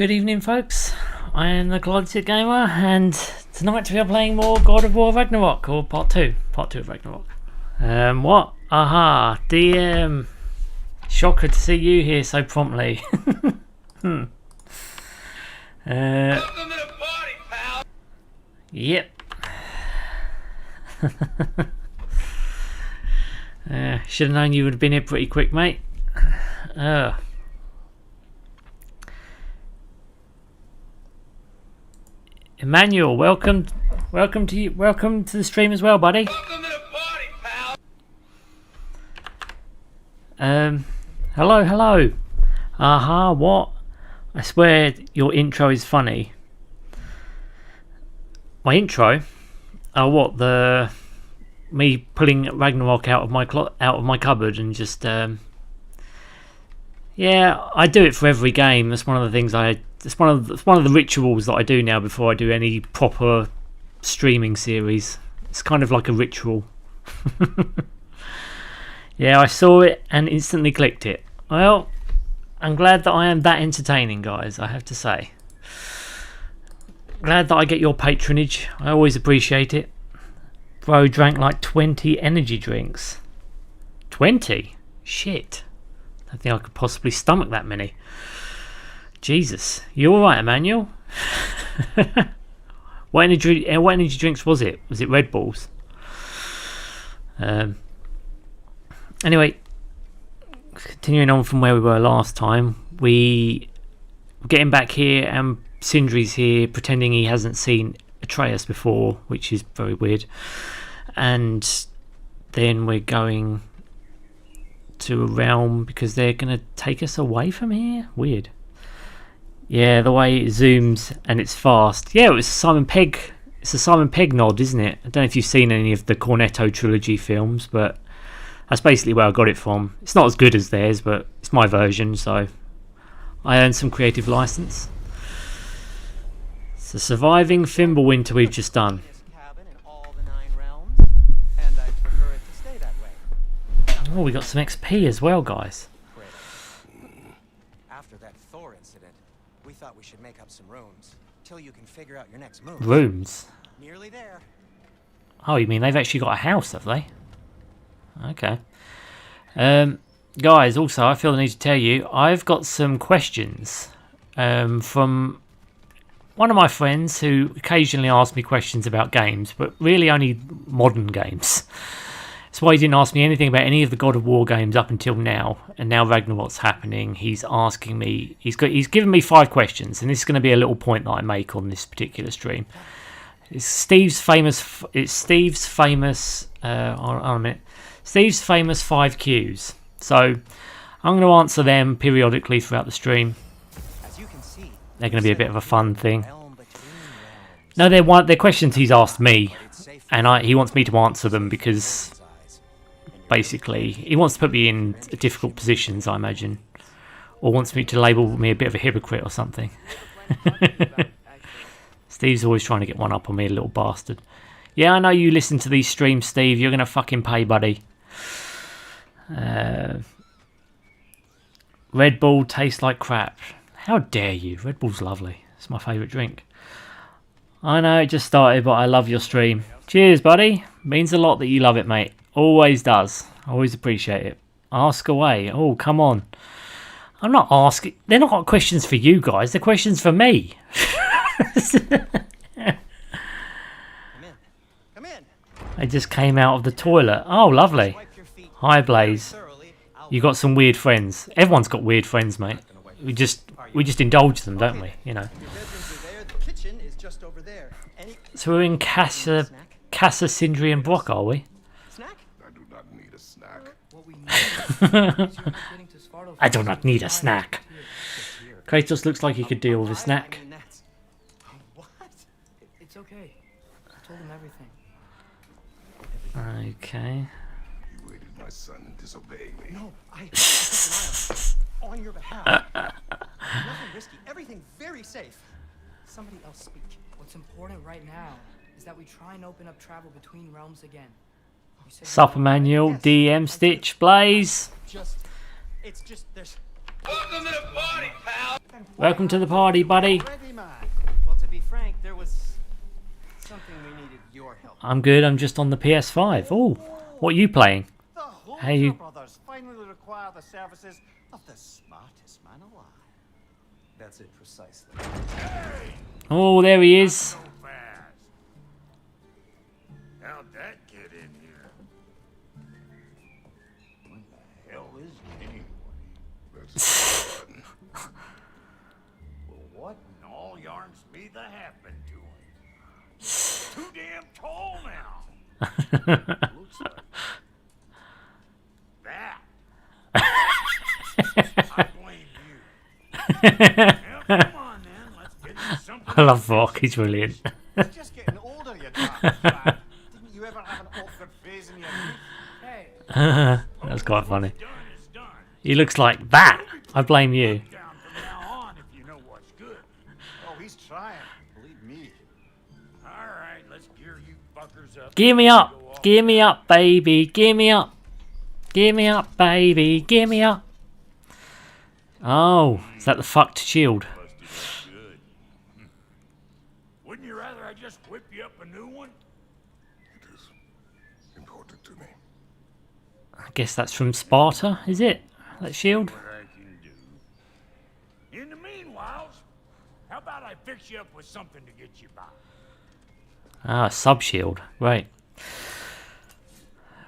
Good evening, folks. I am the Clodsed Gamer, and tonight we are playing more God of War Ragnarok, or Part 2 of Ragnarok. What? Aha, DM. Shocker to see you here so promptly. Welcome to the party, pal. Yep. Should have known you would have been here pretty quick, mate. Emmanuel, welcome to you. Welcome to the stream as well, buddy. Welcome to the party, pal. Hello. Aha, what? I swear your intro is funny. My intro? Oh, what? Me pulling Ragnarok out of my cupboard and just yeah, I do it for every game. That's one of the things it's one of the rituals that I do now before I do any proper streaming series. It's kind of like a ritual. Yeah, I saw it and instantly clicked it. Well, I'm glad that I am that entertaining, guys, I have to say. Glad that I get your patronage. I always appreciate it. Bro drank like 20 energy drinks. 20? Shit. I don't think I could possibly stomach that many. Jesus. You alright, Emmanuel? What energy drinks was it? Was it Red Bulls? Anyway, continuing on from where we were last time, we're getting back here and Sindri's here pretending he hasn't seen Atreus before, which is very weird. And then we're going to a realm because they're going to take us away from here. Weird. Yeah, the way it zooms and it's fast. Yeah, it's a Simon Pegg nod, isn't it? I don't know if you've seen any of the Cornetto trilogy films, but that's basically where I got it from. It's not as good as theirs, but it's my version, so I earned some creative license. It's the surviving Fimbulwinter we've just done. Oh, we got some XP as well, guys. After that Thor incident, we thought we should make up some rooms till you can figure out your next move. Rooms? Nearly there. Oh, you mean they've actually got a house, have they? Okay. Guys, also, I feel the need to tell you, I've got some questions from one of my friends who occasionally asks me questions about games, but really only modern games. That's why he didn't ask me anything about any of the God of War games up until now, and now Ragnarok's happening. He's asking me. He's given me 5 questions, and this is going to be a little point that I make on this particular stream. It's Steve's famous. Steve's famous 5 Qs. So I'm going to answer them periodically throughout the stream. They're going to be a bit of a fun thing. No, they're questions he's asked me, and he wants me to answer them because basically he wants to put me in difficult positions, I imagine, or wants me to label me a bit of a hypocrite or something. Steve's always trying to get one up on me, a little bastard. Yeah, I know you listen to these streams, Steve. You're going to fucking pay, buddy. Red Bull tastes like crap. How dare you? Red Bull's lovely. It's my favourite drink. I know it just started, but I love your stream. Cheers, buddy. Means a lot that you love it, mate. Always does. Always appreciate it. Ask away. Oh, come on. I'm not asking. They're not questions for you guys. They're questions for me. Come in. I just came out of the toilet. Oh, lovely. Hi, Blaze. You got some weird friends. Everyone's got weird friends, mate. We just indulge them, don't we? You know. So we're in Casa, Sindri, and Brock, are we? I do not need a snack. I do not need a snack. Kratos looks like he could deal with a snack. What? It's okay. I told him everything. Okay. You raided my son and disobeyed me. No, on your behalf. Nothing risky. Everything very safe. Somebody else speak. What's important right now is that we try and open up travel between realms again. Sup, Emmanuel, DM, Stitch, Blaze. It's just there's Welcome to the party, buddy. Ready, man. Well, to be frank, there was something we needed your help. I'm good. I'm just on the PS5. Oh, what are you playing? The Hey, you- brothers finally require the services of the smartest man alive. That's it precisely. Oh, there he is. So fast. How'd that get in here? What the hell is it anyway? That's Spartan. Well, what in all yarns me that happened to him? Too damn tall now. Looks like that. I blame you. Now, come on then, let's get into something. I love Rock. He's brilliant. You're just getting older, you damn lad. Didn't you ever have an awkward phase in your youth? Hey, That's quite funny. Done is done. He looks like that. I blame you. Down from now on if you know what's good. Oh, he's trying. Believe me. All right, let's gear you fuckers up. Give me up. Give me up, baby. Give me up. Give me up, baby. Give me up. Oh, is that the fucked shield? Busted up good. Wouldn't you rather I just whip you up a new one? It is important to me. I guess that's from Sparta, is it? That shield? What I can do. In the meanwhile, how about I fix you up with something to get you by? Ah, sub shield. Great.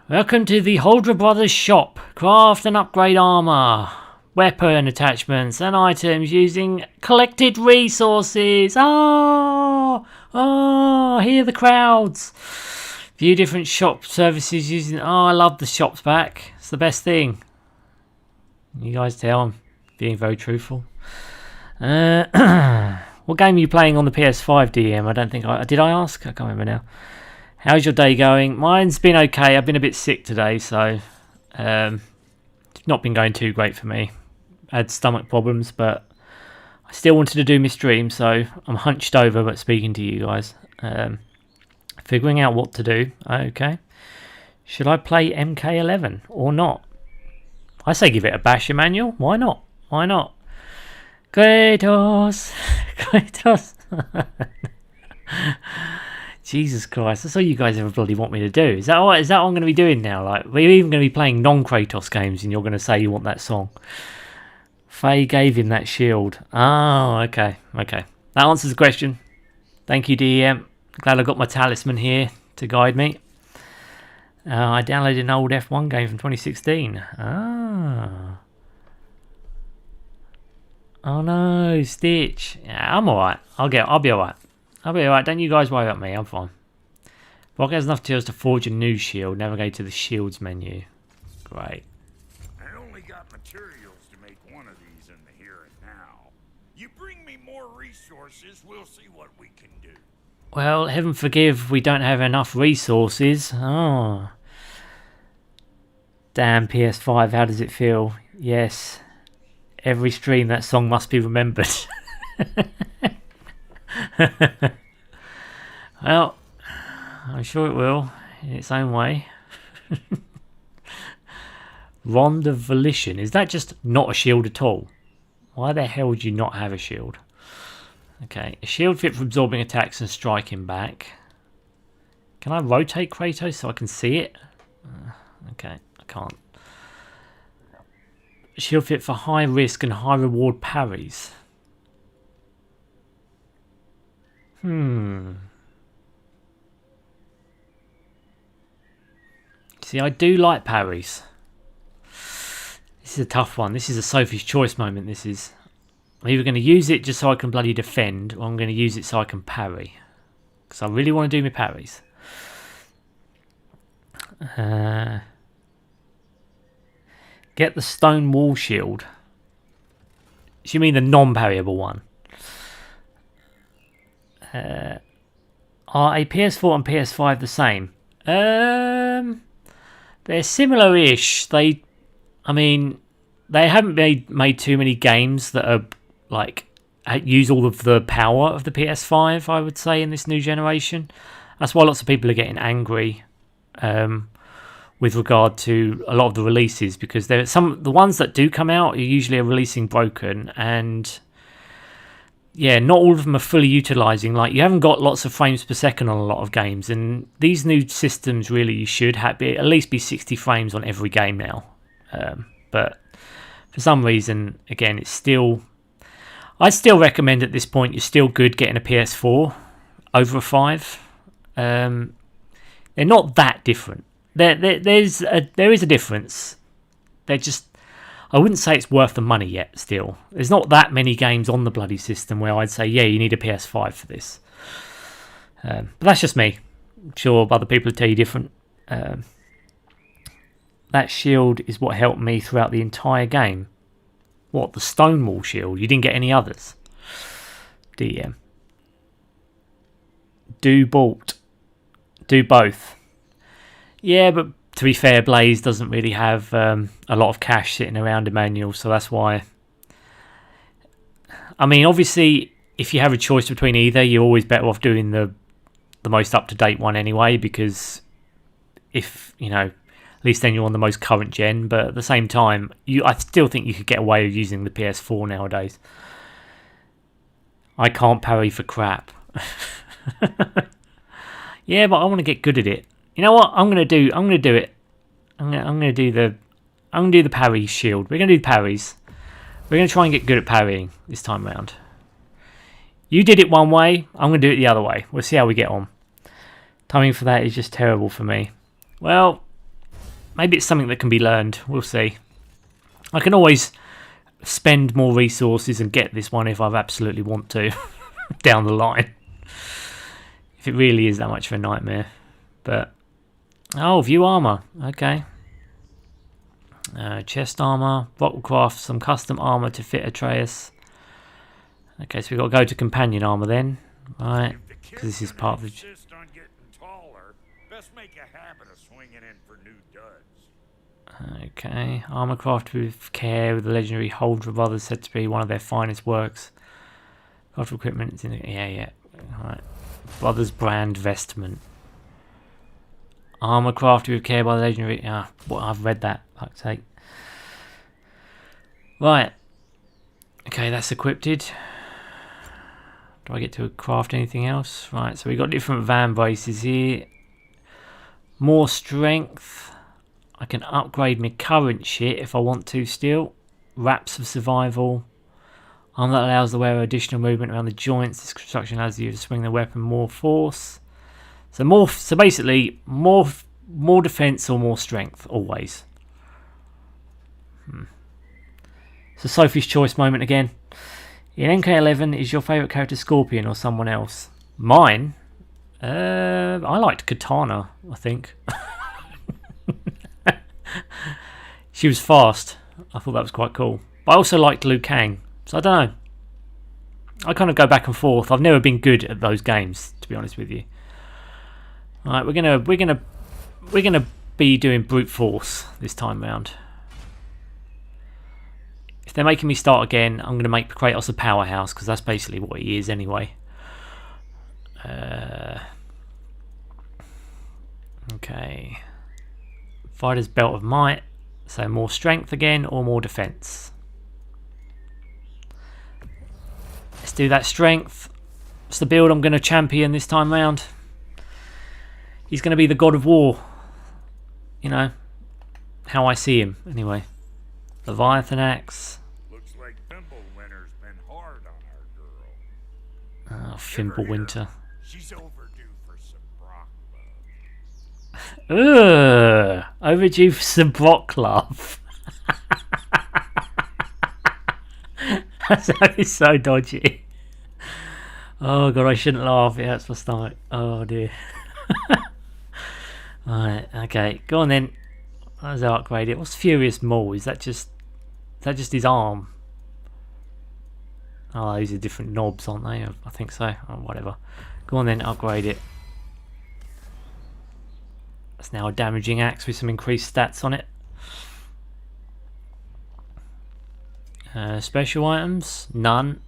Welcome to the Holdra Brothers shop. Craft and upgrade armor, weapon attachments, and items using collected resources. Oh, hear the crowds. View different shop services using. Oh, I love the shops back. It's the best thing. You guys tell I'm being very truthful. What game are you playing on the PS5, DM? I don't think did. I ask? I can't remember now. How's your day going? Mine's been okay. I've been a bit sick today, so it's not been going too great for me. I had stomach problems, but I still wanted to do my stream, so I'm hunched over but speaking to you guys. Figuring out what to do. Okay. Should I play MK11 or not? I say give it a bash, Emmanuel. Why not? Why not? Kratos! Kratos! Jesus Christ, that's all you guys ever bloody want me to do. Is that what I'm going to be doing now? Like, we're even going to be playing non-Kratos games and you're going to say you want that song. Faye gave him that shield. Oh, okay. Okay. That answers the question. Thank you, DM. Glad I got my talisman here to guide me. I downloaded an old F1 game from 2016. Ah. Oh no, Stitch. Yeah, I'm alright. I'll be alright. I'll be alright. Don't you guys worry about me. I'm fine. Rock has enough tools to forge a new shield. Navigate to the shields menu. Great. I only got materials to make one of these in the here and now. You bring me more resources, we'll see what we can do. Well, heaven forgive, we don't have enough resources. Oh. Damn, PS5, how does it feel? Yes. Every stream, that song must be remembered. Well, I'm sure it will, in its own way. Rond of Volition. Is that just not a shield at all? Why the hell would you not have a shield? Okay, a shield fit for absorbing attacks and striking back. Can I rotate Kratos so I can see it? Okay, I can't. A shield fit for high risk and high reward parries. See, I do like parries. This is a tough one. This is a Sophie's Choice moment, this is. I'm either going to use it just so I can bloody defend, or I'm going to use it so I can parry. Because I really want to do my parries. Get the stone wall shield. You mean the non-parryable one? Are a PS4 and PS5 the same? They're similar-ish. They haven't made too many games that are like use all of the power of the PS5, I would say, in this new generation. That's why lots of people are getting angry with with regard to a lot of the releases, because there are the ones that do come out are usually releasing broken, and yeah, not all of them are fully utilizing. Like, you haven't got lots of frames per second on a lot of games, and these new systems really you should have at least be 60 frames on every game now. But for some reason, again, I still recommend at this point you're still good getting a PS4 over a 5. They're not that different. There is a difference. They're just, I wouldn't say it's worth the money yet. Still, there's not that many games on the bloody system where I'd say, yeah, you need a PS5 for this. But that's just me. I'm sure other people will tell you different. That shield is what helped me throughout the entire game. What, the Stonewall shield? You didn't get any others? DM. Do bolt. Do both. Yeah, but to be fair, Blaze doesn't really have a lot of cash sitting around, Emmanuel, so that's why. I mean, obviously, if you have a choice between either, you're always better off doing the most up-to-date one anyway, because if, you know, at least then you're on the most current gen, but at the same time, I still think you could get away with using the PS4 nowadays. I can't parry for crap. Yeah, but I want to get good at it. You know what? I'm gonna do it. I'm gonna do the parry shield. We're gonna do parries. We're gonna try and get good at parrying this time round. You did it one way. I'm gonna do it the other way. We'll see how we get on. Timing for that is just terrible for me. Well, maybe it's something that can be learned. We'll see. I can always spend more resources and get this one if I absolutely want to down the line. If it really is that much of a nightmare. But, oh, view armor. Okay. Chest armor. Rock will craft some custom armor to fit Atreus. Okay, so we've got to go to companion armor then. Right. Because this is part of the... on getting taller, best make a habit of swinging in for new duds. Okay. Armor crafted with care with the legendary Holder Brothers, said to be one of their finest works. Craft equipment is in the... Yeah. Alright. Brothers brand vestment. Armor crafted with care by the legendary... I've read that. Fuck's sake. Right. Okay, that's equipped. Do I get to craft anything else? Right, so we've got different van braces here. More strength. I can upgrade my current shit if I want to still. Wraps of survival. Armor that allows the wearer additional movement around the joints. This construction allows you to swing the weapon more force. So basically, more defense or more strength, always. So Sophie's choice moment again. In MK11, is your favourite character Scorpion or someone else? Mine? I liked Katana, I think. She was fast. I thought that was quite cool. But I also liked Liu Kang. So I don't know. I kind of go back and forth. I've never been good at those games, to be honest with you. Alright, we're gonna be doing brute force this time round. If they're making me start again, I'm gonna make Kratos a powerhouse, because that's basically what he is anyway. Okay. Fighter's belt of might. So more strength again or more defense. Let's do that strength. It's the build I'm going to champion this time round. He's going to be the god of war. You know, how I see him anyway. Leviathan axe. Looks like Fimblewinter's been hard on our girl. Oh, Fimblewinter. She's overdue for some Brock love. Ugh, overdue for some Brock love. That is so dodgy. Oh god, I shouldn't laugh. It hurts my stomach. Oh dear. Alright, okay. Go on then. How does that upgrade it? What's Furious Maul? Is that just his arm? Oh, these are different knobs, aren't they? I think so. Oh, whatever. Go on then, upgrade it. That's now a damaging axe with some increased stats on it. Special items? None.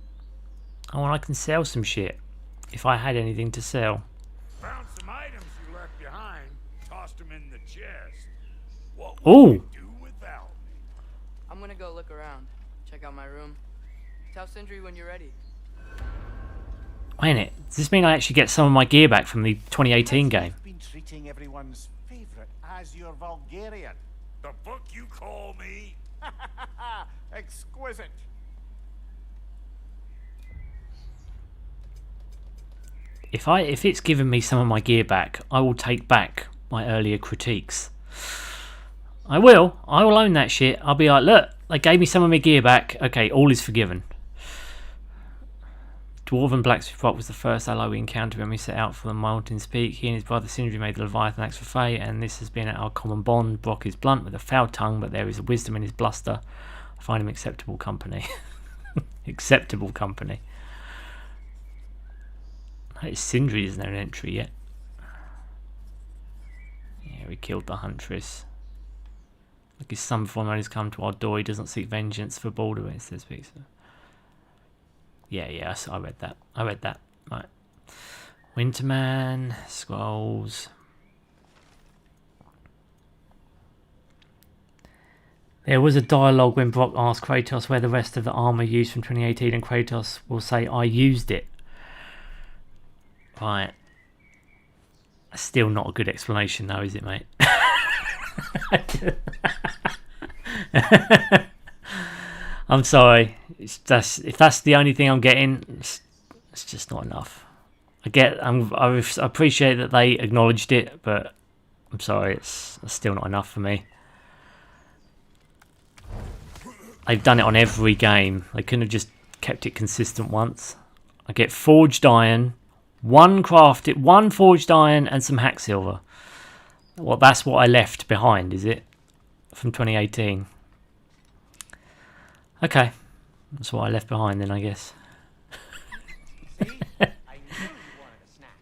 Oh, and I can sell some shit. If I had anything to sell. Found some items you left behind. Tossed them in the chest. What would you Oh, do without me? I'm gonna go look around. Check out my room. Tell Sindri when you're ready. wait a minute. Does this mean I actually get some of my gear back from the 2018 game? You've been treating everyone's favorite as your Vulgarian. The fuck you call me? Exquisite. If it's given me some of my gear back, I will take back my earlier critiques. I will own that shit. I'll be like, look, they gave me some of my gear back. Okay, all is forgiven. Dwarven blacksmith rock was the first ally we encountered when we set out for the Mountains Peak. He and his brother Sindri made the Leviathan axe for Faye, and this has been our common bond. Brock is blunt with a foul tongue, but there is a wisdom in his bluster. I find him acceptable company. Acceptable company. Notice Sindri isn't there an entry yet. Yeah, we killed the huntress. Like his son before man has come to our door. He doesn't seek vengeance for Baldur. It says speaks. Yeah, I read that. Right. Winterman, scrolls. There was a dialogue when Brock asked Kratos where the rest of the armor used from 2018, and Kratos will say, I used it. Right. Still not a good explanation though, is it, mate? I'm sorry. If that's the only thing I'm getting, it's just not enough. I appreciate that they acknowledged it, but I'm sorry, it's still not enough for me. They've done it on every game. They couldn't have just kept it consistent once. I get forged iron, one forged iron, and some hack silver. Well, that's what I left behind, is it? From 2018. Okay, that's what I left behind then, I guess. See? I knew you wanted a snack.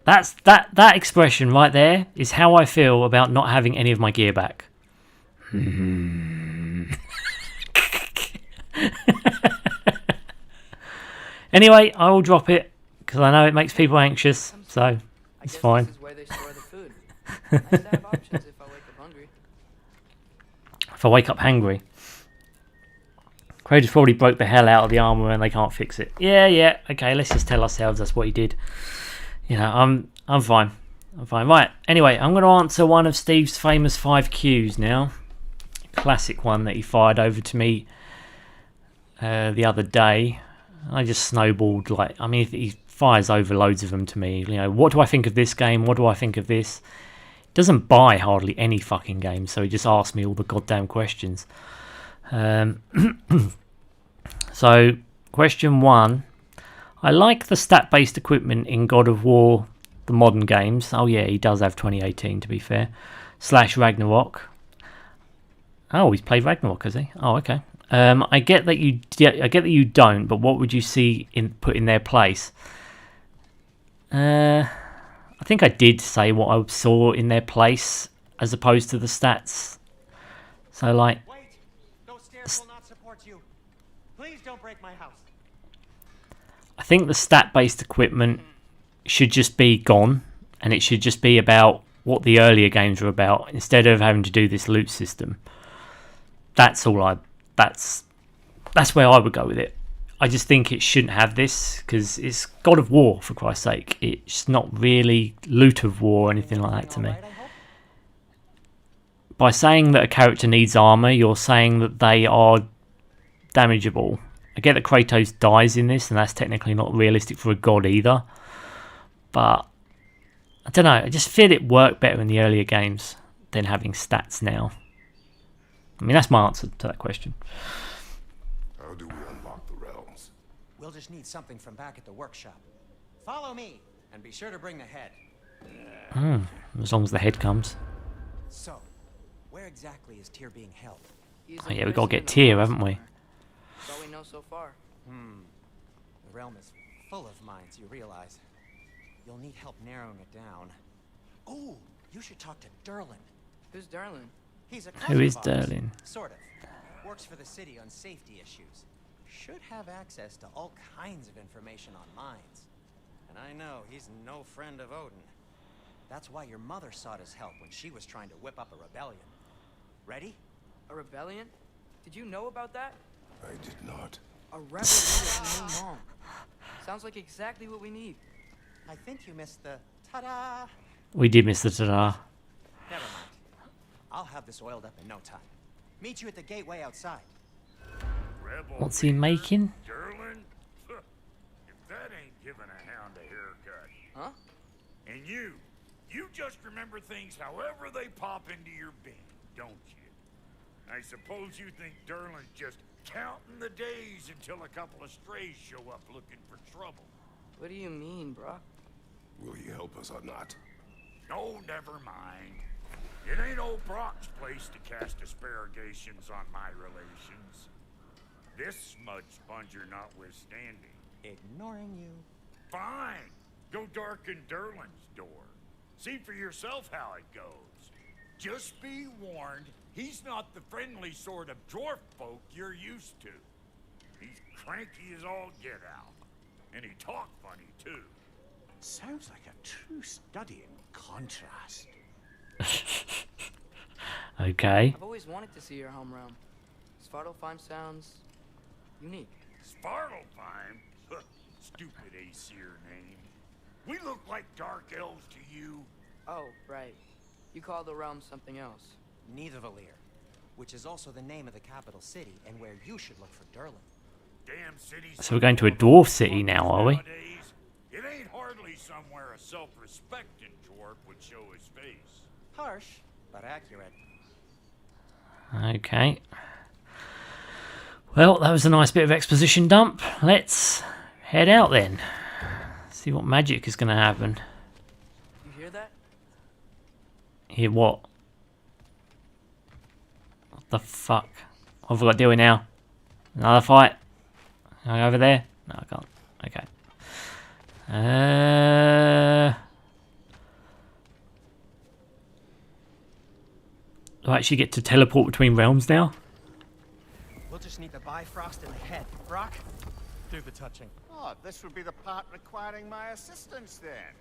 That's that expression right there is how I feel about not having any of my gear back. Anyway, I will drop it because I know it makes people anxious, so it's fine. This is where they store the food. Nice to have options if I wake up hungry. If I wake up hungry. Kratos probably broke the hell out of the armor and they can't fix it. Yeah, okay, let's just tell ourselves that's what he did. You know, I'm fine. Right, anyway, I'm going to answer one of Steve's famous 5 Qs now. Classic one that he fired over to me the other day. I just snowballed, like, I mean, he fires over loads of them to me. You know, what do I think of this game? What do I think of this? Doesn't buy hardly any fucking games, so he just asks me all the goddamn questions. So, question 1. I like the stat-based equipment in God of War, the modern games. Oh yeah, he does have 2018 to be fair. / Ragnarok. Oh, he's played Ragnarok, has he? Oh, okay. I get that you don't, but what would you see put in their place? I think I did say what I saw in their place as opposed to the stats. So, like, Wait! Those stairs will not support you. Please don't break my house. I think the stat-based equipment should just be gone, and it should just be about what the earlier games were about, instead of having to do this loot system. That's all that's where I would go with it. I just think it shouldn't have this, because it's God of War, for Christ's sake. It's not really Loot of War or anything like that to me. By saying that a character needs armor, you're saying that they are damageable. I get that Kratos dies in this, and that's technically not realistic for a god either. But, I don't know, I just feel it worked better in the earlier games than having stats now. I mean, that's my answer to that question. How do we unlock the realms? We'll just need something from back at the workshop. Follow me, and be sure to bring the head. As long as the head comes. So, where exactly is Tyr being held? He's Oh a yeah, we've got to prisoner get in Tyr, the haven't we? That's all we know so far. The realm is full of mines, you realize. You'll need help narrowing it down. Oh, you should talk to Derlin. Who's Darlin? He's a Who is cousin of ours, Derlin? Sort of. Works for the city on safety issues. Should have access to all kinds of information on mines. And I know he's no friend of Odin. That's why your mother sought his help when she was trying to whip up a rebellion. Ready? A rebellion? Did you know about that? I did not. A rebel leader from new mom. Sounds like exactly what we need. I think you missed the ta-da. We did miss the ta-da. Never mind. I'll have this oiled up in no time. Meet you at the gateway outside. Rebel What's he leader, making? Durlin? If that ain't giving a hound a haircut. Huh? And you just remember things however they pop into your bean, don't you? I suppose you think Durlin's just counting the days until a couple of strays show up looking for trouble. What do you mean, Brock? Will you help us or not? Oh, never mind. It ain't old Brock's place to cast asparagations on my relations. This smudge sponger notwithstanding. Ignoring you. Fine. Go darken Durlin's door. See for yourself how it goes. Just be warned, he's not the friendly sort of dwarf folk you're used to. He's cranky as all get out. And he talk funny, too. Sounds like a true study in contrast. Okay. I've always wanted to see your home realm. Svartalfheim sounds unique. Svartalfheim? Stupid Aesir name. We look like dark elves to you. Oh, right. You call the realm something else. Nidavellir, which is also the name of the capital city and where you should look for Durlin. Damn cities. So we're going to a dwarf city now, are we? Nowadays, it ain't hardly somewhere a self-respecting dwarf would show his face. Harsh, but accurate. Okay. Well, that was a nice bit of exposition dump. Let's head out then. See what magic is going to happen. You hear that? Hear what? What the fuck? What have I got to do now? Another fight? Can I go over there? No, I can't. Okay. Do I actually get to teleport between realms now? We'll just need the Bifrost in the head. Brock, do the touching. Oh, this would be the part requiring my assistance then.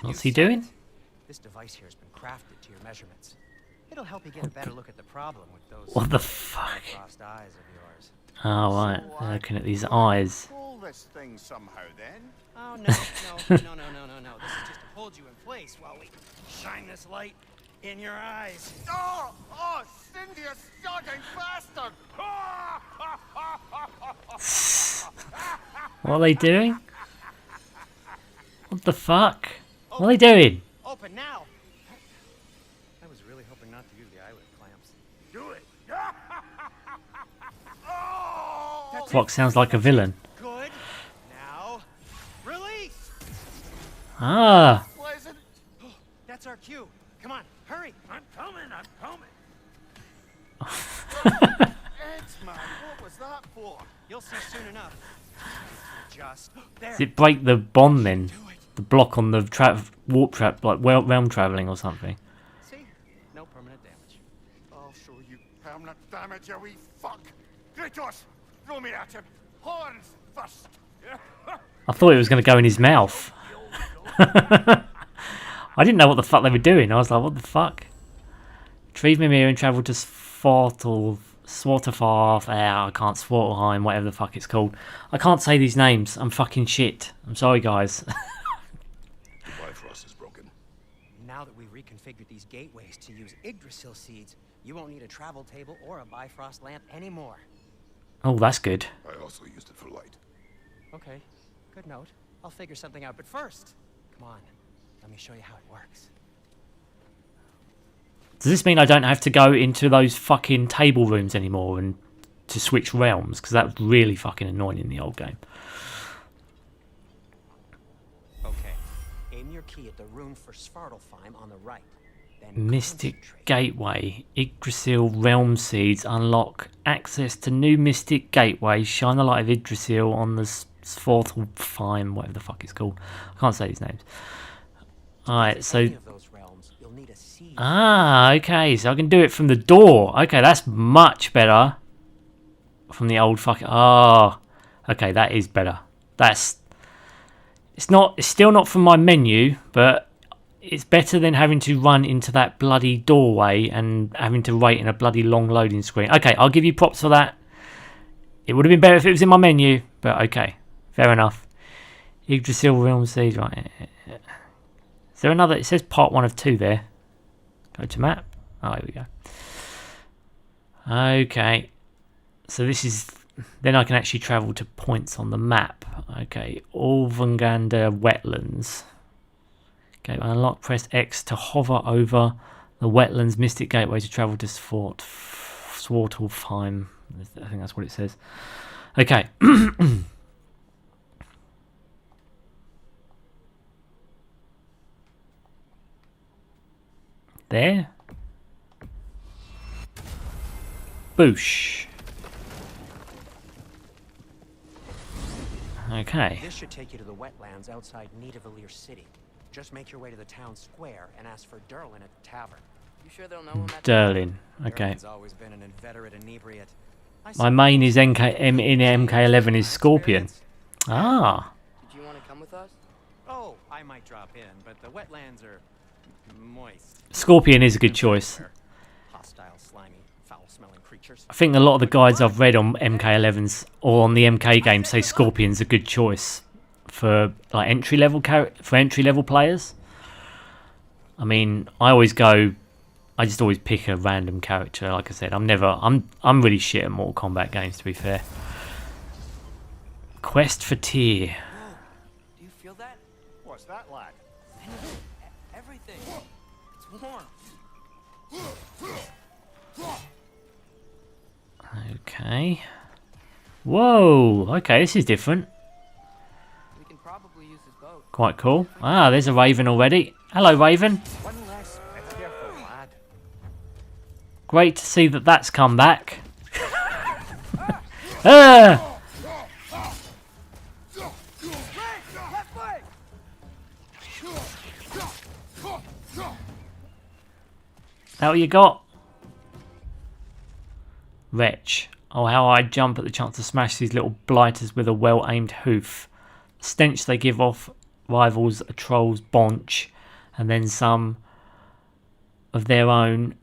What's he doing? This device here has been crafted to your measurements. It'll help you get a better look at the problem with those What the fuck? Bifrost eyes of yours. Oh, right. They're looking at these eyes. Pull this thing somehow then. Oh, no. This is just to hold you in place while we shine this light in your eyes. Oh, Cindy, you sodding bastard! What are they doing? What the fuck? What are they doing? Open now. I was really hoping not to use the eyelid clamps. Do it! Oh! Fox sounds like a villain. Good. Now, release. Ah. Pleasant. That's our cue. Come on, hurry. I'm coming. X-Man, what was that for? You'll see soon enough. Just there. Does it break the bond then? The block on the warp trap, like realm traveling or something? See? No permanent damage. I'll show you permanent damage, you wee fuck. Kratos, throw me at him. Horns first. I thought it was going to go in his mouth. I didn't know what the fuck they were doing. I was like, what the fuck? Retrieve Mimir and travel to Svartalfheim. I can't, Svartalfheim, whatever the fuck it's called. I can't say these names. I'm fucking shit. I'm sorry, guys. The Bifrost is broken. Now that we've reconfigured these gateways to use Yggdrasil seeds, you won't need a travel table or a Bifrost lamp anymore. Oh, that's good. I also used it for light. Okay, good note. I'll figure something out, but first, come on, let me show you how it works. Does this mean I don't have to go into those fucking table rooms anymore and to switch realms? Because that was really fucking annoying in the old game. Okay, aim your key at the rune for Svartalfheim on the right. Then Mystic concentrate. Gateway. Yggdrasil Realm Seeds unlock access to new Mystic Gateways. Shine the light of Yggdrasil on the Svartalfheim, whatever the fuck it's called. I can't say these names. Alright, so... Any of those realms, you'll need a seed. Ah, okay, so I can do it from the door. Okay, that's much better. From the old fucking... Oh, okay, that is better. That's... It's still not from my menu, but it's better than having to run into that bloody doorway and having to wait in a bloody long loading screen. Okay, I'll give you props for that. It would have been better if it was in my menu, but okay, fair enough. Yggdrasil Realm Siege, right? Is there another? It says part 1 of 2 there. Go to map. Oh, here we go. Okay, so this is. Then I can actually travel to points on the map. Okay, Olvungander Wetlands. Okay, unlock. Press X to hover over the wetlands. Mystic Gateway to travel to Svartalfheim. I think that's what it says. Okay. There. Boosh. Okay. This should take you to the wetlands outside Nidavellir City. Just make your way to the town square and ask for Derlin at the tavern. You sure they'll know him at Derlin. Okay. Derlin's always been an inveterate inebriate. My main is in MK11 is Scorpion. Ah. Did you want to come with us? Oh, I might drop in, but the wetlands are moist. Scorpion is a good choice. Hostile, slimy, foul-smelling creatures. I think a lot of the guides I've read on MK11s or on the MK games say Scorpion's a good choice for like entry level players. I mean, I just always pick a random character. Like I said, I'm really shit at Mortal Kombat games, to be fair. Quest for Tyr. Do you feel that? What's that like? Everything. It's warm. Okay. Whoa. Okay, this is different. We can probably use his boat. Quite cool. Ah, there's a Raven already. Hello, Raven. One less. Be careful, lad. Great to see that that's come back. Ah! That what you got? Wretch. Oh, how I jump at the chance to smash these little blighters with a well-aimed hoof. The stench they give off rivals a troll's bonch, and then some of their own.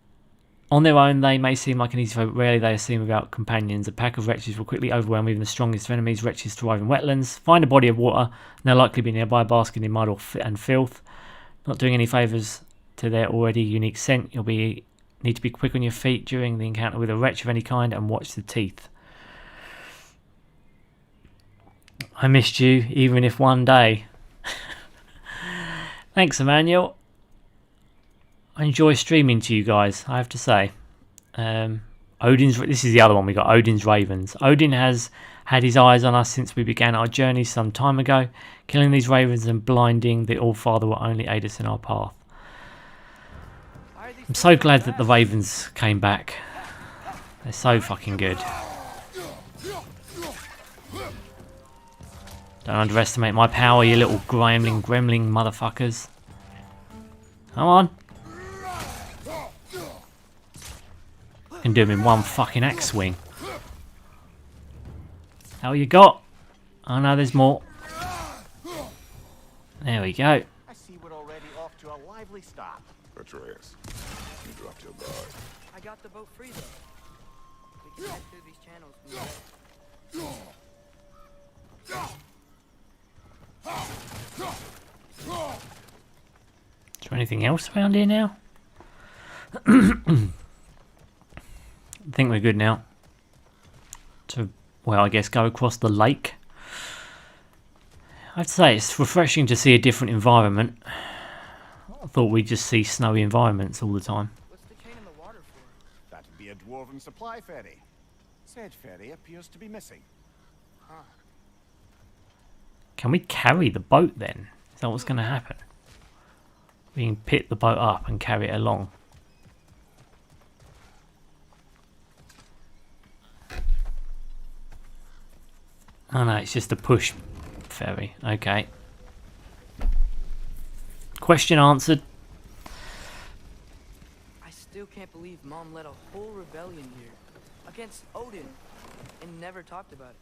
On their own, they may seem like an easy foe, but rarely they are seen without companions. A pack of wretches will quickly overwhelm even the strongest of enemies. Wretches thrive in wetlands. Find a body of water, and they'll likely be nearby, basking in mud and filth. Not doing any favours to their already unique scent. You'll need to be quick on your feet during the encounter with a wretch of any kind, and watch the teeth. I missed you, even if one day. Thanks, Emmanuel. I enjoy streaming to you guys, I have to say. This is the other one we got, Odin's Ravens. Odin has had his eyes on us since we began our journey some time ago. Killing these ravens and blinding the All-Father will only aid us in our path. I'm so glad that the ravens came back. They're so fucking good. Don't underestimate my power, you little gremlin motherfuckers. Come on. Can do them in one fucking axe swing. How you got? Oh no, there's more. There we go. I see we're already off to a lively start. Atreus, you dropped your guard. I got the boat free though. We can head through these channels. Is there anything else around here now? I think we're good now. To, well, I guess go across the lake. I have to say, it's refreshing to see a different environment. I thought we'd just see snowy environments all the time. What's the chain in the water for? That'd be a dwarven supply ferry. Said ferry appears to be missing. Huh. Can we carry the boat then? Is that what's going to happen? We can pick the boat up and carry it along. Oh no, it's just a push ferry. Okay. Question answered. I still can't believe Mom led a whole rebellion here against Odin and never talked about it.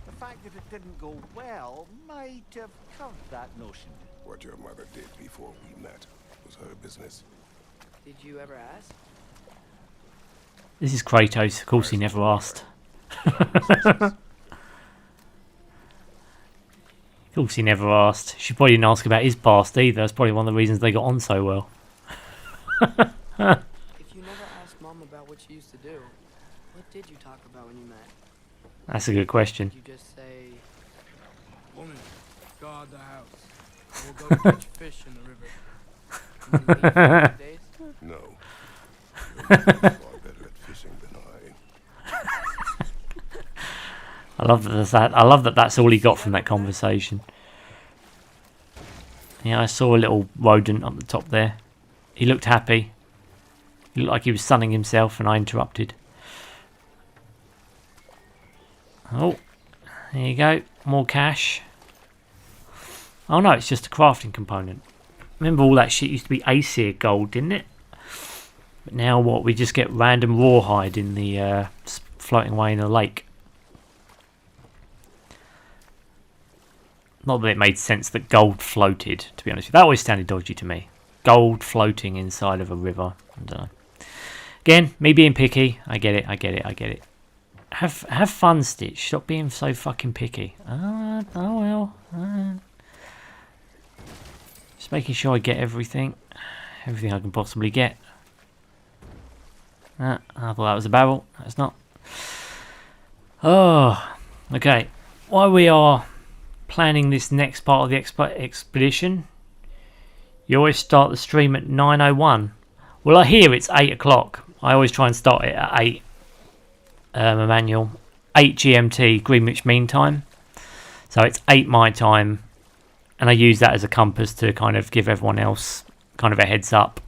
The fact that it didn't go well might have covered that notion. What your mother did before we met was her business. Did you ever ask? This is Kratos. Of course, he never asked. Of course, he never asked. She probably didn't ask about his past either. That's probably one of the reasons they got on so well. If you never asked Mom about what she used to do, what did you talk about when you met? That's a good question. Did you just say, Woman, guard the house. We'll go catch fish in the river. "You ate for 5 days?" No. You're far better at fishing than I. I love that. I love that. That's all he got from that conversation. Yeah, I saw a little rodent up the top there. He looked happy. He looked like he was sunning himself, and I interrupted. Oh, there you go. More cash. Oh no, it's just a crafting component. Remember all that shit used to be Aesir gold, didn't it? But now what? We just get random rawhide in the floating away in the lake. Not that it made sense that gold floated, to be honest with you. That always sounded dodgy to me. Gold floating inside of a river. I don't know. Again, me being picky. I get it. Have fun, Stitch. Stop being so fucking picky. Oh well. Just making sure I get everything. Everything I can possibly get. I thought that was a barrel. That's not. Oh, okay. While we are planning this next part of the expedition, you always start the stream at 9:01. Well, I hear it's 8 o'clock. I always try and start it at 8. Emmanuel, 8 GMT, Greenwich Mean Time. So it's 8 my time, and I use that as a compass to kind of give everyone else kind of a heads up.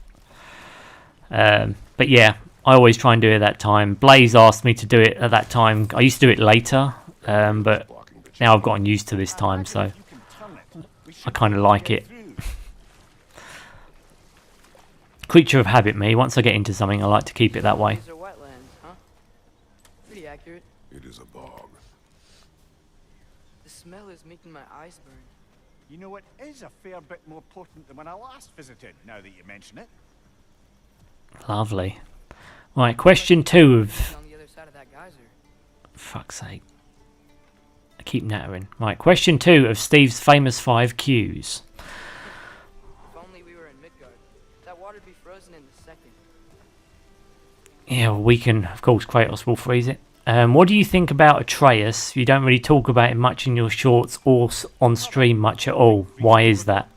But yeah, I always try and do it at that time. Blaze asked me to do it at that time. I used to do it later, but now I've gotten used to this time, so I kind of like it. Creature of habit, me. Once I get into something, I like to keep it that way. These are wetlands, huh? Pretty accurate. It is a bog. The smell is making my eyes burn. You know, it is a fair bit more potent than when I last visited, now that you mention it. Lovely. Right, question 2 of... On the other side of that geyser. Fuck's sake. I keep nattering. Right, question 2 of Steve's famous 5 Qs. If only we were in Midgard. That water'd be frozen in a second. Yeah, well, we can, of course, Kratos will freeze it. What do you think about Atreus? You don't really talk about him much in your shorts or on stream much at all. Why is that?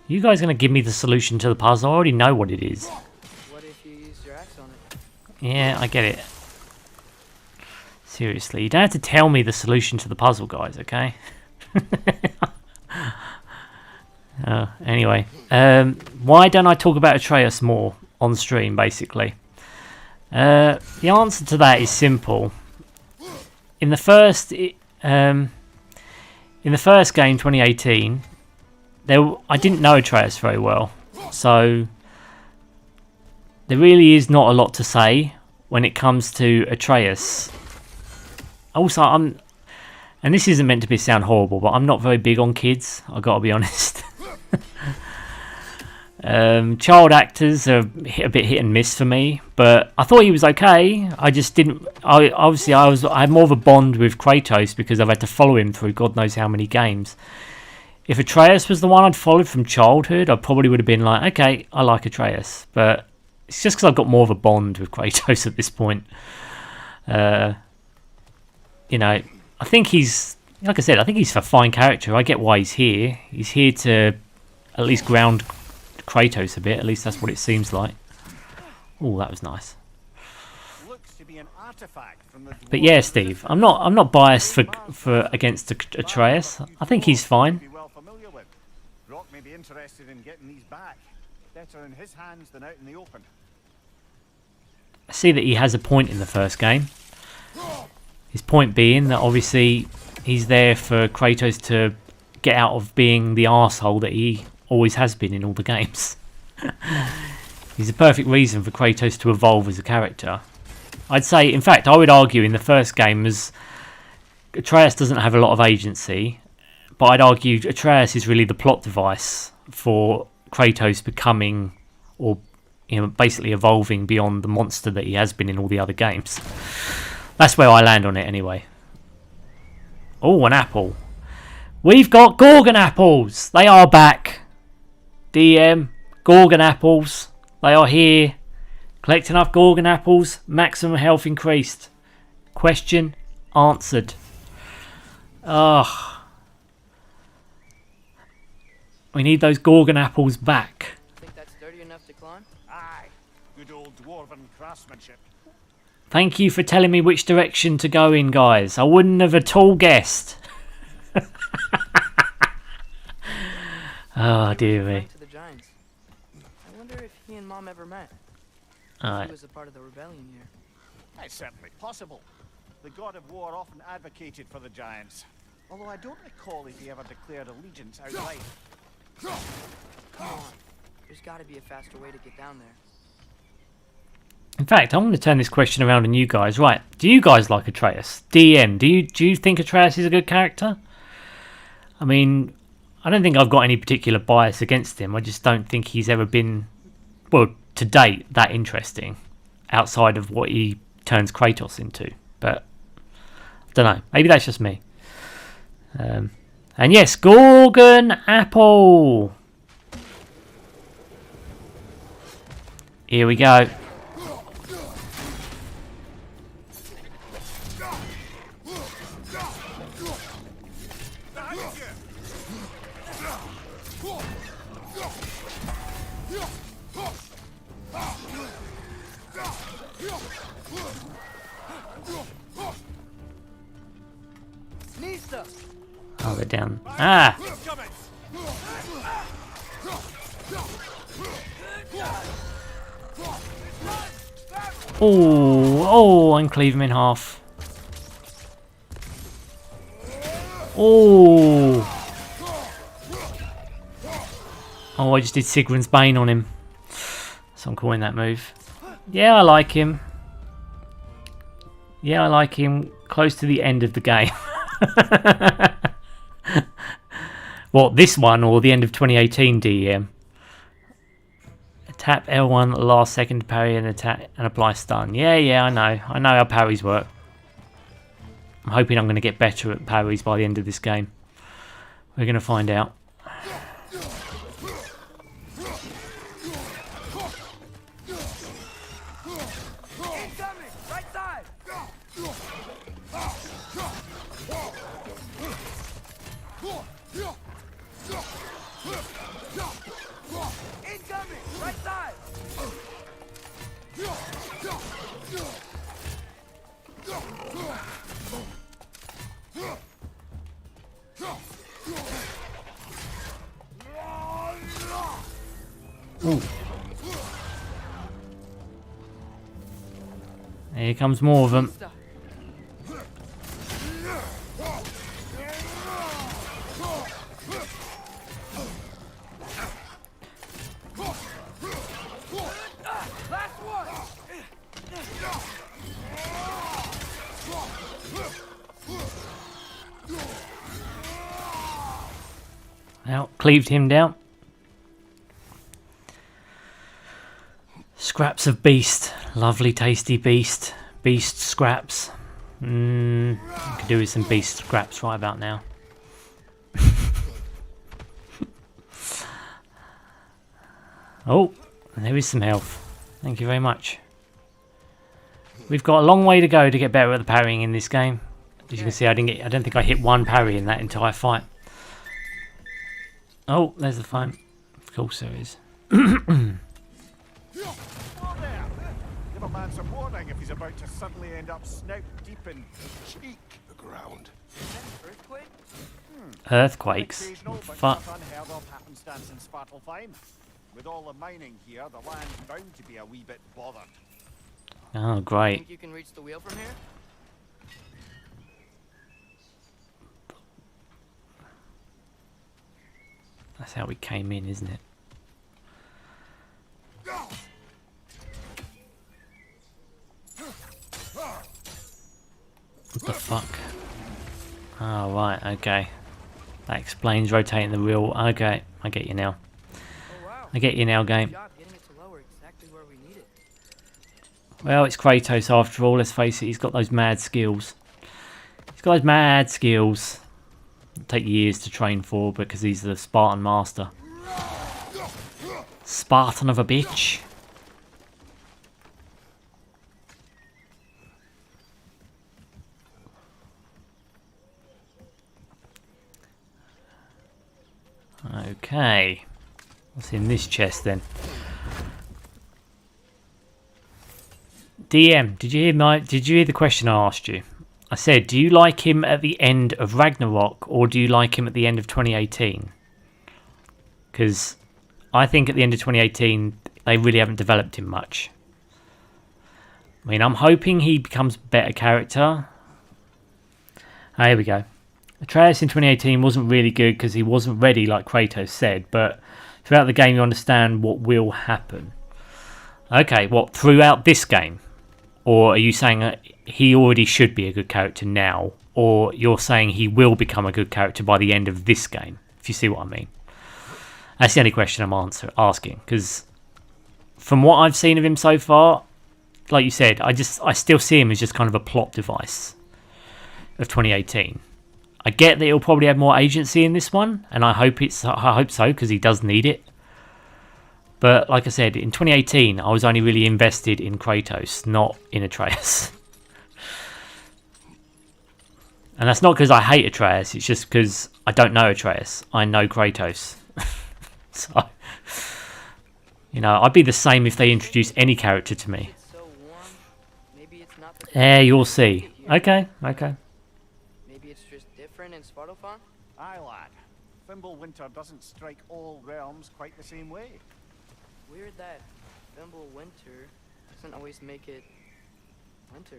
You guys going to give me the solution to the puzzle? I already know what it is. What if you used your axe on it? Yeah, I get it. Seriously, you don't have to tell me the solution to the puzzle, guys, okay? Anyway, why don't I talk about Atreus more on stream, basically? The answer to that is simple. In the first game, 2018, I didn't know Atreus very well, so there really is not a lot to say when it comes to Atreus. Also, and this isn't meant to sound horrible, but I'm not very big on kids. I gotta be honest. Child actors are a bit hit and miss for me, but I thought he was okay. I just didn't. I had more of a bond with Kratos because I've had to follow him through God knows how many games. If Atreus was the one I'd followed from childhood, I probably would have been like, okay, I like Atreus, but it's just because I've got more of a bond with Kratos at this point. You know, I think he's, like I said, I think he's a fine character. I get why he's here. He's here to at least ground Kratos a bit. At least that's what it seems like. Oh, that was nice. Looks to be an artifact from the But yeah, Steve, I'm not biased for against Atreus. I think he's fine. Be well familiar with. Rock may be interested in getting these back. Better in his hands than out in the open. I see that he has a point in the first game. His point being that obviously he's there for Kratos to get out of being the arsehole that he always has been in all the games. He's a perfect reason for Kratos to evolve as a character. I'd say, in fact, I would argue in the first game as Atreus doesn't have a lot of agency, but I'd argue Atreus is really the plot device for Kratos becoming, or basically evolving beyond the monster that he has been in all the other games. That's where I land on it anyway. Oh, an apple. We've got Gorgon apples. They are back. DM, Gorgon apples. They are here. Collect enough Gorgon apples, maximum health increased. Question answered. Ugh. We need those Gorgon apples back. Think that's sturdy enough to climb? Aye, good old dwarven craftsmanship. Thank you for telling me which direction to go in, guys. I wouldn't have at all guessed. Oh, dear me. To the giants. I wonder if he and Mom ever met. Alright. He was a part of the rebellion here. It's certainly possible. The god of war often advocated for the giants, although I don't recall if he ever declared allegiance outright. Come on. There's got to be a faster way to get down there. In fact, I'm going to turn this question around on you guys. Right, do you guys like Atreus? DM, do you think Atreus is a good character? I mean, I don't think I've got any particular bias against him. I just don't think he's ever been, well, to date, that interesting, outside of what he turns Kratos into. But, I don't know. Maybe that's just me. And yes, Gorgon Apple! Here we go. Oh, they're down. Ah! Oh, and cleave him in half. Oh! Oh, I just did Sigrun's Bane on him. So I'm calling that move. Yeah, I like him. Yeah, I like him close to the end of the game. What, this one or the end of 2018 DM? Tap L1 last second to parry and attack and apply stun. Yeah, I know how parries work. I'm hoping I'm going to get better at parries by the end of this game. We're going to find out. Ooh. Here comes more of them. Now, cleaved him down. Scraps of beast. Lovely, tasty beast. Beast scraps. I could do with some beast scraps right about now. Oh, and there is some health. Thank you very much. We've got a long way to go to get better at the parrying in this game. As you can see, I don't think I hit one parry in that entire fight. Oh, there's the phone. Of course there is. Give a man some warning if he's about to suddenly end up snout deep in cheek. The ground. Earthquake? Earthquakes. Occasional, but Fuck. not unheard of happenstance in Svartalfheim. With all the mining here, the land's bound to be a wee bit bothered. Oh, great. Think you can reach the wheel from here? That's how we came in, isn't it? What the fuck? Oh, right, okay. That explains rotating the wheel. Okay, I get you now. Oh wow. I get you now, game. Good job getting it to lower exactly where we need it. Well, it's Kratos after all, let's face it, he's got those mad skills. He's got those mad skills. It'll take years to train for because he's the Spartan master. Spartan of a bitch. Okay. What's in this chest then? DM, did you hear the question I asked you? I said, do you like him at the end of Ragnarok or do you like him at the end of 2018? Because I think at the end of 2018 they really haven't developed him much. I mean, I'm hoping he becomes a better character. Ah, here we go. Atreus in 2018 wasn't really good because he wasn't ready, like Kratos said, but throughout the game you understand what will happen. Okay, what, throughout this game? Or are you saying that he already should be a good character now? Or you're saying he will become a good character by the end of this game? If you see what I mean. That's the only question I'm asking. Because from what I've seen of him so far, like you said, I still see him as just kind of a plot device of 2018. I get that he'll probably have more agency in this one, and I hope so because he does need it. But like I said, in 2018, I was only really invested in Kratos, not in Atreus. And that's not because I hate Atreus, it's just because I don't know Atreus. I know Kratos. So, you know, I'd be the same if they introduced any character to me. It's so warm. Maybe it's not the Yeah, you'll see. Okay, okay. Maybe it's just different in Svartalfheim? Aye, lad. Fimbulwinter doesn't strike all realms quite the same way. Weird that Fimbulwinter doesn't always make it winter.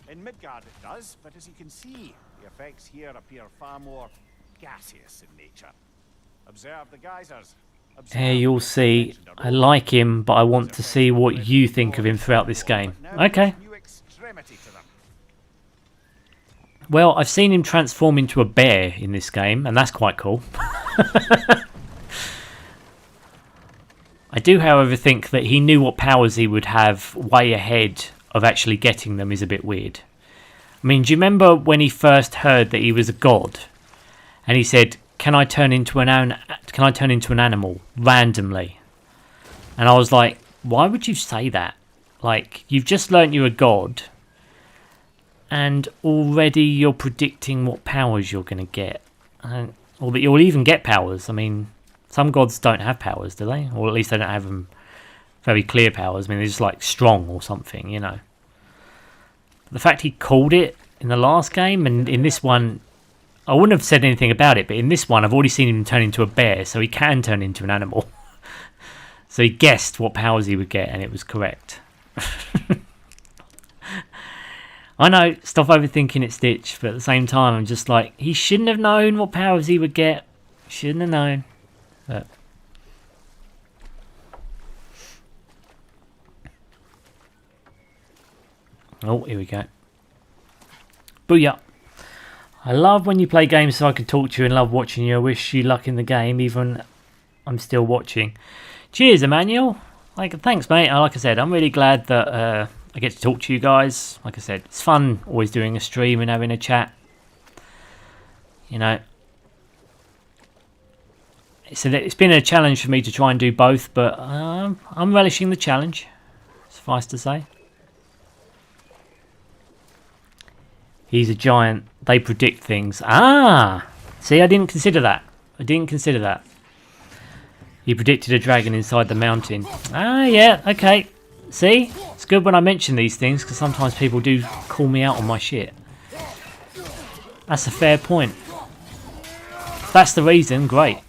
In Midgard it does, but as you can see, the effects here appear far more gaseous in nature. Observe the geysers. Yeah, you'll see. I like him, but I want to see what you think of him throughout this game. Okay. Well, I've seen him transform into a bear in this game, and that's quite cool. I do, however, think that he knew what powers he would have way ahead of actually getting them is a bit weird. I mean, do you remember when he first heard that he was a god? And he said, can I turn into an animal randomly? And I was like, why would you say that? Like, you've just learnt you're a god, and already you're predicting what powers you're going to get. Or that you'll even get powers. I mean, some gods don't have powers, do they? Or at least they don't have them very clear powers. I mean, they're just like strong or something, you know. The fact he called it in the last game, and in this one, I wouldn't have said anything about it, but in this one, I've already seen him turn into a bear, so he can turn into an animal. So he guessed what powers he would get, and it was correct. I know, stop overthinking it, Stitch, but at the same time, I'm just like, he shouldn't have known what powers he would get. Shouldn't have known. But oh, here we go. Booyah. I love when you play games so I can talk to you and love watching you. I wish you luck in the game, even I'm still watching. Cheers, Emmanuel. Thanks, mate. Like I said, I'm really glad that I get to talk to you guys. Like I said, it's fun always doing a stream and having a chat. You know, it's been a challenge for me to try and do both, but I'm relishing the challenge, suffice to say. He's a giant. They predict things. Ah! See, I didn't consider that. He predicted a dragon inside the mountain. Ah, yeah, okay. See? It's good when I mention these things, because sometimes people do call me out on my shit. That's a fair point. If that's the reason, great.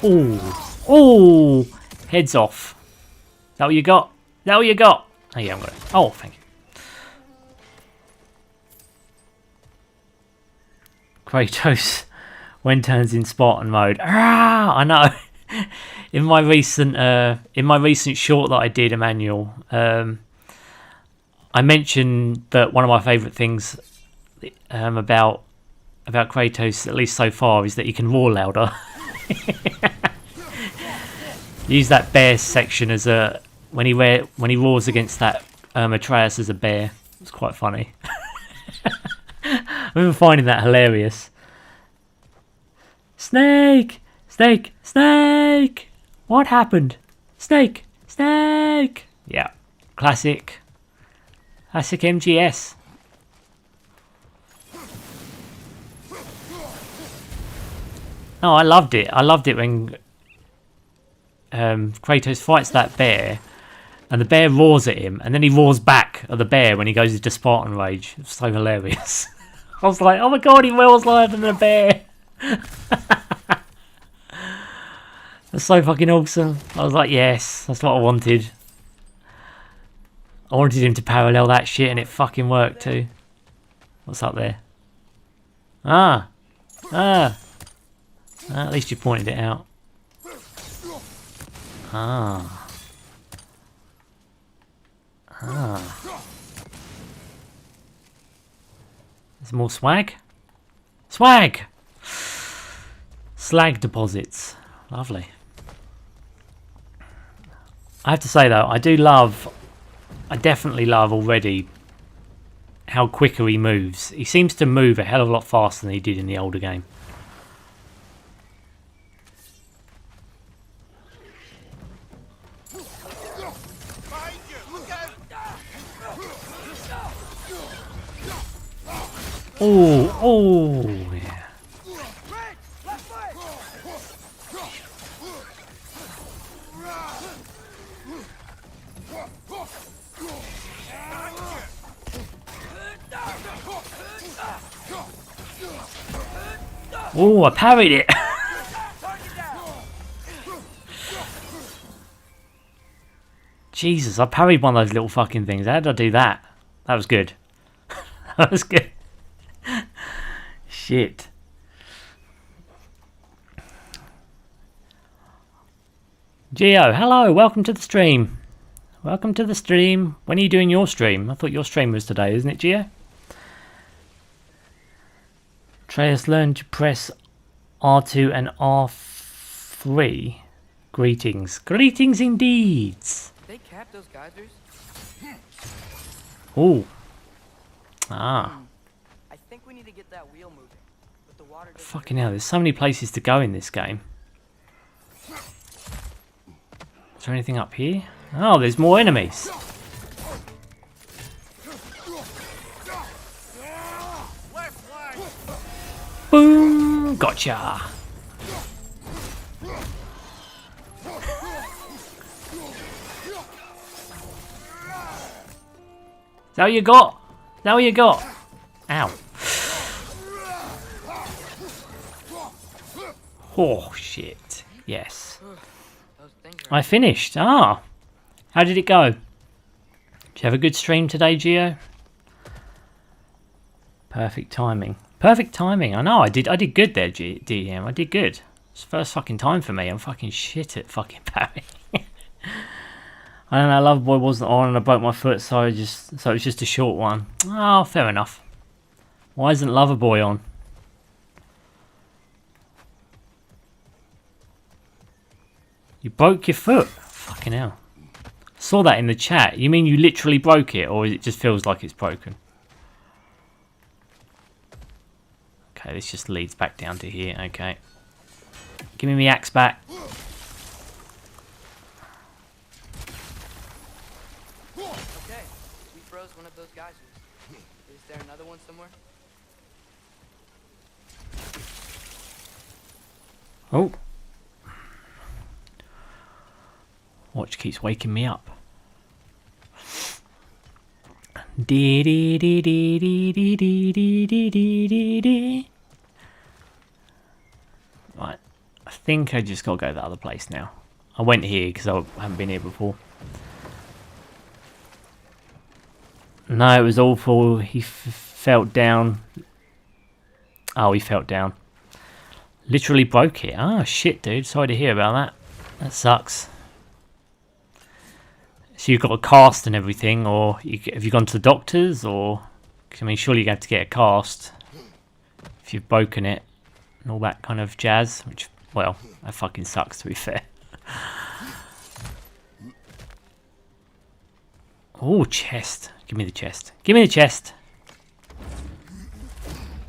Ooh. Ooh! Heads off. Is that what you got? Is that what you got? Oh, yeah, I'm got it. Oh, thank you. Kratos, when turns in Spartan mode. Ah, I know. In my recent short that I did, Emmanuel, I mentioned that one of my favourite things about about Kratos, at least so far, is that he can roar louder. Use that bear section as a when he roars against that Atreus as a bear. It's quite funny. I remember finding that hilarious. Snake, snake, snake. What happened? Snake, snake. Yeah, classic MGS. Oh, I loved it. I loved it when Kratos fights that bear, and the bear roars at him, and then he roars back at the bear when he goes into Spartan rage. It's so hilarious. I was like, oh my god, he roars louder than a bear. That's so fucking awesome. I was like, yes, that's what I wanted. I wanted him to parallel that shit, and it fucking worked too. What's up there? Ah. At least you pointed it out. Ah. There's more swag? Swag! Slag deposits. Lovely. I have to say though, I definitely love already how quicker he moves. He seems to move a hell of a lot faster than he did in the older game. Oh, yeah. Oh, I parried it. Jesus, I parried one of those little fucking things. How did I do that? That was good. That was good. Shit. Geo, hello, welcome to the stream. Welcome to the stream. When are you doing your stream? I thought your stream was today, isn't it, Geo? Atreus learned to press R2 and R3. Greetings. Greetings indeed. They cap those geysers? Oh. Ah. I think we need to get that wheel moving. But the water doesn't Fucking hell, there's so many places to go in this game. Is there anything up here? Oh, there's more enemies. Boom! Gotcha! Is that what you got? Is that what you got? Ow. Oh, shit. Yes. I finished. Ah. How did it go? Did you have a good stream today, Gio? Perfect timing. Perfect timing. I know. I did good there, DM. I did good. It's the first fucking time for me. I'm fucking shit at fucking parrying. I don't know. Loverboy wasn't on, and I broke my foot, so it was just a short one. Oh, fair enough. Why isn't Loverboy on? You broke your foot. Fucking hell. Saw that in the chat. You mean you literally broke it, or it just feels like it's broken? Okay, this just leads back down to here. Okay. Give me my axe back. Okay, we froze one of those geysers. Is there another one somewhere? Oh. Watch keeps waking me up. Dee dee dee dee dee dee dee dee dee dee dee. Right, I think I just gotta go to the other place now. I went here because I haven't been here before. No, it was awful. He felt down. Oh, he felt down. Literally broke it. Ah, shit, dude. Sorry to hear about that. That sucks. So you've got a cast and everything, or have you gone to the doctors, or... I mean, surely you have to get a cast if you've broken it and all that kind of jazz, which, well, that fucking sucks to be fair. Oh, chest. Give me the chest. Give me the chest.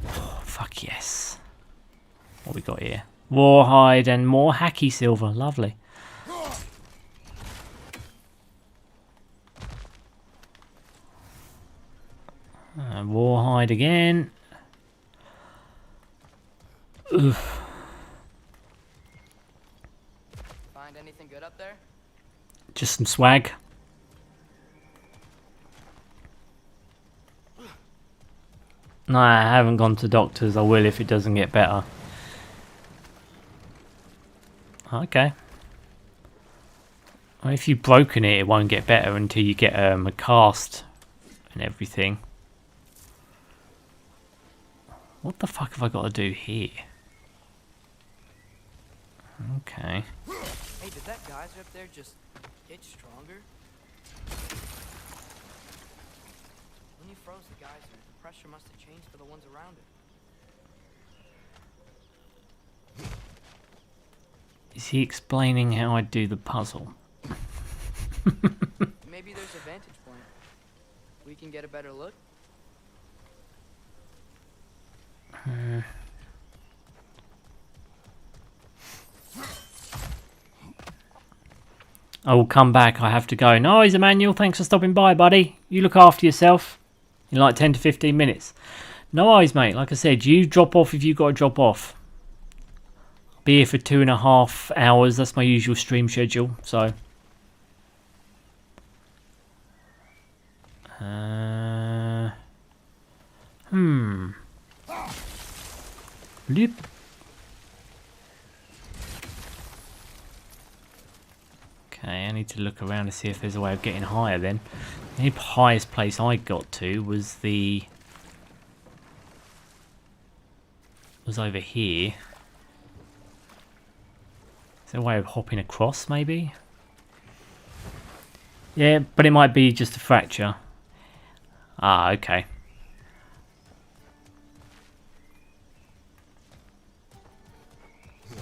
Oh, fuck yes. What we got here? Rawhide and more hacky silver. Lovely. Rawhide again. Ugh. Find anything good up there? Just some swag. No, I haven't gone to doctors. I will if it doesn't get better. Okay. Well, if you've broken it, it won't get better until you get a cast and everything. What the fuck have I got to do here? Okay. Hey, did that geyser up there just get stronger? When you froze the geyser, the pressure must have changed for the ones around it. Is he explaining how I do the puzzle? Maybe there's a vantage point. We can get a better look. I will come back. I have to go. No, he's Emmanuel. Thanks for stopping by, buddy. You look after yourself in like 10 to 15 minutes. No worries, mate. Like I said, you drop off if you've got to drop off. Be here for 2.5 hours. That's my usual stream schedule. So. Lip. Okay, I need to look around to see if there's a way of getting higher then. The highest place I got to was over here. Is there a way of hopping across maybe? Yeah, but it might be just a fracture. Ah, okay.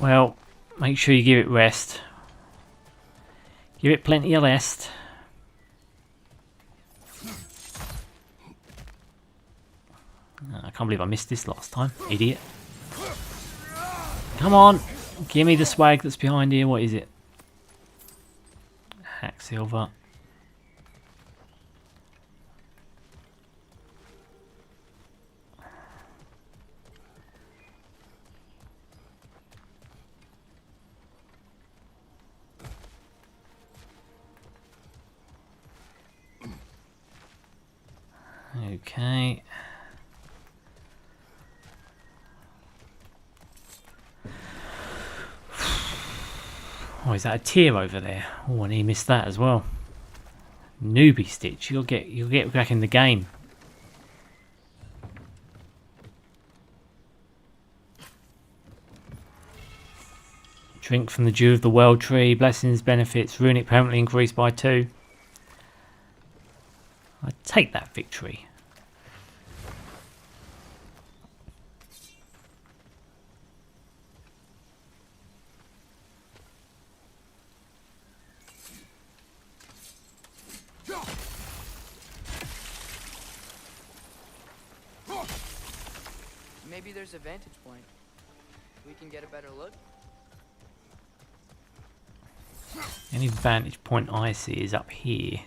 Well, make sure you give it rest. Give it plenty of rest. I can't believe I missed this last time. Idiot. Come on. Give me the swag that's behind here. What is it? Hack silver. Okay. Oh, is that a tear over there? Oh, and he missed that as well. Newbie Stitch, you'll get back in the game. Drink from the dew of the world tree. Blessings, benefits, runic permanently increased by 2. I take that victory. Maybe there's a vantage point. We can get a better look. Any vantage point I see is up here.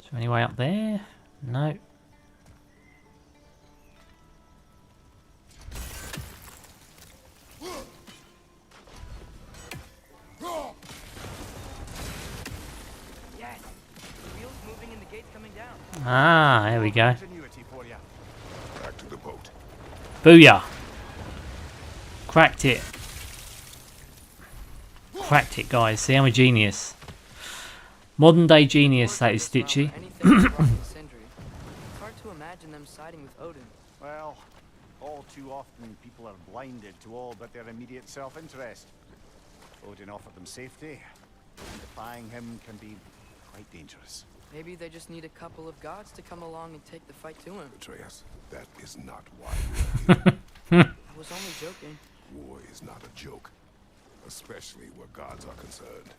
Is there any way up there? No. Yes! The wheel's moving and the gate's coming down. Ah, there we go. Back to the boat. Booyah! Cracked it. Cracked it, guys. See, I'm a genius. Modern day genius, that is Stitchy. It's hard to imagine them siding with Odin. Well, all too often people are blinded to all but their immediate self-interest. Odin offered them safety, and defying him can be quite dangerous. Maybe they just need a couple of gods to come along and take the fight to him. Atreus, that is not why we are here. I was only joking. War is not a joke, especially where gods are concerned.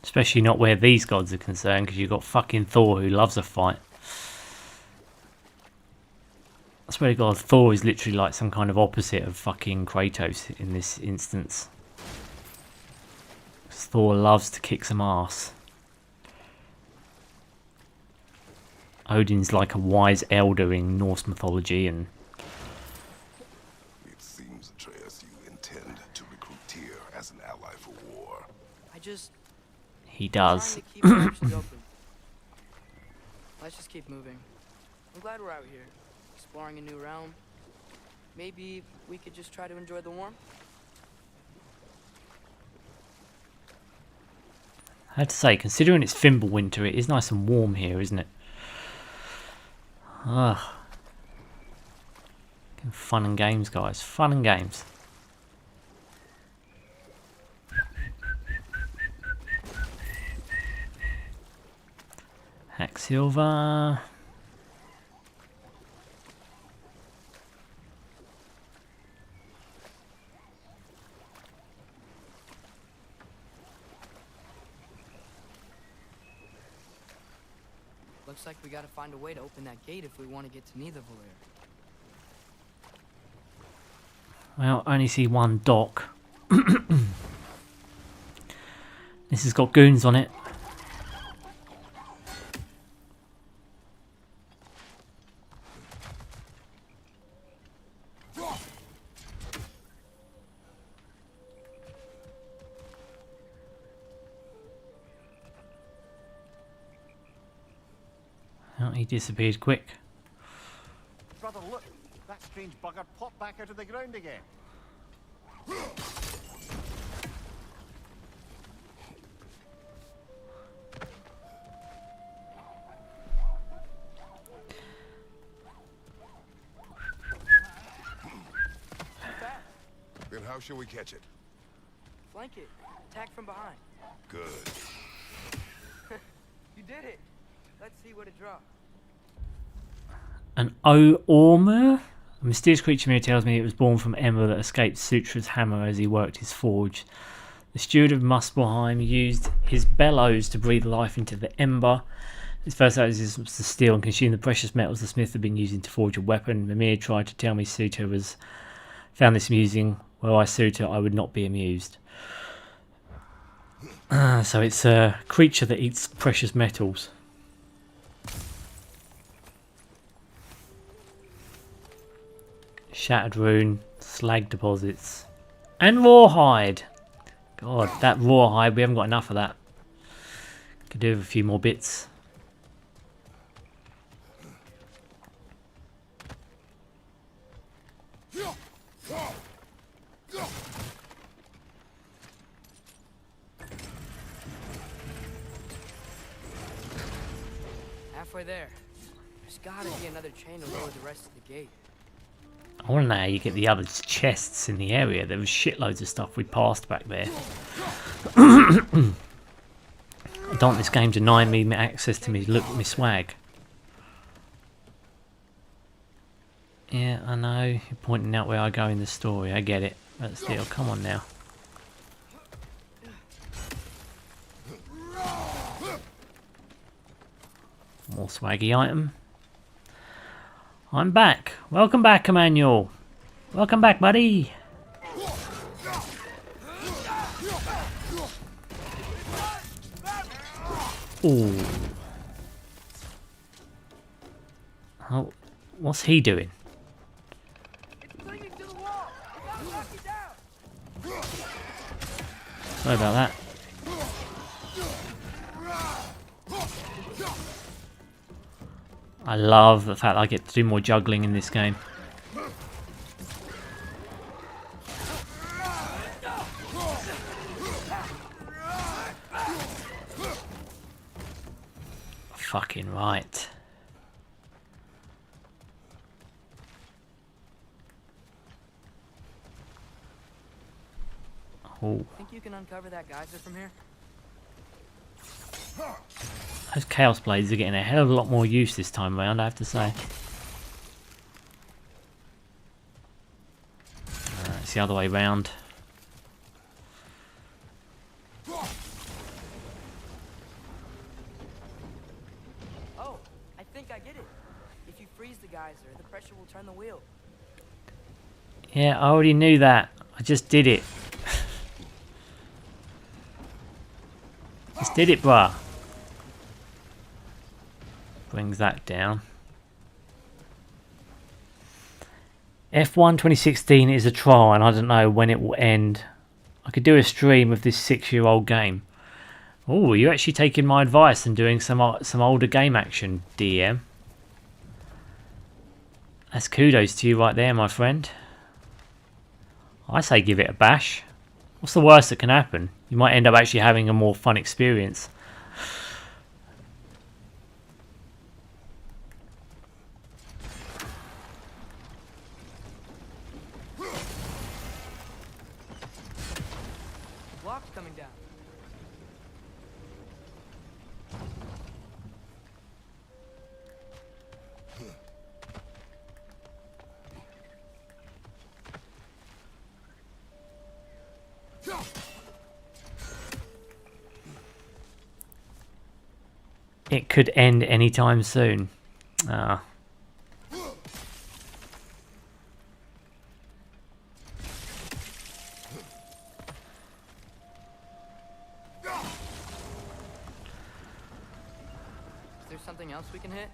Especially not where these gods are concerned, because you've got fucking Thor who loves a fight. I swear to God, Thor is literally like some kind of opposite of fucking Kratos in this instance. 'Cause Thor loves to kick some ass. Odin's like a wise elder in Norse mythology, and It seems, Atreus, you intend to recruit Tyr as an ally for war. I just he does. trying to keep our options open. Let's just keep moving. I'm glad we're out here, exploring a new realm. Maybe we could just try to enjoy the warmth. I have to say, considering it's Fimbulwinter, it is nice and warm here, isn't it? Ugh. Fun and games, guys. Fun and games. Hacksilver. Looks like we gotta find a way to open that gate if we want to get to Nidavellir. Well, I only see one dock. This has got goons on it. Oh, he disappeared quick. Brother, look! That strange bugger popped back out of the ground again. Then how shall we catch it? Flank it. Attack from behind. Good. You did it. Let's see what it drops. An O-Ormer? A mysterious creature mirror tells me it was born from Ember that escaped Sutra's hammer as he worked his forge. The steward of Muspelheim used his bellows to breathe life into the ember. His first act was to steal and consume the precious metals the smith had been using to forge a weapon. Mimir tried to tell me Sutra found this amusing. Were I Sutra, I would not be amused. So it's a creature that eats precious metals. Shattered rune, slag deposits, and rawhide. God, that rawhide, we haven't got enough of that. Could do with a few more bits. Halfway there. There's gotta be another chain to lower the rest of the gate. I want to know how you get the other chests in the area. There was shitloads of stuff we passed back there. I don't want this game denying me access to me swag. Yeah, I know. You're pointing out where I go in the story. I get it. But still, come on now. More swaggy item. I'm back. Welcome back, Emmanuel. Welcome back, buddy. Ooh. Oh, what's he doing? It's clinging to the wall. We gotta knock it down. Sorry about that. I love the fact I get to do more juggling in this game. Fucking right. Oh. Think you can uncover that geyser from here? Those Chaos Blades are getting a hell of a lot more use this time around, I have to say. It's the other way round. Oh, I think I get it. If you freeze the geyser, the pressure will turn the wheel. Yeah, I already knew that. I just did it. Just did it, bruh. Brings that down. F1 2016 is a trial and I don't know when it will end. I could do a stream of this 6-year-old game. Oh, you're actually taking my advice and doing some older game action, DM. That's kudos to you right there, my friend. I say give it a bash. What's the worst that can happen? You might end up actually having a more fun experience. Block's coming down. It could end anytime soon. Ah. Is there something else we can hit?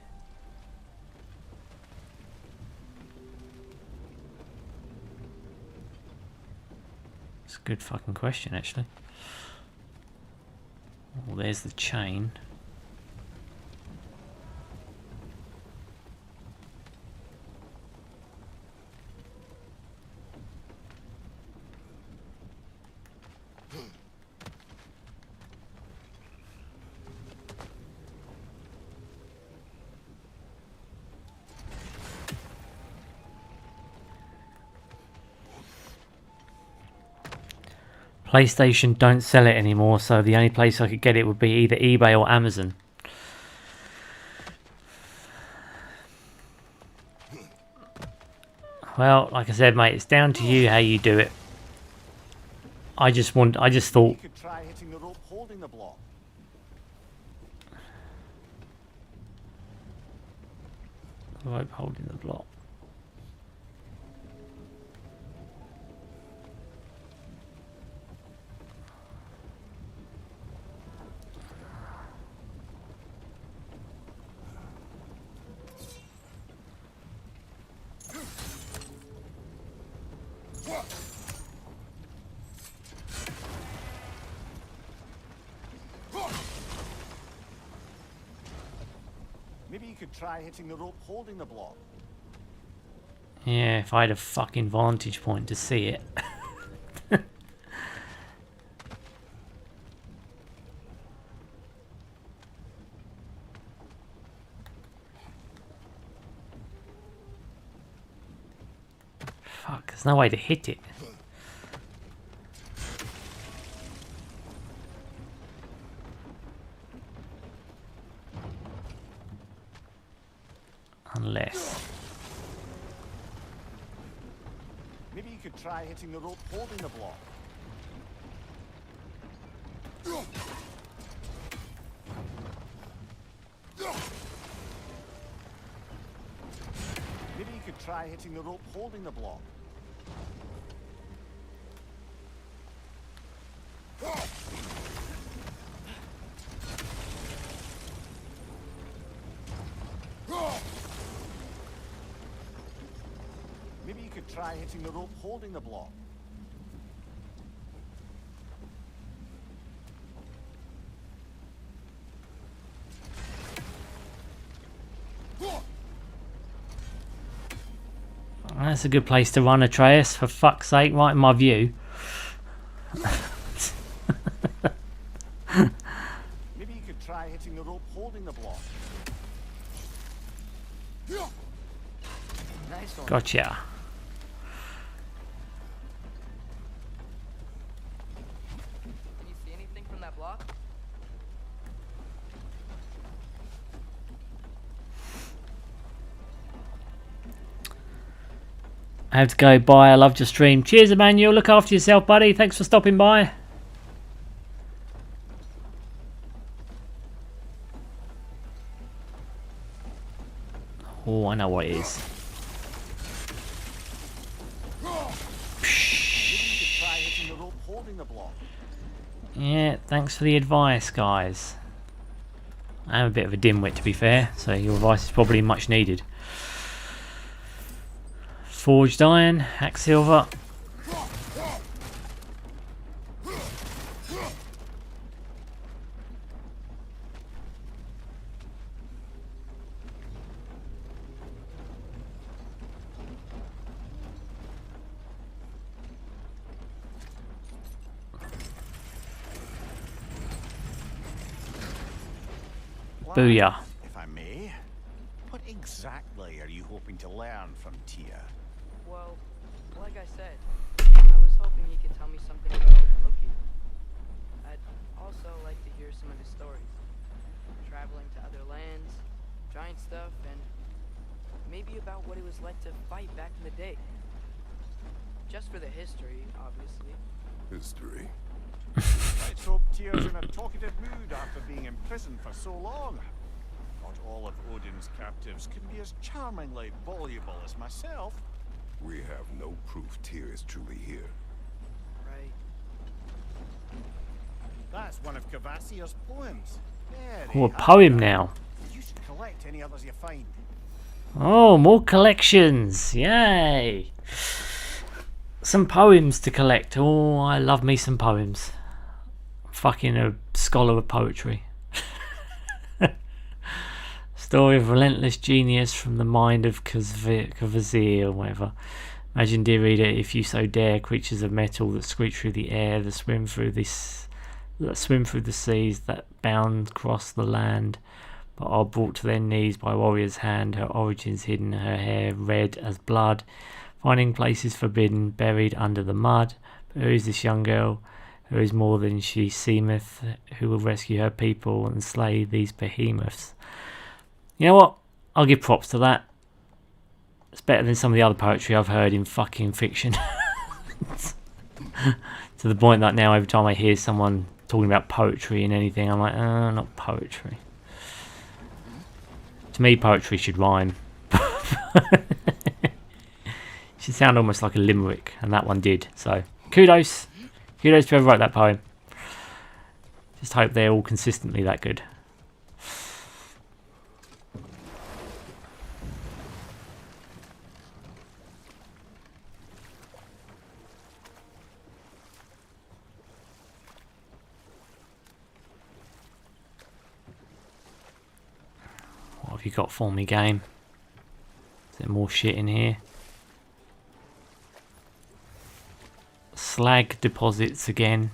It's a good fucking question, actually. Oh, there's the chain. PlayStation don't sell it anymore, so the only place I could get it would be either eBay or Amazon. Well, like I said, mate, it's down to you how you do it. I just thought. You could try hitting the rope holding the block. Rope holding the block. Maybe you could try hitting the rope holding the block. Yeah, if I had a fucking vantage point to see it. Fuck, there's no way to hit it. Unless. Maybe you could try hitting the rope holding the block. Maybe you could try hitting the rope holding the block. Maybe you could try hitting the rope holding the block. That's a good place to run, Atreus, for fuck's sake, right in my view. Maybe you could try hitting the rope holding the block. Nice one. Gotcha. Can you see anything from that block? I have to go. Bye. I loved your stream. Cheers, Emmanuel. Look after yourself, buddy. Thanks for stopping by. Oh, I know what it is. Yeah, thanks for the advice, guys. I'm a bit of a dimwit, to be fair, so your advice is probably much needed. Forged iron, hack silver. Booyah. If I may, what exactly are you hoping to learn from Tia? Well, like I said, I was hoping you could tell me something about Loki. I'd also like to hear some of his stories. Traveling to other lands, giant stuff, and maybe about what it was like to fight back in the day. Just for the history, obviously. History. Let's hope Tia's in a talkative mood after being imprisoned for so long. Not all of Odin's captives can be as charmingly voluble as myself. We have no proof Tyr is truly here. Right. That's one of Kvasir's poems. Oh, a poem now. You should collect any others you find. Oh, more collections. Yay. Some poems to collect. Oh, I love me some poems. Fucking a scholar of poetry. Story of relentless genius from the mind of Kvasir or whatever. Imagine, dear reader, if you so dare, creatures of metal that screech through the air, that swim through the seas, that bound across the land, but are brought to their knees by warrior's hand, her origins hidden, her hair red as blood, finding places forbidden, buried under the mud. But who is this young girl? Who is more than she seemeth, who will rescue her people and slay these behemoths? You know what? I'll give props to that. It's better than some of the other poetry I've heard in fucking fiction. To the point that now every time I hear someone talking about poetry in anything, I'm like, not poetry. To me, poetry should rhyme. It should sound almost like a limerick, and that one did. So, kudos. Kudos to whoever wrote that poem. Just hope they're all consistently that good. What have you got for me, game? Is there more shit in here? Slag deposits again.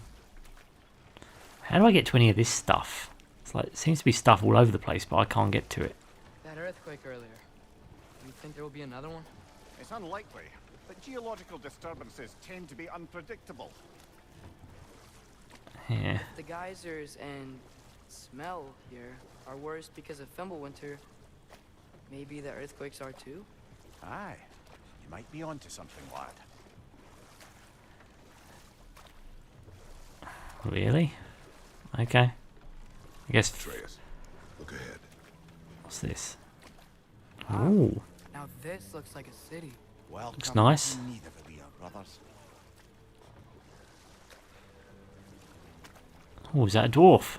How do I get to any of this stuff? It's like, it seems to be stuff all over the place, but I can't get to it. That earthquake earlier. Do you think there will be another one? It's unlikely, but geological disturbances tend to be unpredictable. Yeah. The geysers and smell here are worse because of Fimbulwinter. Maybe the earthquakes are too? Aye, you might be onto something, lad. Really? Okay. I guess. Atreus, look ahead. What's this? Wow. Ooh. Now this looks like a city. Welcome Looks nice. to neither of you brothers. Oh, is that a dwarf?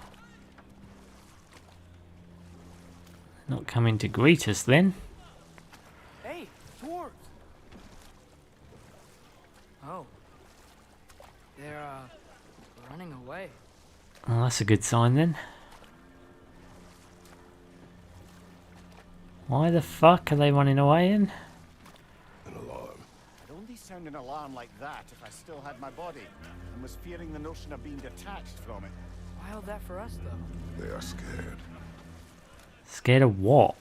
Not coming to greet us then. Hey, dwarves! Oh. They're, running away. Oh, that's a good sign then. Why the fuck are they running away in? An alarm. I'd only sound an alarm like that if I still had my body and was fearing the notion of being detached from it. Wild that for us, though. They are scared. Scared of what?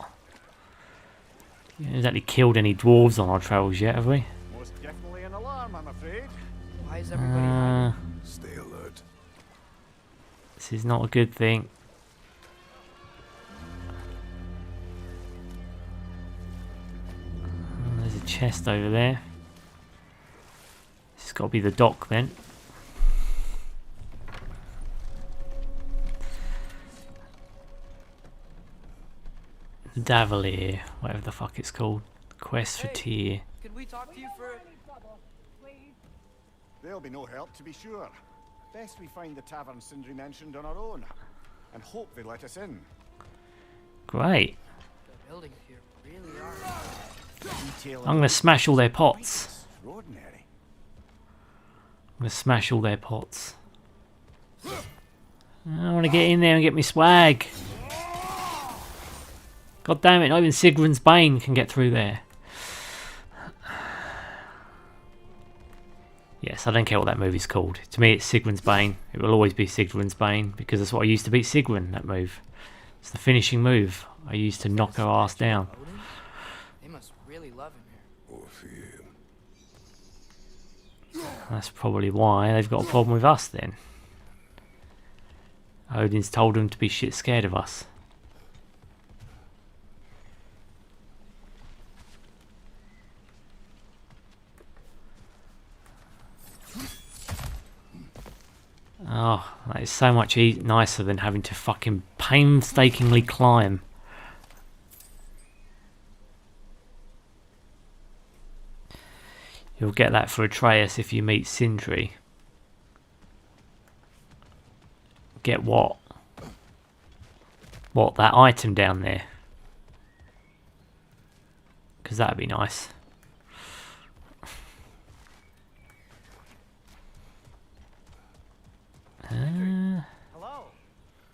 We haven't exactly killed any dwarves on our travels yet, have we? Most definitely an alarm, I'm afraid. Why is everybody hiding? Stay alert. This is not a good thing. There's a chest over there. got to be the dock then. Davalier, whatever the fuck it's called. Quest for Tyr. Could we talk to you for... There'll be no help, to be sure. Best we find the tavern Sindri mentioned on our own, and hope they let us in. Great. The buildings here really are... I'm gonna smash all their pots. Extraordinary. I'm gonna smash all their pots. I want to get in there and get me swag. God damn it, not even Sigrun's Bane can get through there. Yes, I don't care what that movie's called. To me, it's Sigrun's Bane. It will always be Sigrun's Bane because that's what I used to beat Sigrun, that move. It's the finishing move. I used to knock her ass down. They must really love him here. Or fear. That's probably why they've got a problem with us then. Odin's told them to be shit scared of us. Oh, that is so much nicer than having to fucking painstakingly climb. You'll get that for Atreus if you meet Sindri. Get what? What, that item down there? Because that'd be nice. Hello.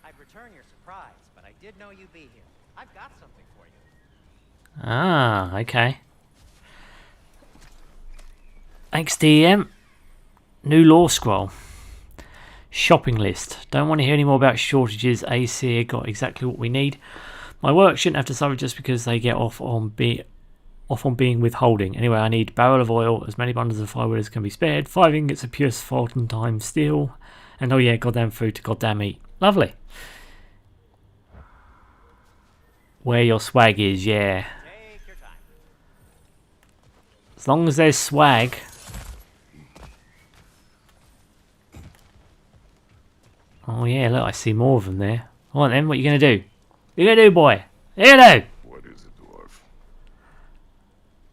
I'd return your surprise, but I did know you'd be here. I've got something for you. Ah, okay. Thanks, DM. New law scroll. Shopping list. Don't want to hear any more about shortages. Aesir got exactly what we need. My work shouldn't have to suffer just because they get off on being withholding. Anyway, I need barrel of oil, as many bundles of firewood as can be spared, 5 ingots of pure Spartan time steel, and oh yeah, goddamn food to goddamn eat. Lovely. Where your swag is, yeah. Take your time. As long as there's swag. Oh yeah, look, I see more of them there. Alright then, what are you going to do? What are you going to do, boy? What are you going to do? What is it, dwarf?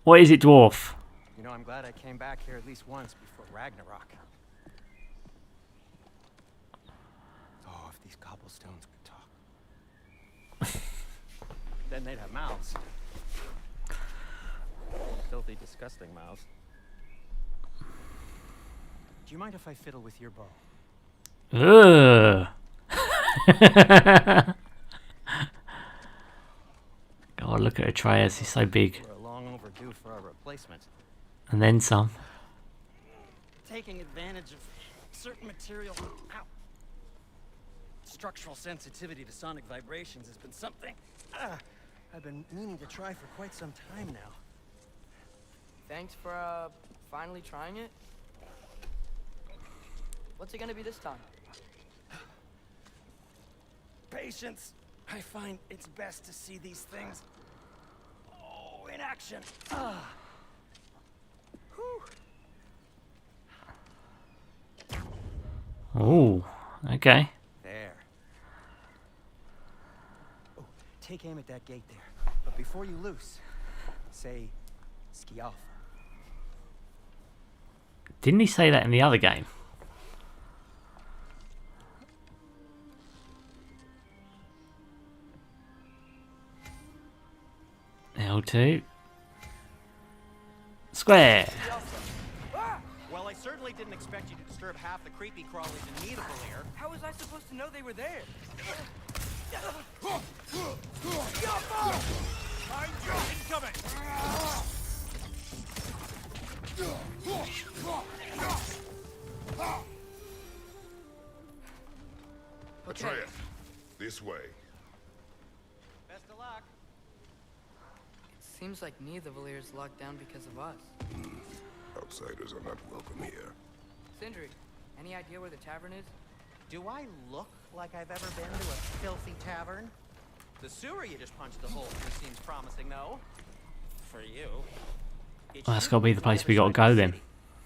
What is it, dwarf? You know, I'm glad I came back here at least once before Ragnarok. Oh, if these cobblestones could talk. Then they'd have mouths. Filthy, disgusting mouths. Do you mind if I fiddle with your bow? Ugh. God, look at Atreus, he's so big. We're long overdue for a replacement. And then some. Taking advantage of certain material. Ow. Structural sensitivity to sonic vibrations has been something I've been meaning to try for quite some time now. Thanks for, finally trying it. What's it gonna be this time? Patience. I find it's best to see these things, in action. Oh, okay. There. Oh, take aim at that gate there. But before you loose, say, Skialf. Didn't he say that in the other game? L2. Square. Well, I certainly didn't expect you to disturb half the creepy crawlies in Nidavellir. How was I supposed to know they were there? Atreus, this way. Best of luck. Seems like Nidavellir is locked down because of us. Outsiders are not welcome here. Sindri, any idea where the tavern is? Do I look like I've ever been to a filthy tavern? The sewer you just punched a hole through seems promising, though. For you. Well, that's got to be the place we got to go then.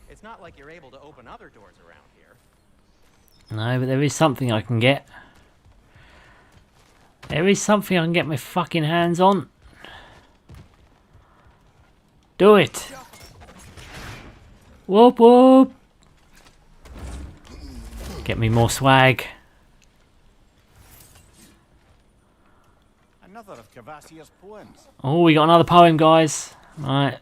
It's not like you're able to open other doors around here. No, but there is something I can get. There is something I can get my fucking hands on. Do it. Whoop whoop. Get me more swag. Another of Kvasir's poems. Oh, we got another poem, guys. Right.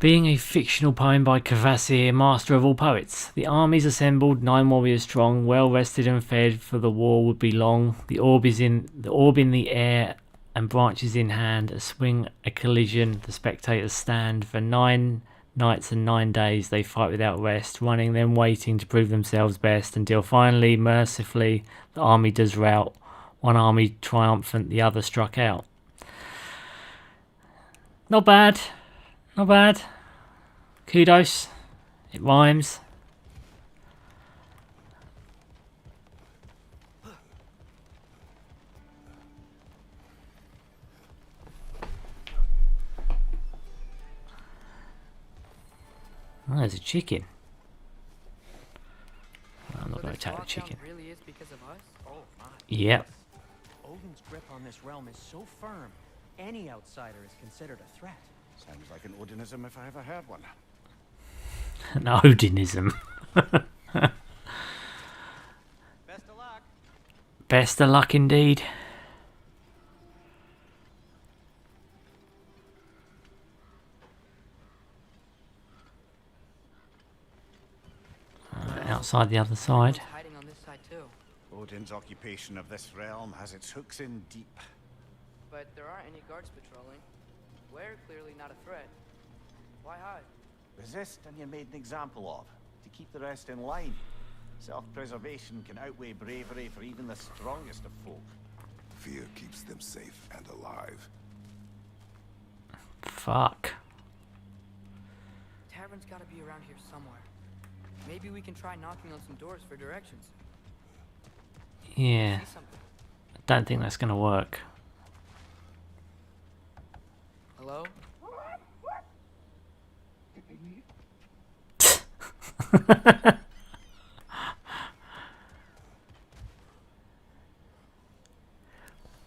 Being a fictional poem by Kvasir, master of all poets. The armies assembled, 9 warriors strong, well rested and fed, for the war would be long. The orb in the air and branches in hand, a swing, a collision, the spectators stand. For 9 nights and 9 days they fight without rest, running then waiting to prove themselves best, until finally, mercifully, the army does rout. One army triumphant, the other struck out. Not bad. Not bad. Kudos. It rhymes. Oh, there's a chicken. I'm not going to attack the chicken. Really is because of us? Oh my. Yep. Odin's grip on this realm is so firm, any outsider is considered a threat. Sounds like an Odinism if I ever heard one. An Odinism. Best of luck. Best of luck indeed. Outside the other side. Hiding on this side too. Odin's occupation of this realm has its hooks in deep. But there aren't any guards patrolling. We're clearly not a threat. Why hide? Resist and you're made an example of, to keep the rest in line. Self-preservation can outweigh bravery for even the strongest of folk. Fear keeps them safe and alive. Fuck. Tavern's gotta be around here somewhere. Maybe we can try knocking on some doors for directions. Yeah. See something? I don't think that's going to work. Hello?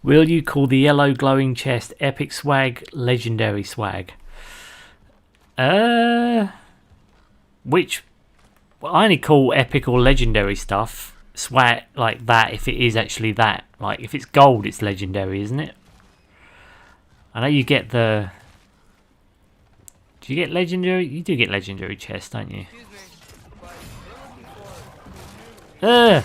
Will you call the yellow glowing chest epic swag, legendary swag? Which... Well, I only call epic or legendary stuff swag like that if it is actually that. Like, if it's gold, it's legendary, isn't it? I know you get the... Do you get legendary? You do get legendary chests, don't you? Excuse me, but they're looking for...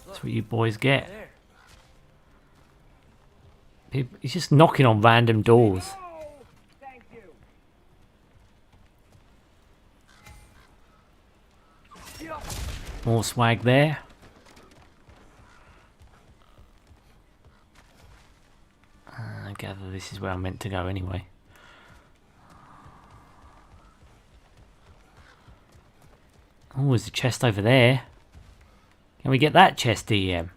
That's what you boys get. There. He's just knocking on random doors. More swag there. I gather this is where I'm meant to go anyway. Oh, there's a chest over there. Can we get that chest, DM?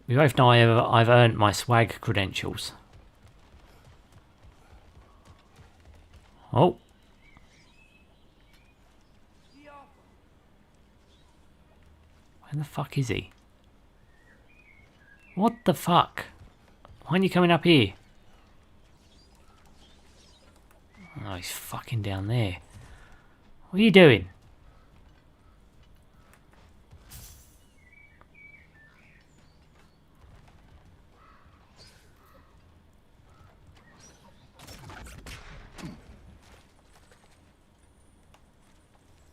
We both know I've earned my swag credentials. Oh. Where the fuck is he? What the fuck? Why aren't you coming up here? Oh, he's fucking down there. What are you doing?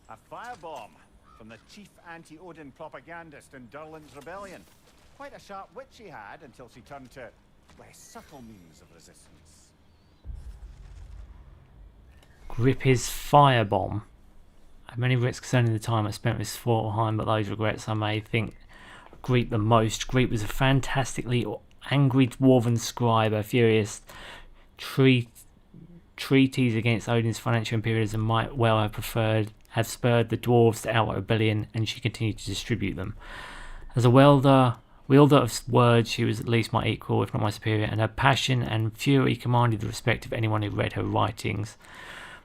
A firebomb from the chief anti-Odin propagandist in Durland's rebellion. Quite a sharp wit she had until she turned to less subtle means of resistance. Grip his firebomb. I have many risks concerning the time I spent with Svartalheim, but those regrets I may think greet the most. Greet was a fantastically angry dwarven scribe, a furious treaties against Odin's financial imperialism might well have spurred the dwarves to outright rebellion, and she continued to distribute them. As a wielder of words, she was at least my equal, if not my superior, and her passion and fury commanded the respect of anyone who read her writings.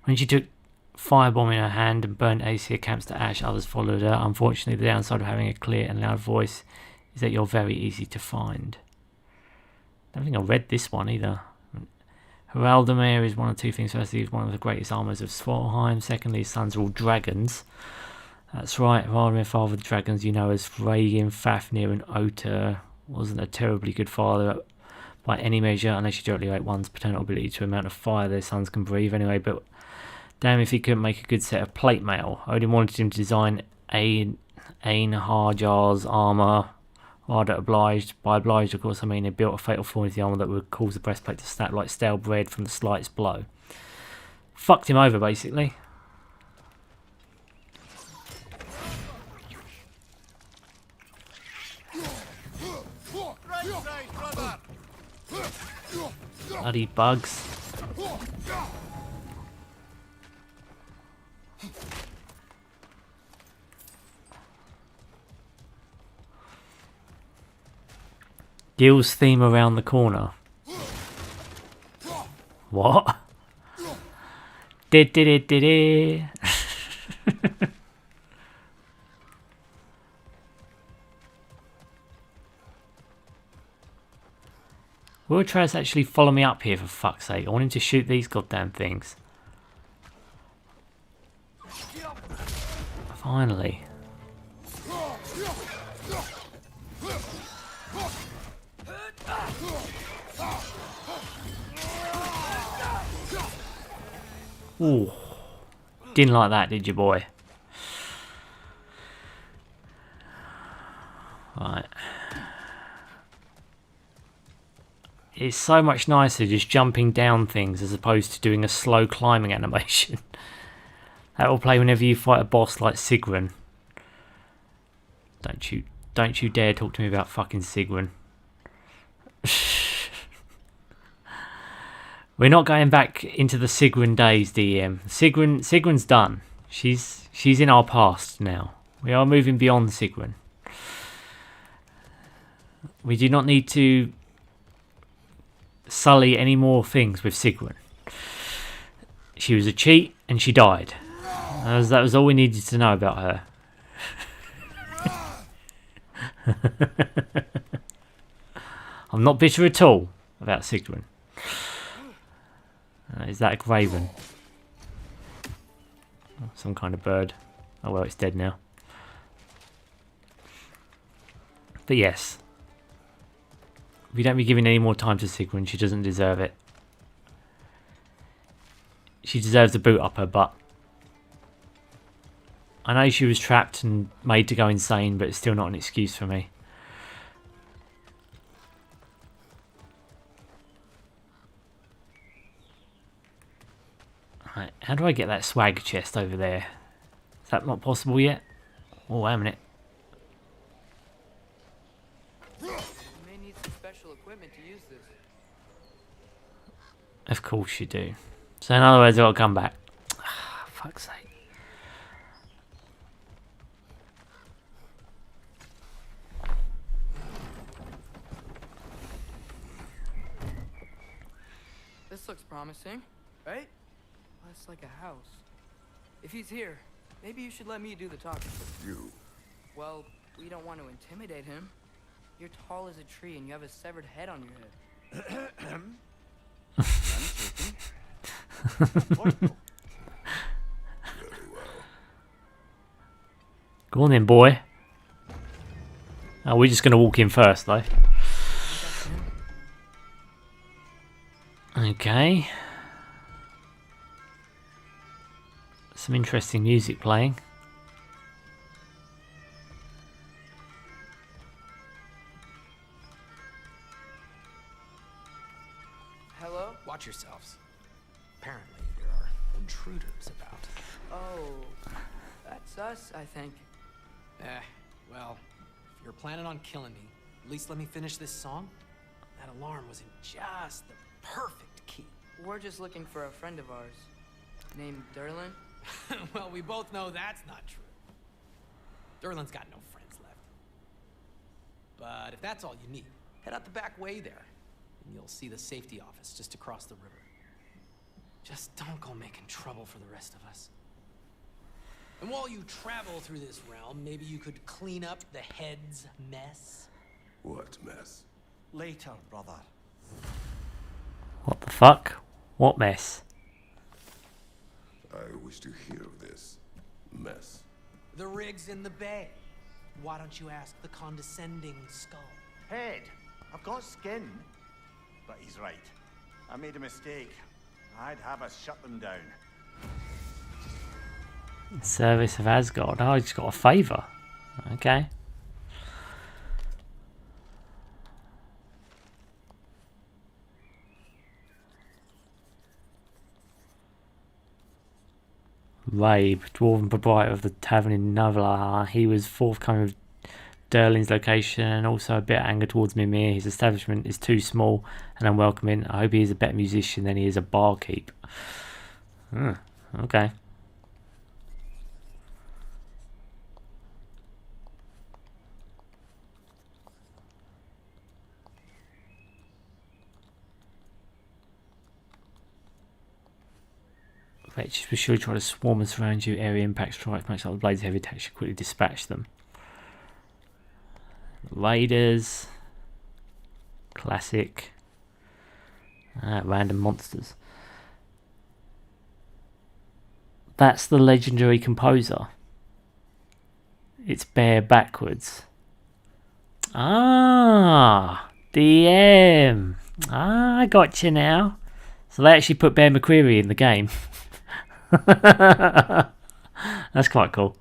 When she took firebomb in her hand and burned Aesir camps to ash, others followed her. Unfortunately, the downside of having a clear and loud voice is that you're very easy to find. I don't think I read this one either. Heraldamir is one of two things. Firstly, he's one of the greatest armors of Svartalfheim. Secondly, his sons are all dragons. That's right, Heraldamir, father of the dragons, you know as Regin, Fafnir and Otur, wasn't a terribly good father by any measure, unless you directly rate one's paternal ability to the amount of fire their sons can breathe anyway, but damn if he couldn't make a good set of plate mail. Odin wanted him to design Einharjar's armour. Rather obliged. By obliged, of course, I mean they built a fatal flaw into the armour that would cause the breastplate to snap like stale bread from the slightest blow. Fucked him over, basically. Bloody bugs. Gil's theme around the corner. What? Did. Will Atreus actually follow me up here, for fuck's sake? I want him to shoot these goddamn things. Finally. Ooh. Didn't like that, did you, boy? Right. It's so much nicer just jumping down things as opposed to doing a slow climbing animation. That will play whenever you fight a boss like Sigrun. Don't you dare talk to me about fucking Sigrun. We're not going back into the Sigrun days, DM. Sigrun's done. She's in our past now. We are moving beyond Sigrun. We do not need to sully any more things with Sigrun. She was a cheat and she died. That was all we needed to know about her. I'm not bitter at all about Sigrun. Is that a graven? Oh, some kind of bird. Oh well, it's dead now. But yes. We don't be giving any more time to Sigrun. She doesn't deserve it. She deserves a boot up her butt. I know she was trapped and made to go insane, but it's still not an excuse for me. Right, how do I get that swag chest over there? Is that not possible yet? Oh, wait a minute. You may need some special equipment to use this. Of course you do. So in other words, I'll come back. Fuck's sake. This looks promising, right? That's like a house. If he's here, maybe you should let me do the talking. You. Well, we don't want to intimidate him. You're tall as a tree and you have a severed head on your head. Very well. Go on then, boy. Oh, we're just going to walk in first, though. Okay. Some interesting music playing. Hello? Watch yourselves. Apparently there are intruders about. Oh, that's us, I think. Well, if you're planning on killing me, at least let me finish this song, That alarm was in just the perfect key. We're just looking for a friend of ours named Derlin. Well, we both know that's not true. Derlin's got no friends left. But if that's all you need, head out the back way there, and you'll see the safety office just across the river. Just don't go making trouble for the rest of us. And while you travel through this realm, maybe you could clean up the head's mess? What mess? Later, brother. What the fuck? What mess? I wish to hear of this mess. The rig's in the bay. Why don't you ask the condescending skull? Head, I've got skin. But he's right. I made a mistake. I'd have us shut them down. Service of Asgard. Oh, he's got a favour. Okay. Rabe, dwarven proprietor of the tavern in Navla. He was forthcoming with Derlin's location and also a bit of anger towards Mimir. His establishment is too small and unwelcoming. I hope he is a better musician than he is a barkeep. Okay. Wretches will surely try to swarm and surround you. Area impact strikes makes up the blades of heavy attack should quickly dispatch them. Raiders. Classic. Random monsters. That's the legendary composer. It's bare backwards. Ah, DM. Ah, I got you now. So they actually put Bear McCreary in the game. That's quite cool.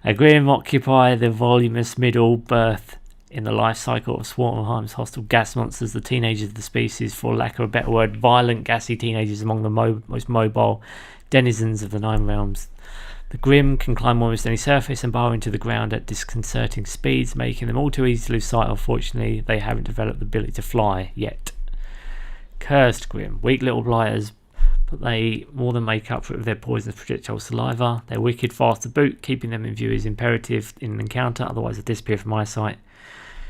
A Grim occupy the voluminous middle berth in the life cycle of Swarmheim's hostile gas monsters, the teenagers of the species, for lack of a better word, violent, gassy teenagers among the most mobile denizens of the Nine Realms. The Grim can climb almost any surface and burrow into the ground at disconcerting speeds, making them all too easy to lose sight. Unfortunately, they haven't developed the ability to fly yet. Cursed Grim, weak little blighters, but they more than make up for it with their poisonous projectile saliva. They're wicked fast to boot, keeping them in view is imperative in an encounter, otherwise they disappear from eyesight.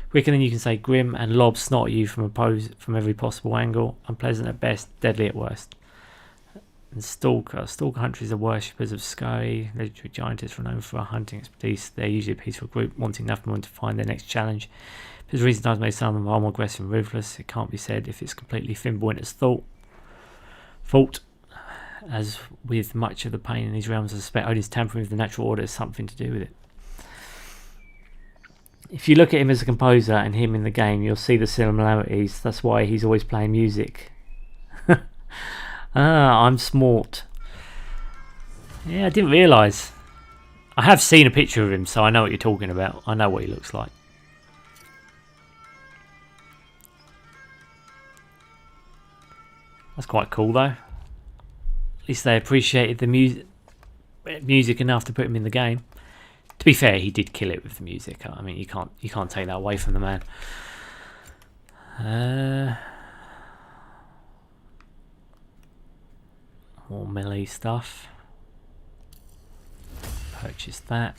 Quicker than you can say, Grim and lob snot at you from every possible angle. Unpleasant at best, deadly at worst. And Stalker. Stalker hunters are worshippers of scary legendary giantess renowned for hunting expertise. They're usually a peaceful group, wanting nothing more to find their next challenge. There's reason times may some of them are more aggressive and ruthless. It can't be said if it's completely Fimbulwinter's fault. As with much of the pain in these realms, I suspect Odin's tampering with the natural order has something to do with it. If you look at him as a composer and him in the game, you'll see the similarities. That's why he's always playing music. I'm smart. Yeah, I didn't realise. I have seen a picture of him, so I know what you're talking about. I know what he looks like. That's quite cool, though. At least they appreciated the music enough to put him in the game. To be fair, he did kill it with the music. I mean, you can't take that away from the man. More melee stuff. Purchase that.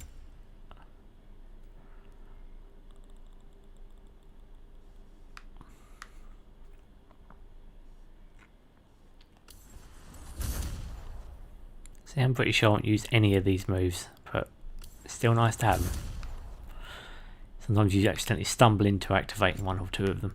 See, I'm pretty sure I won't use any of these moves, but it's still nice to have them. Sometimes you accidentally stumble into activating one or two of them.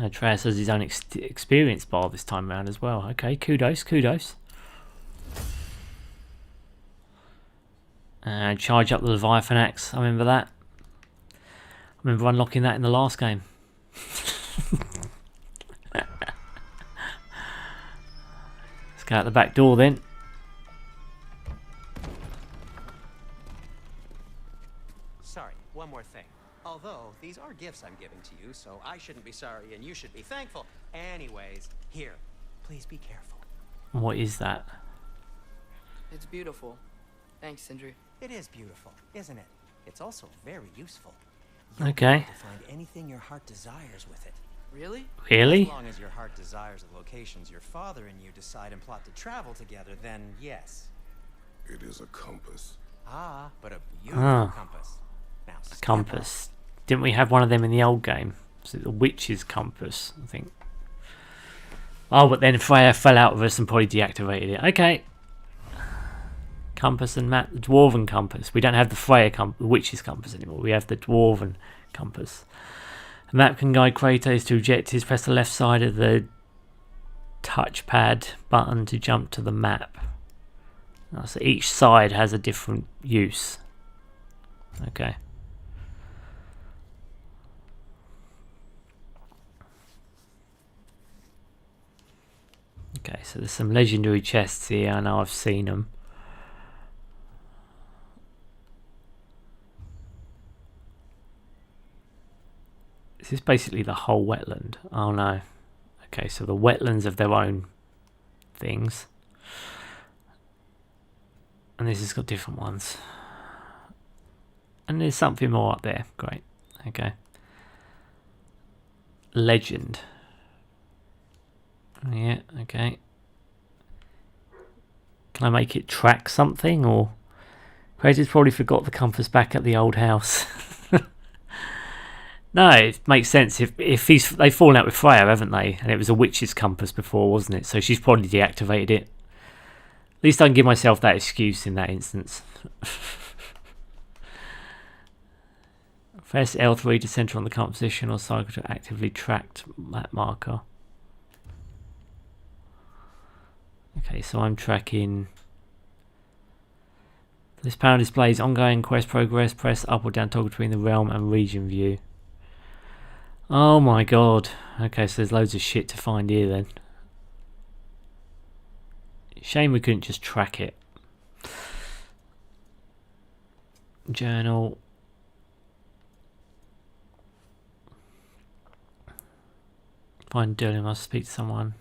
Atreus has his own experience bar this time around as well. Okay, kudos. And charge up the Leviathan axe. I remember that. I remember unlocking that in the last game. Let's go out the back door then. Sorry, one more thing. Although, these are gifts I'm giving to you, so I shouldn't be sorry and you should be thankful. Anyways, here, please be careful. What is that? It's beautiful. Thanks, Sindri. It is beautiful, isn't it? It's also very useful. You'll be Okay. able to find anything your heart desires with it. Really? Really? As long as your heart desires the locations your father and you decide and plot to travel together, then yes. It is a compass. Ah, but a beautiful Ah. compass. Now, step Compass. Didn't we have one of them in the old game? Was it the witch's compass, I think? Oh, but then Freya fell out of us and probably deactivated it. Okay. Compass and map. The dwarven compass. We don't have the Freya the witch's compass anymore. We have the dwarven compass. A map can guide Kratos to objectives. Press the left side of the touchpad button to jump to the map. Oh, so each side has a different use. Okay. Okay, so there's some legendary chests here. I know I've seen them. Is this basically the whole wetland? Oh no. Okay, so the wetlands have their own things. And this has got different ones. And there's something more up there. Great. Okay. Legend. Yeah, okay. Can I make it track something, or Kratos probably forgot the compass back at the old house? No, it makes sense. If they've fallen out with Freya, haven't they? And it was a witch's compass before, wasn't it? So she's probably deactivated it. At least I can give myself that excuse in that instance. Press L3 to center on the current position or cycle to actively track that marker. Okay, so I'm tracking. This panel displays ongoing quest progress. Press up or down toggle between the realm and region view. Oh my god. Okay, so there's loads of shit to find here then. Shame we couldn't just track it. Journal. Find Dylan, must speak to someone.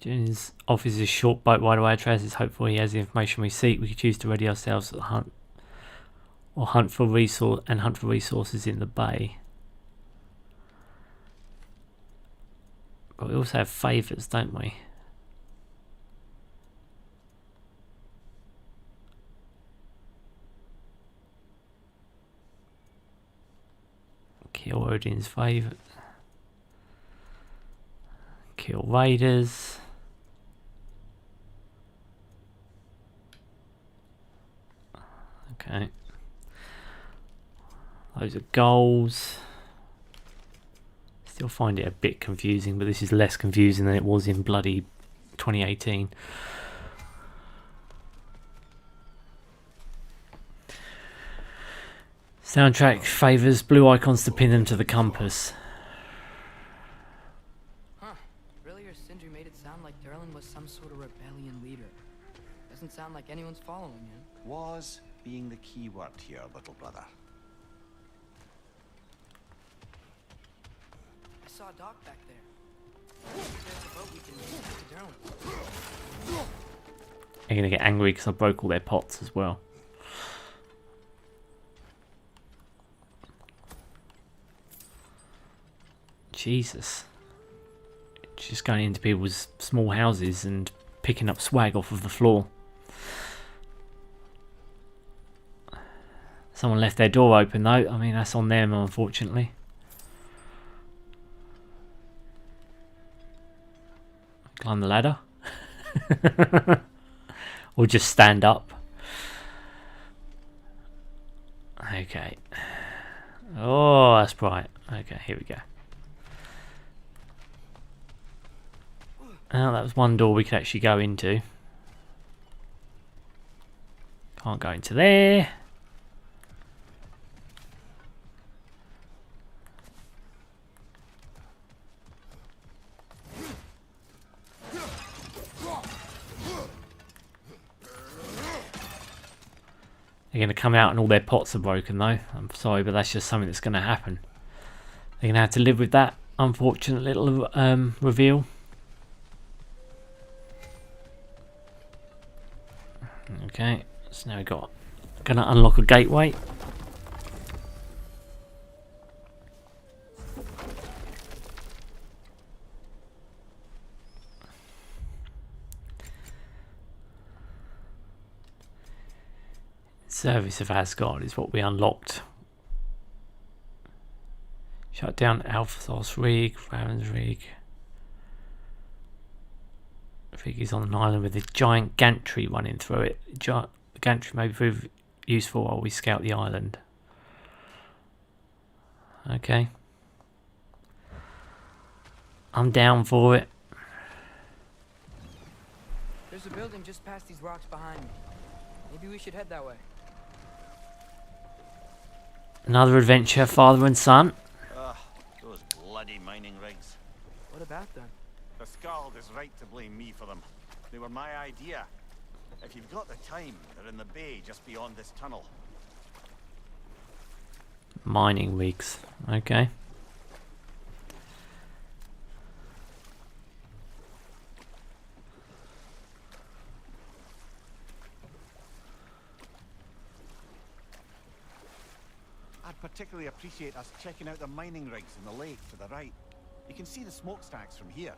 Dylan's office is a short boat ride away. Atreus is hopeful he has the information we seek. We could choose to ready ourselves for the hunt, or hunt for resources in the bay. But we also have favours, don't we? Kill Odin's favourite. Kill raiders. Okay. Those are goals. Still find it a bit confusing, but this is less confusing than it was in bloody 2018. Soundtrack favours blue icons to pin them to the compass. Huh. Earlier, Sindri made it sound like Durlin was some sort of rebellion leader. Doesn't sound like anyone's following him. Was being the key word here, little brother. I saw a dock back there. Maybe there's a boat we can use to Durlin. They're going to get angry because I broke all their pots as well. Jesus. Just going into people's small houses and picking up swag off of the floor. Someone left their door open though. I mean, that's on them, unfortunately. Climb the ladder. Or just stand up. Okay. Oh, that's bright. Okay, here we go. Oh, that was one door we could actually go into. Can't go into there. They're going to come out and all their pots are broken though. I'm sorry, but that's just something that's going to happen. They're going to have to live with that unfortunate little reveal. Okay, so now we've got... Gonna unlock a gateway. Service of Asgard is what we unlocked. Shut down Alphthos Rig, Raven's Rig. Rig is on an island with a giant gantry running through it. The gantry may prove useful while we scout the island. Okay. I'm down for it. There's a building just past these rocks behind me. Maybe we should head that way. Another adventure, father and son. Ugh, those bloody mining rigs. What about them? The Skald is right to blame me for them. They were my idea. If you've got the time, they're in the bay just beyond this tunnel. Mining rigs. Okay. I'd particularly appreciate us checking out the mining rigs in the lake to the right. You can see the smokestacks from here.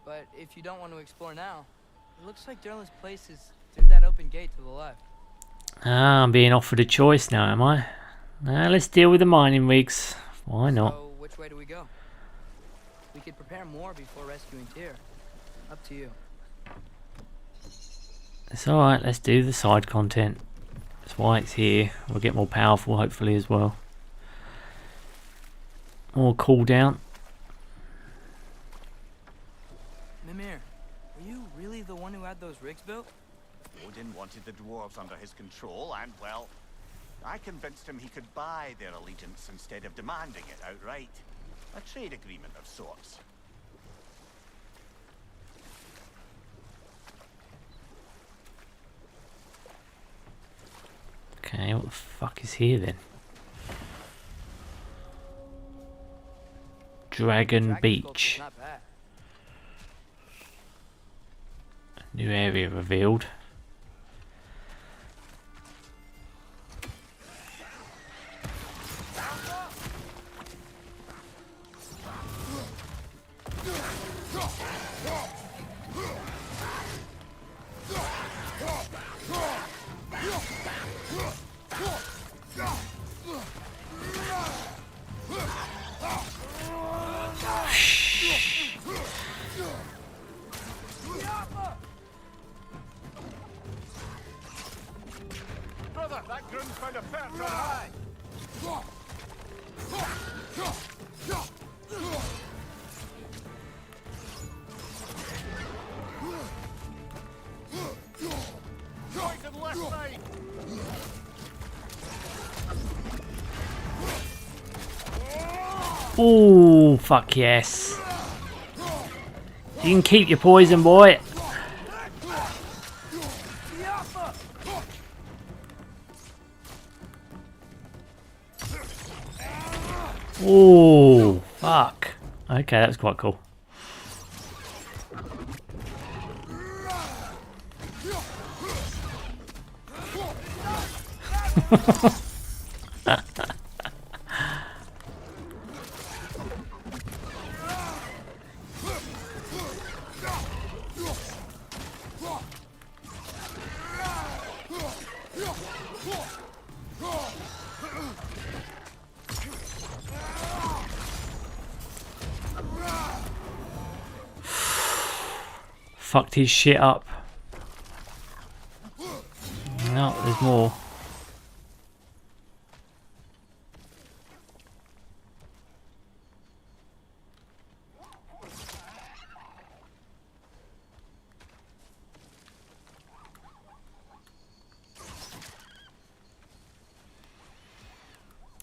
But if you don't want to explore now, it looks like Durlin's place is through that open gate to the left. Ah, I'm being offered a choice now, am I? Let's deal with the mining rigs. Why not? So, which way do we go? We could prepare more before rescuing Tyr. Up to you. It's alright, let's do the side content. That's why it's here. We'll get more powerful, hopefully, as well. More cooldown. Mimir, were you really the one who had those rigs built? Odin wanted the dwarves under his control, and, well, I convinced him he could buy their allegiance instead of demanding it outright. A trade agreement of sorts. Okay, what the fuck is here then? Dragon Beach. Not bad. New area revealed. Brother, that groom's found a perch on high. Right and left side. Ooh, fuck yes. You can keep your poison, boy. Ooh, fuck. Okay, that was quite cool. Fucked his shit up. No, there's more.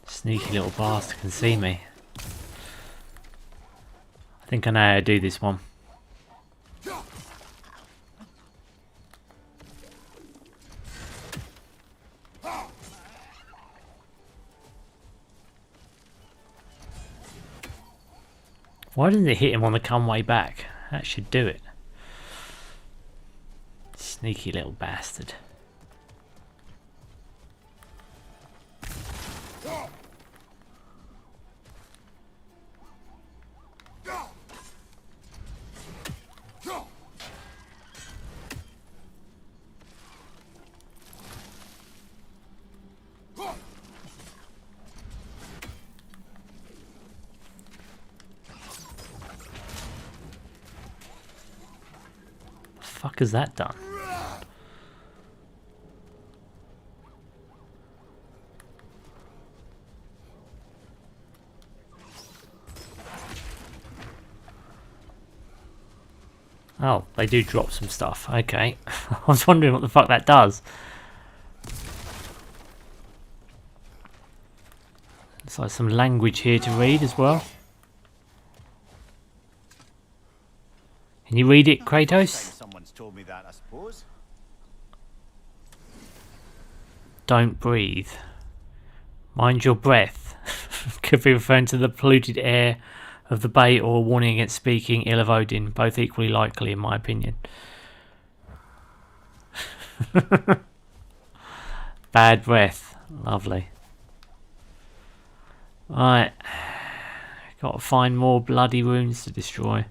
Sneaky little bastard can see me. I think I know how to do this one. Why didn't it hit him on the come way back? That should do it. Just Sneaky little bastard. Fuck has that done? Oh, they do drop some stuff. Okay. I was wondering what the fuck that does. Looks like some language here to read as well. Can you read it, Kratos? Someone's told me that, I suppose. Don't breathe. Mind your breath. Could be referring to the polluted air of the bay or a warning against speaking ill of Odin. Both equally likely in my opinion. Bad breath. Lovely. Right. Got to find more bloody runes to destroy.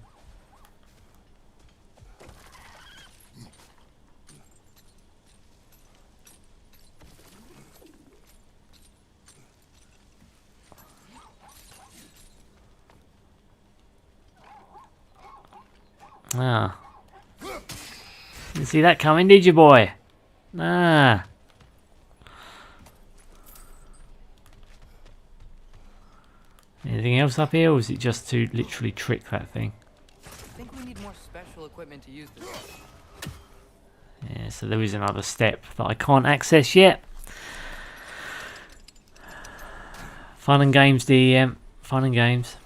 Ah. Didn't see that coming, did you, boy? Ah. Anything else up here, or is it just to literally trick that thing? I think we need more special equipment to use this. Yeah, so there is another step that I can't access yet. Fun and games, DM. Fun and games.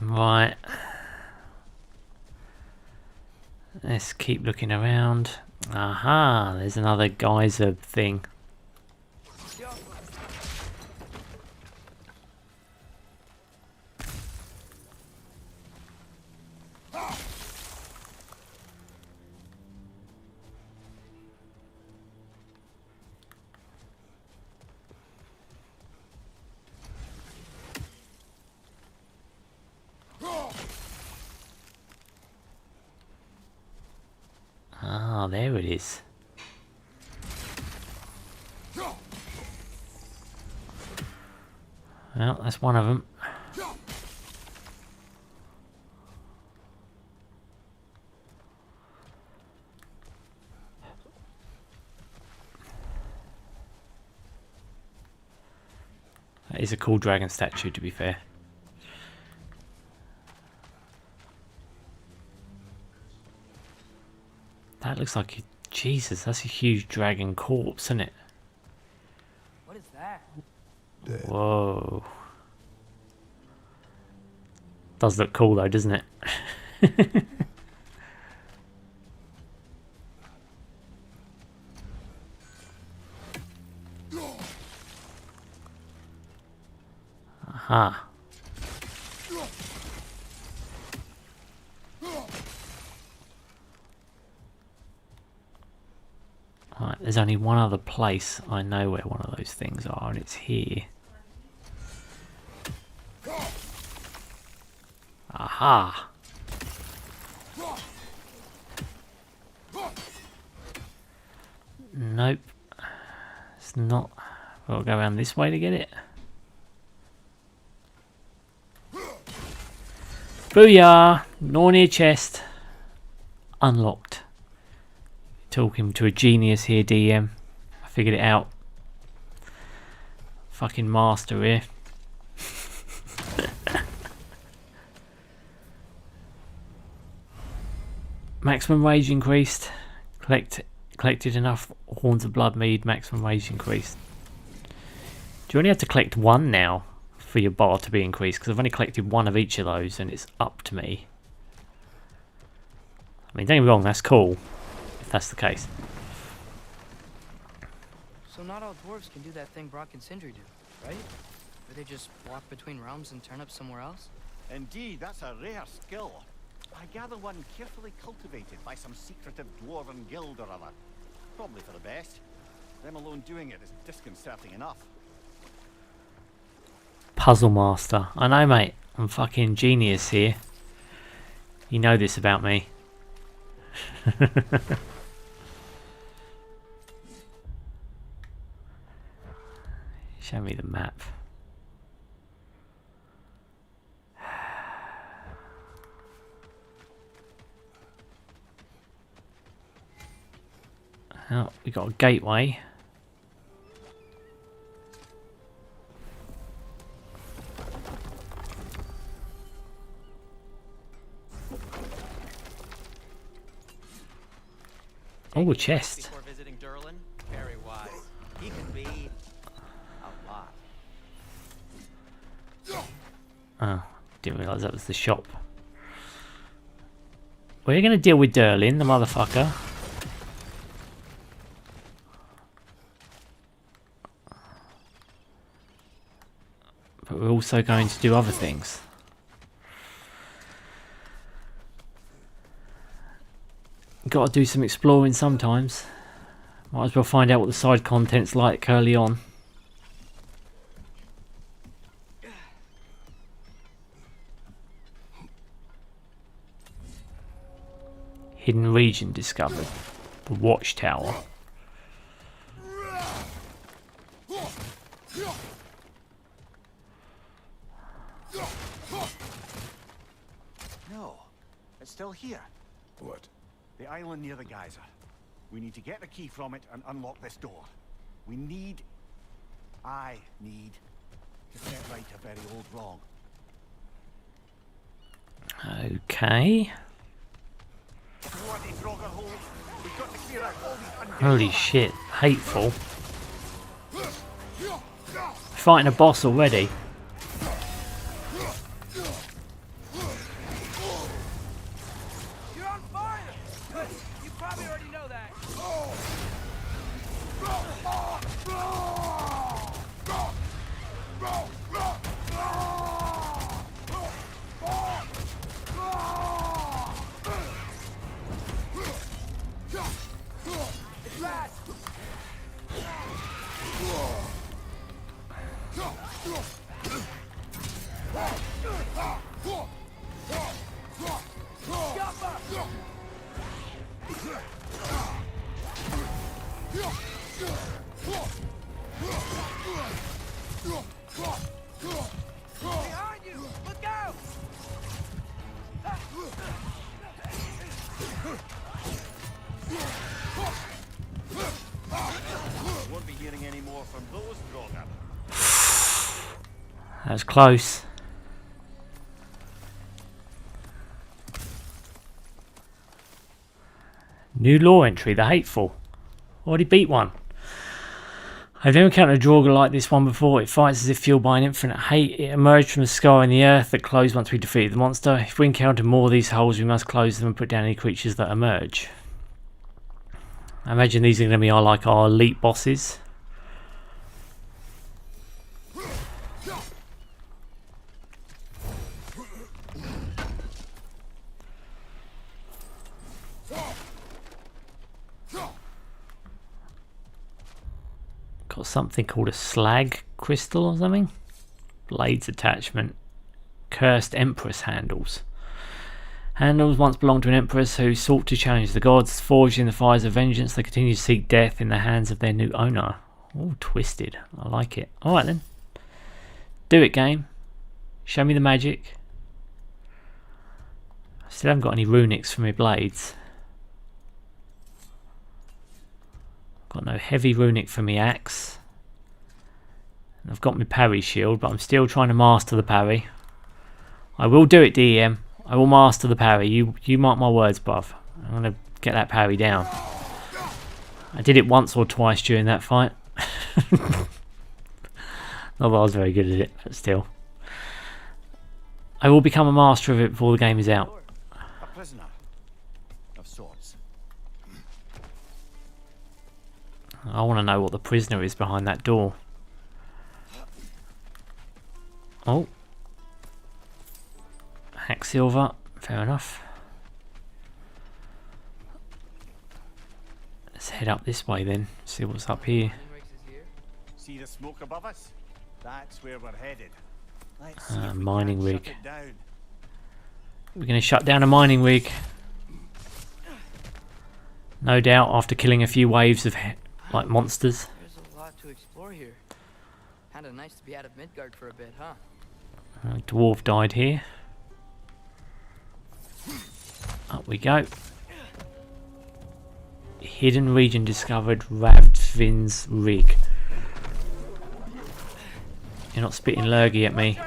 Right. Let's keep looking around. Aha, there's another geyser thing. Ah, there it is. Well, that's one of them. That is a cool dragon statue, to be fair. That looks like Jesus, that's a huge dragon corpse, isn't it? What is that? Dead. Whoa. Does look cool though, doesn't it? Aha. Right, there's only one other place I know where one of those things are, and it's here. Aha! Nope. It's not. We'll go around this way to get it. Booyah! Nornir chest. Unlocked. Talking to a genius here, DM. I figured it out. Fucking master here. Maximum rage increased. Collected enough horns of blood mead. Maximum rage increased. Do you only have to collect one now for your bar to be increased? Because I've only collected one of each of those, and it's up to me. I mean, don't get me wrong, that's cool. If that's the case. So So not all dwarves can do that thing Brock and Sindri do, right? Where they just walk between realms and turn up somewhere else? Indeed, that's a rare skill. I gather one carefully cultivated by some secretive dwarven guild or other. Probably for the best. Them alone doing it is disconcerting enough. Puzzle master. I know, mate. I'm fucking genius here. You know this about me. Show me the map. Oh, we got a gateway. Oh, a chest. Before visiting Durlin, very wise. He can be a lot. Oh, didn't realise that was the shop. We're going to deal with Durlin, the motherfucker. But we're also going to do other things. Got to do some exploring sometimes. Might as well find out what the side content's like early on. Hidden region discovered. The watchtower. No, it's still here. What? The island near the geyser. We need to get the key from it and unlock this door. I need to set right a very old wrong. Okay. Bloody Frogger holes. We've got to clear out all these undead Holy nomads. shit. Hateful. Fighting a boss already. You're on fire! You probably already know that. It's bad. Behind you! Look out! Won't be hearing any more from those Frogger. That was close. New law entry, the Hateful. Already beat one. I've never encountered a Draugr like this one before. It fights as if fueled by an infinite hate. It emerged from a scar in the earth that closed once we defeated the monster. If we encounter more of these holes, we must close them and put down any creatures that emerge. I imagine these are going to be like our elite bosses. Got something called a slag crystal or something. Blades attachment. Cursed Empress handles. Handles once belonged to an empress who sought to challenge the gods. Forged in the fires of vengeance, they continue to seek death in the hands of their new owner. Oh, twisted. I like it. Alright then. Do it, game. Show me the magic. I still haven't got any runics for my blades. Got no heavy runic for me axe. And I've got my parry shield, but I'm still trying to master the parry. I will do it, DEM. I will master the parry. You mark my words, bruv. I'm going to get that parry down. I did it once or twice during that fight. Not that I was very good at it, but still. I will become a master of it before the game is out. A prisoner of sorts. I want to know what the prisoner is behind that door. Oh. Hack silver. Fair enough. Let's head up this way then. See what's up here. See the smoke above us? That's where we're headed. Let's see if we mining can't rig. shut it down. We're going to shut down a mining rig. No doubt after killing a few waves of like monsters. There's a lot to explore here. Kinda nice to be out of Midgard for a bit, huh? Dwarf died here. Up we go. Hidden region discovered. Ravtvin's rig. You're not spitting lurgy at me.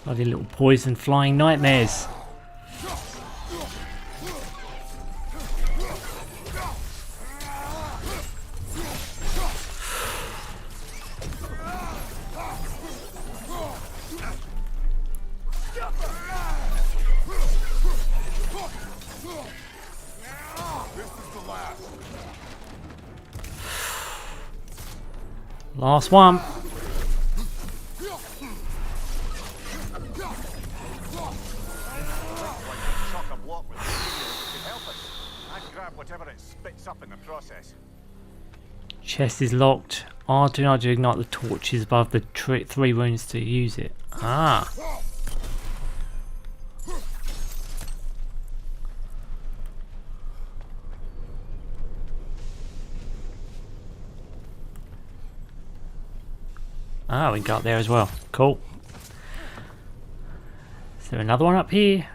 Bloody little poison flying nightmares. Last one. Chest is locked. Do not ignite the torches above the 3 runes to use it. Ah. Ah, we got there as well. Cool. Is there another one up here?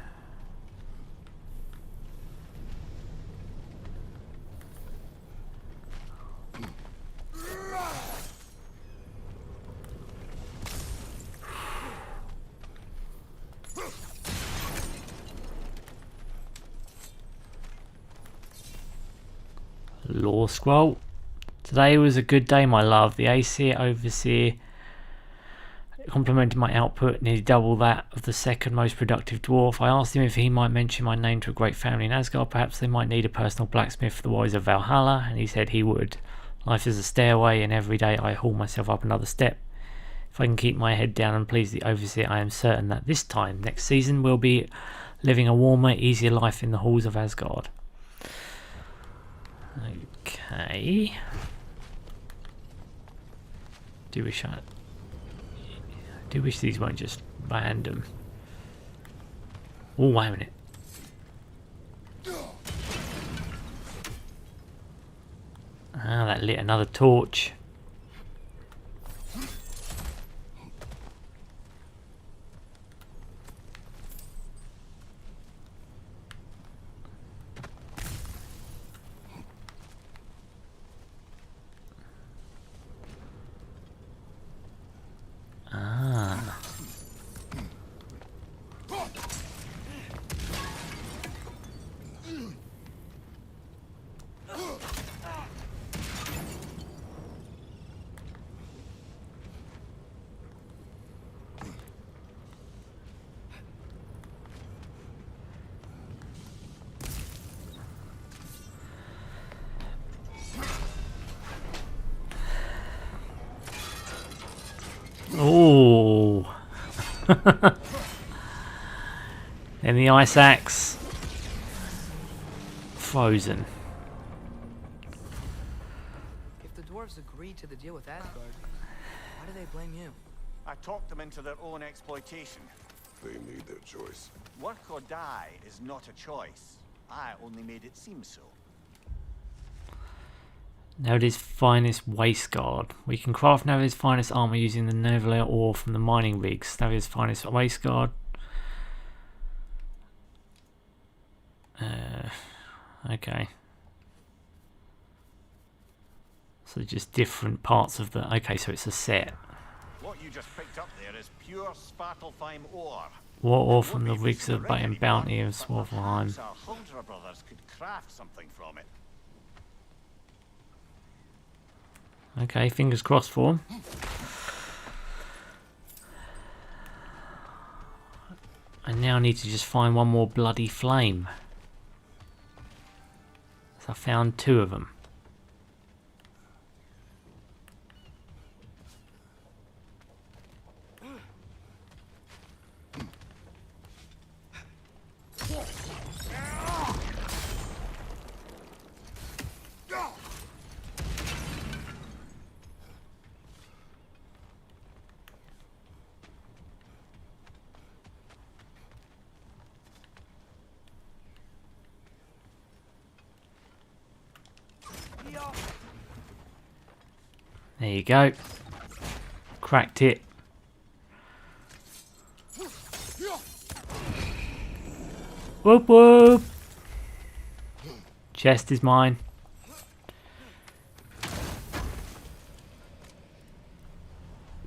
Law scroll. Today was a good day, my love. The Aesir Overseer complimented my output, nearly double that of the second most productive dwarf. I asked him if he might mention my name to a great family in Asgard. Perhaps they might need a personal blacksmith for the warriors of Valhalla, and he said he would. Life is a stairway, and every day I haul myself up another step. If I can keep my head down and please the Overseer, I am certain that this time, next season, we'll be living a warmer, easier life in the halls of Asgard. Okay. Do wish these weren't just random. Oh, wait a minute. Ah, that lit another torch. Then the ice axe. Frozen. If the dwarves agreed to the deal with Asgard, why do they blame you? I talked them into their own exploitation. They made their choice. Work or die is not a choice. I only made it seem so. Nowadays finest waistguard. We can craft nowadays finest armor using the Neverlayer ore from the mining rigs. Nowadays finest waistguard. Okay. So just different parts of the... Okay, so it's a set. What you just picked up there is pure Svartalfheim ore. War ore from the rigs of Bay and Bounty of Svartalfheim. Our Huldra brothers could craft something from it. Okay, fingers crossed for him. I now need to just find one more bloody flame. So I found 2 of them. There you go. Cracked it. Whoop whoop. Chest is mine.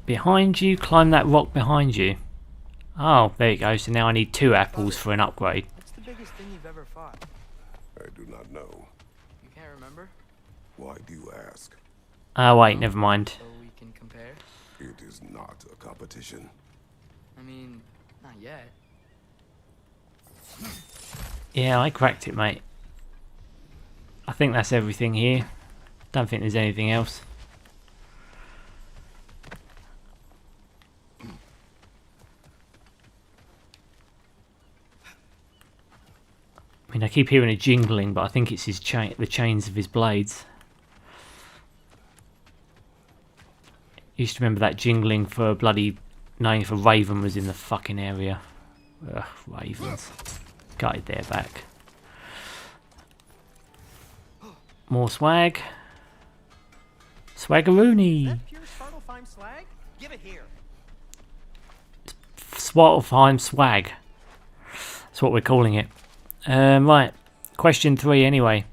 Behind you, climb that rock behind you. Oh, there you go. So now I need 2 apples for an upgrade. What's the biggest thing you've ever fought? I do not know. You can't remember? Why do you ask? Oh wait, never mind. So we can compare? It is not a competition. I mean, not yet. Yeah, I cracked it, mate. I think that's everything here. Don't think there's anything else. I mean, I keep hearing a jingling, but I think it's his the chains of his blades. Used to remember that jingling for bloody knowing if a raven was in the fucking area. Ugh, ravens. Gutted their back. More swag. Swaggeroony. Pure Svartalfheim slag? Give it here. Svartalfheim swag. That's what we're calling it. Right. Question 3 anyway.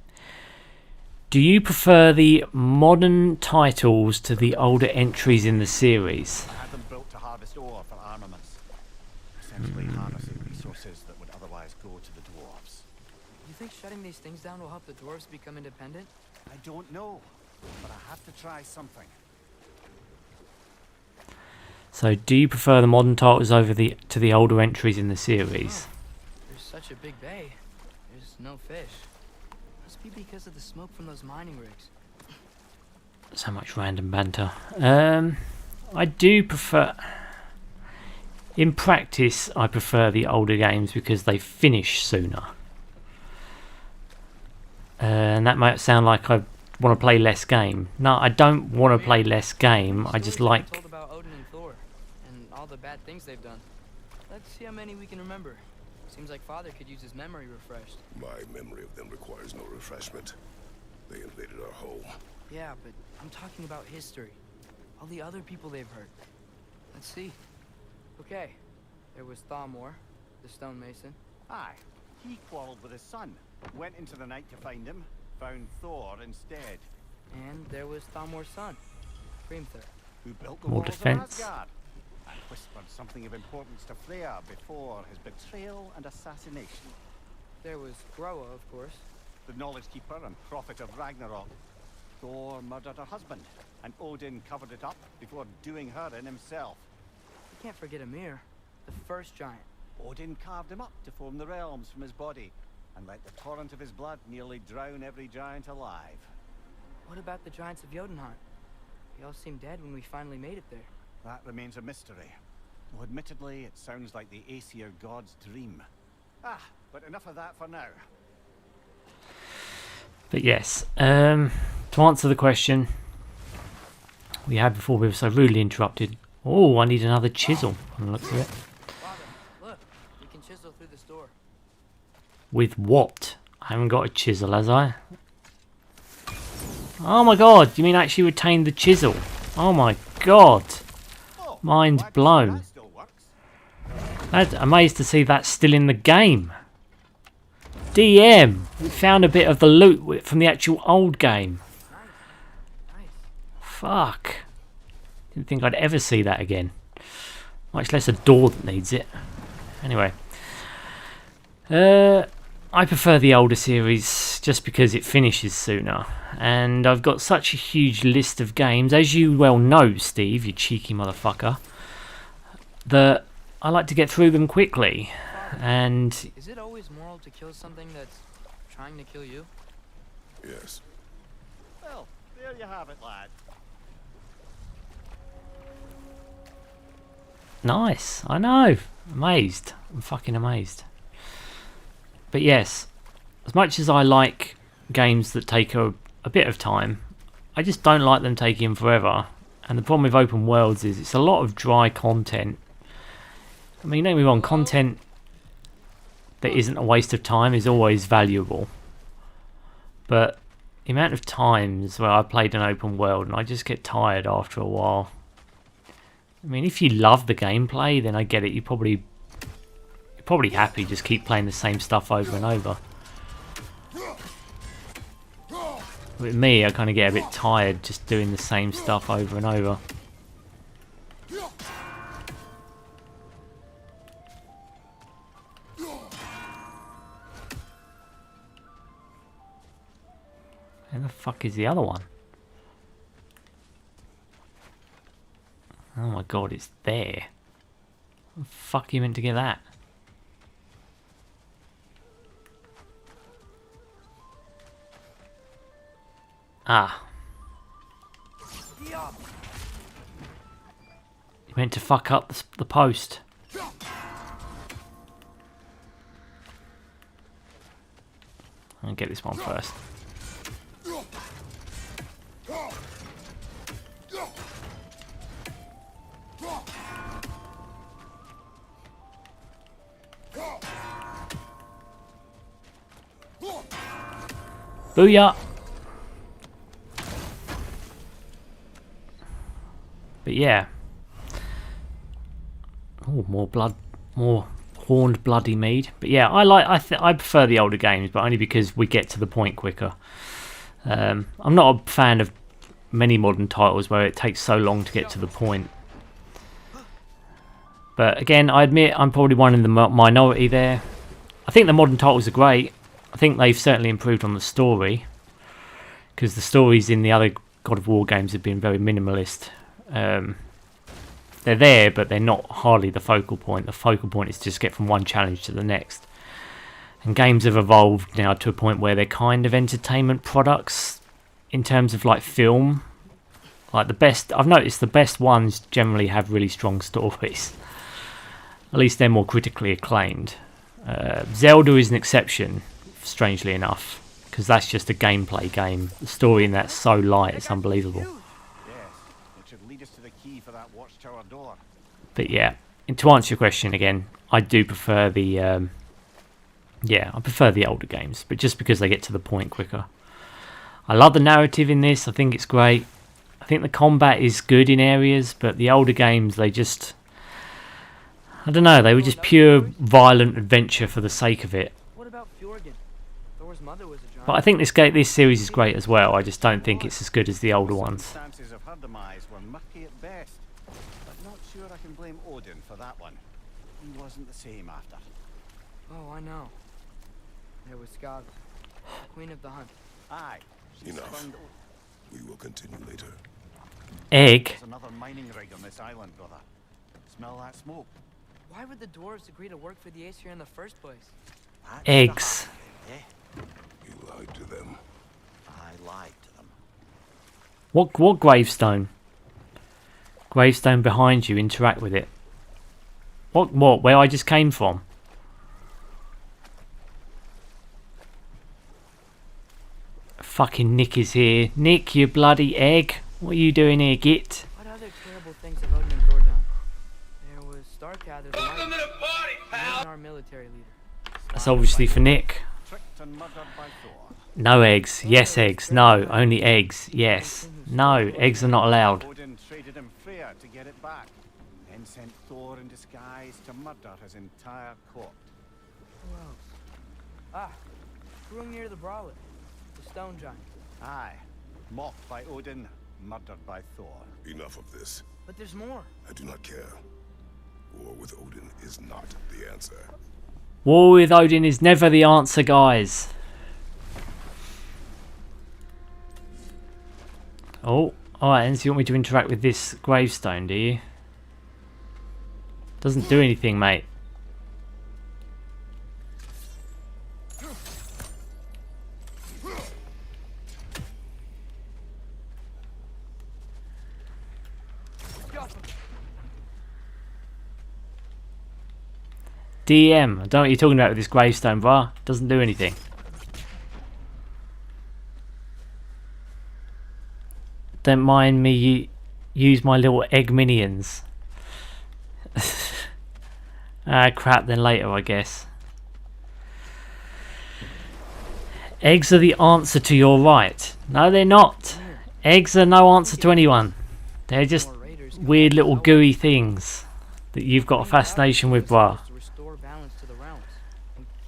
Do you prefer the modern titles to the older entries in the series? I had them built to harvest ore for armaments. Essentially harnessing resources that would otherwise go to the dwarves. You think shutting these things down will help the dwarves become independent? I don't know, but I have to try something. So, do you prefer the modern titles over to the older entries in the series? There's such a big bay. There's no fish. Must be because of the smoke from those mining rigs. So much random banter. I do prefer... In practice, I prefer the older games because they finish sooner. And that might sound like I want to play less game. No, I don't want to play less game. I just Stories like... told about Odin and Thor and all the bad things they've done. Let's see how many we can remember. Seems like Father could use his memory refreshed. My memory of them requires no refreshment. They invaded our home. Yeah, but I'm talking about history. All the other people they've hurt. Let's see. Okay, there was Thamor, the stonemason. Aye, he quarreled with his son. Went into the night to find him. Found Thor instead. And there was Thamor's son, Hrimthur. Who built the More walls defense. of Asgard. And whispered something of importance to Freya before his betrayal and assassination. There was Groa, of course. The knowledge keeper and prophet of Ragnarok. Thor murdered her husband, and Odin covered it up before doing her in himself. You can't forget Ymir, the first giant. Odin carved him up to form the realms from his body, and let the torrent of his blood nearly drown every giant alive. What about the giants of Jotunheim? They all seemed dead when we finally made it there. That remains a mystery. Well, admittedly, it sounds like the Aesir god's dream. Ah, but enough of that for now. But yes, to answer the question we had before we were so rudely interrupted. Oh, I need another chisel on the looks of it. Father, look, we can chisel through this door. With what? I haven't got a chisel, has I? Oh my god, you mean actually retain the chisel? Oh my god. Oh, Mind's glad to see blown. that still works. I'm amazed to see that still in the game. DM! We found a bit of the loot from the actual old game. Nice. Fuck. Didn't think I'd ever see that again. Much less a door that needs it. Anyway. I prefer the older series just because it finishes sooner. And I've got such a huge list of games, as you well know, Steve, you cheeky motherfucker, that I like to get through them quickly. And Is it always moral to kill something that's trying to kill you? Yes. Well, there you have it, lad. nice, I know. Amazed. I'm fucking amazed. But yes, as much as I like games that take a bit of time, I just don't like them taking forever. And the problem with open worlds is it's a lot of dry content. I mean, don't get me wrong, content that isn't a waste of time is always valuable. But the amount of times where I played an open world and I just get tired after a while. I mean, if you love the gameplay, then I get it. You're probably happy just keep playing the same stuff over and over. With me, I kind of get a bit tired just doing the same stuff over and over. Where the fuck is the other one? Oh my god, it's there. How the fuck are you meant to get that? Ah. You meant to fuck up the post. I'll get this one first. Booyah! But yeah. Oh, more blood, more horned bloody mead. But yeah, I prefer the older games, but only because we get to the point quicker. I'm not a fan of many modern titles where it takes so long to get to the point. But again, I admit I'm probably one in the minority there. I think the modern titles are great. I think they've certainly improved on the story, because the stories in the other God of War games have been very minimalist. They're there, but they're not hardly the focal point. The focal point is to just get from one challenge to the next. And games have evolved now to a point where they're kind of entertainment products in terms of like film. Like I've noticed the best ones generally have really strong stories. At least they're more critically acclaimed. Zelda is an exception, strangely enough, because that's just a gameplay game. The story in that's so light, it's unbelievable. Lead us to the key for that watchtower door. But yeah, and to answer your question again, I do prefer the I prefer the older games, but just because they get to the point quicker. I love the narrative in this. I think it's great. I think the combat is good in areas, but the older games, they just, I don't know, they were just pure violent adventure for the sake of it. What about Fjorgen? Thor's mother was a giant. But I think this series is great as well. I just don't think it's as good as the older ones. Circumstances of her demise were murky at best, but not sure I can blame Odin for that one. He wasn't the same after. Oh, I know. There was Skada, Queen of the Hunt. Aye. she's Enough. found- We will continue later. Egg? There's another mining rig on this island, brother. Smell that smoke? Why would the dwarves agree to work for the Aesir in the first place? That's Eggs. the heart, eh? You lied to them. I lied to them. What gravestone? Gravestone behind you, interact with it. What? Where I just came from? Fucking Nick is here. Nick, you bloody egg. What are you doing here, git? What other terrible things have Odin and Thor done? There was Starkather, the Welcome to the party, pal! Our military leader. That's obviously for Nick. Tricked and murdered by Thor. No eggs. Yes, eggs. No, only eggs. Yes. No, eggs are not allowed. Odin traded him Freya to get it back, then sent Thor in disguise to murder his entire court. Who else? Ah, Hrungnir the Brawler, the stone giant. Aye, mocked by Odin, murdered by Thor. Enough of this. But there's more. I do not care. War with Odin is not the answer. War with Odin is never the answer, guys. Oh, alright, and so you want me to interact with this gravestone, do you? Doesn't do anything, mate. DM, I don't know what you're talking about with this gravestone, brah. Doesn't do anything. Don't mind me use my little egg minions. Ah, crap, then later, I guess. Eggs are the answer to your right. No, they're not. Eggs are no answer to anyone. They're just weird little gooey things that you've got a fascination with, brah.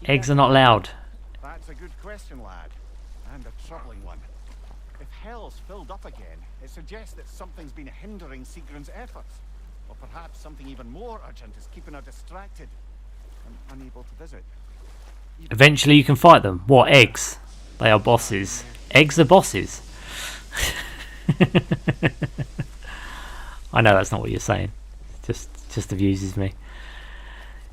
Eggs are not allowed. That's a good question, lad, and a troubling one. If hell's filled up again, it suggests that something's been hindering Sigrun's efforts. Or perhaps something even more urgent is keeping her distracted and unable to visit. Eventually you can fight them. What, eggs? They are bosses. Eggs are bosses. I know that's not what you're saying. Just abuses me.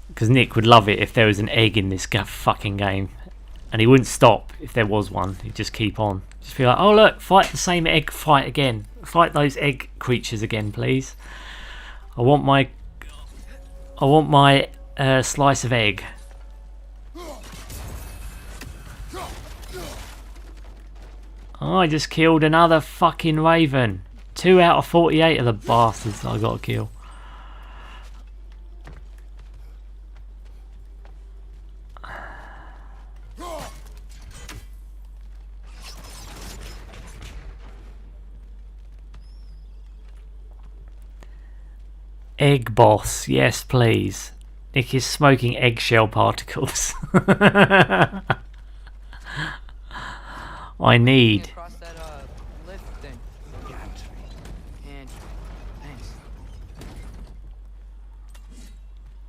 Because Nick would love it if there was an egg in this fucking game. And he wouldn't stop if there was one. He'd just keep on. Just be like, oh look, fight the same egg fight again. Fight those egg creatures again, please. I want my slice of egg. Oh, I just killed another fucking raven. 2 out of 48 of the bastards I got to kill. Egg boss, yes please. Nick is smoking eggshell particles. I need.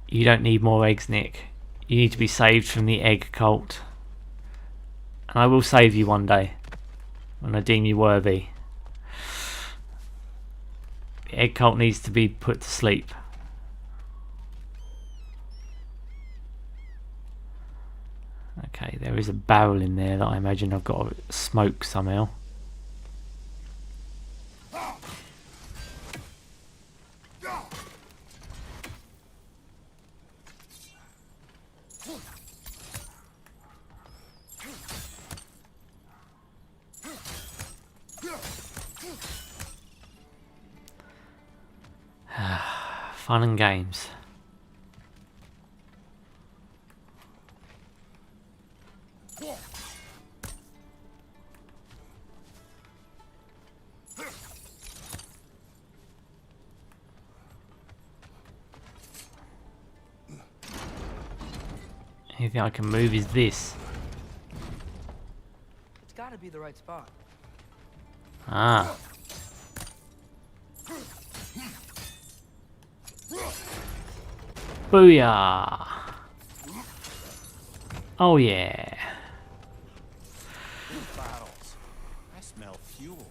You don't need more eggs, Nick. You need to be saved from the egg cult. And I will save you one day. When I deem you worthy. The egg cult needs to be put to sleep. Okay, there is a barrel in there that I imagine I've got to smoke somehow. Fun and games. Anything I can move is this. It's gotta be the right spot. Ah. Booyah! Oh yeah. Barrels. I smell fuel.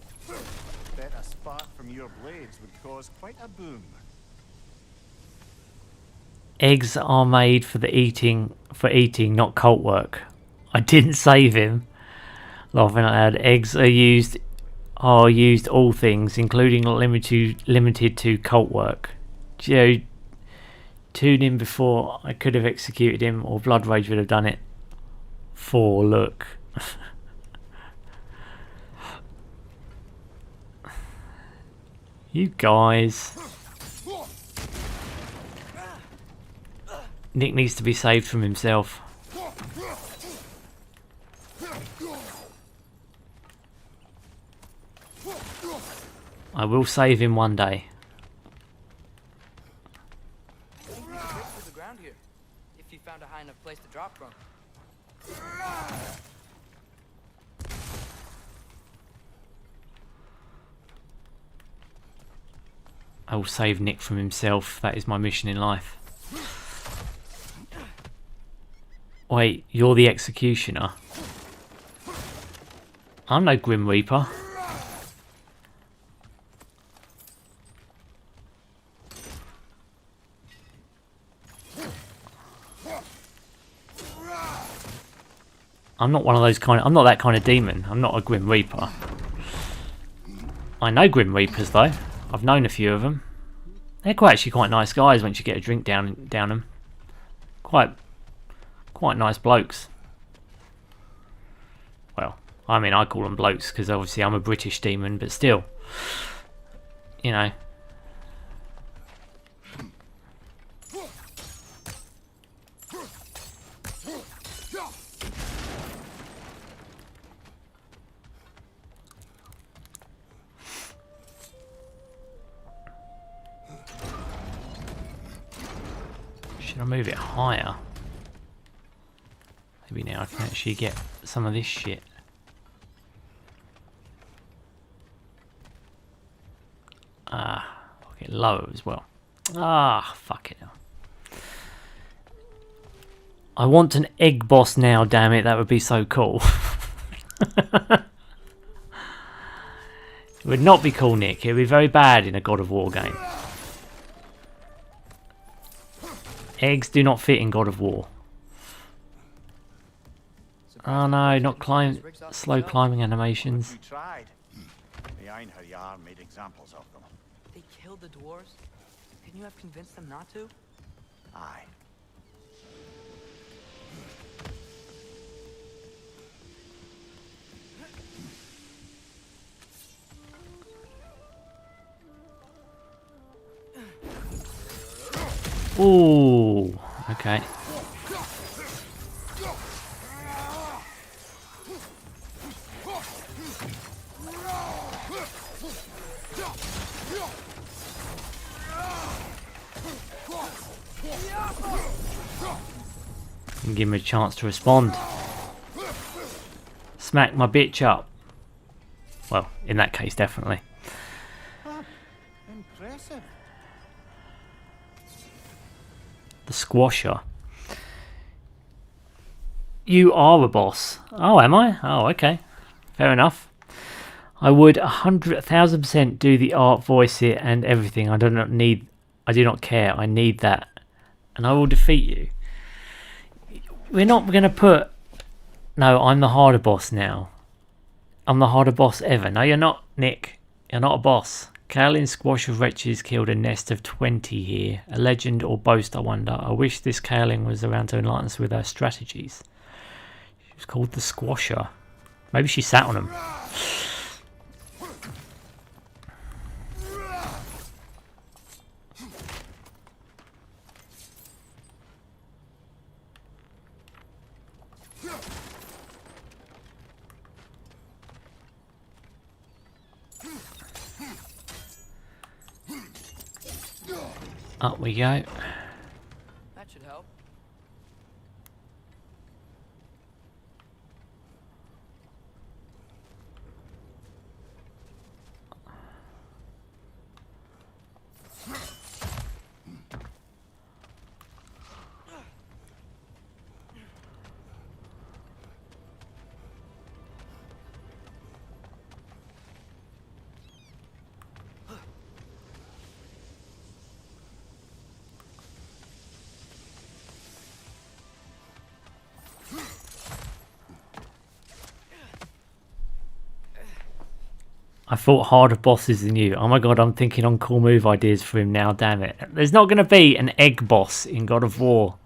Bet a spark from your blades would cause quite a boom. Eggs are made for eating, not cult work. I didn't save him. Laughing out loud. Eggs are used all things, including limited to cult work. tuned in before, I could have executed him, or Blood Rage would have done it. 4, look. You guys. Nick needs to be saved from himself. I will save him one day. I think we could break through the ground here, if you found a high enough place to drop from. I will save Nick from himself. That is my mission in life. Wait, you're the executioner? I'm no Grim Reaper. I'm not one of those kind of... I'm not that kind of demon. I'm not a Grim Reaper. I know Grim Reapers though. I've known a few of them. They're actually quite nice guys once you get a drink down them. Quite nice blokes. Well, I mean, I call them blokes because obviously I'm a British demon, but still, you know. Should I move it higher? Maybe now I can actually get some of this shit. I'll get lower as well. Fuck it now. I want an egg boss now, damn it, that would be so cool. It would not be cool, Nick. It would be very bad in a God of War game. Eggs do not fit in God of War. Oh no, not slow climbing animations. We tried. The Einherjar made examples of them. They killed the dwarves? Couldn't you have convinced them not to? Aye. Ooh, okay. And give him a chance to respond. Smack my bitch up. Well, in that case, definitely. Impressive. The Squasher. You are a boss. Oh, am I? Oh, okay. Fair enough. I would 1,000% do the art, voice it, and everything. I do not care. I need that. And I will defeat you. We're not going to put... No, I'm the harder boss now. I'm the harder boss ever. No, you're not, Nick. You're not a boss. Kaelin Squash of Wretches killed a nest of 20 here. A legend or boast, I wonder. I wish this Kaelin was around to enlighten us with her strategies. She was called the Squasher. Maybe she sat on them. Up we go. That should help. I fought harder bosses than you. Oh my god, I'm thinking on cool move ideas for him now, damn it. There's not going to be an egg boss in God of War.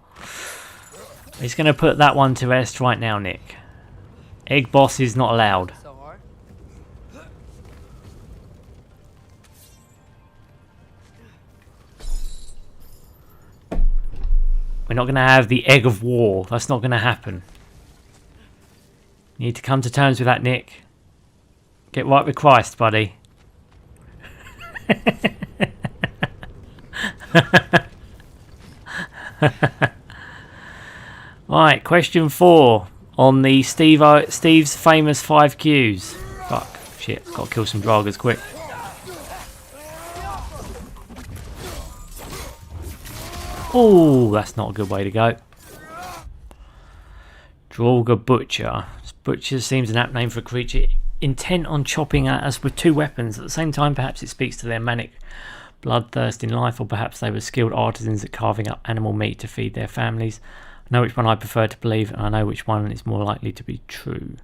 He's going to put that one to rest right now, Nick. Egg boss is not allowed. So hard? We're not going to have the Egg of War. That's not going to happen. You need to come to terms with that, Nick. Get right with Christ, buddy. Right, question 4 on the Steve's famous 5 Qs. Fuck, shit, got to kill some Draugrs quick. Oh, that's not a good way to go. Draugr Butcher. Butcher seems an apt name for a creature intent on chopping at us with 2 weapons. At the same time, perhaps it speaks to their manic bloodthirst in life, or perhaps they were skilled artisans at carving up animal meat to feed their families. I know which one I prefer to believe, and I know which one is more likely to be true.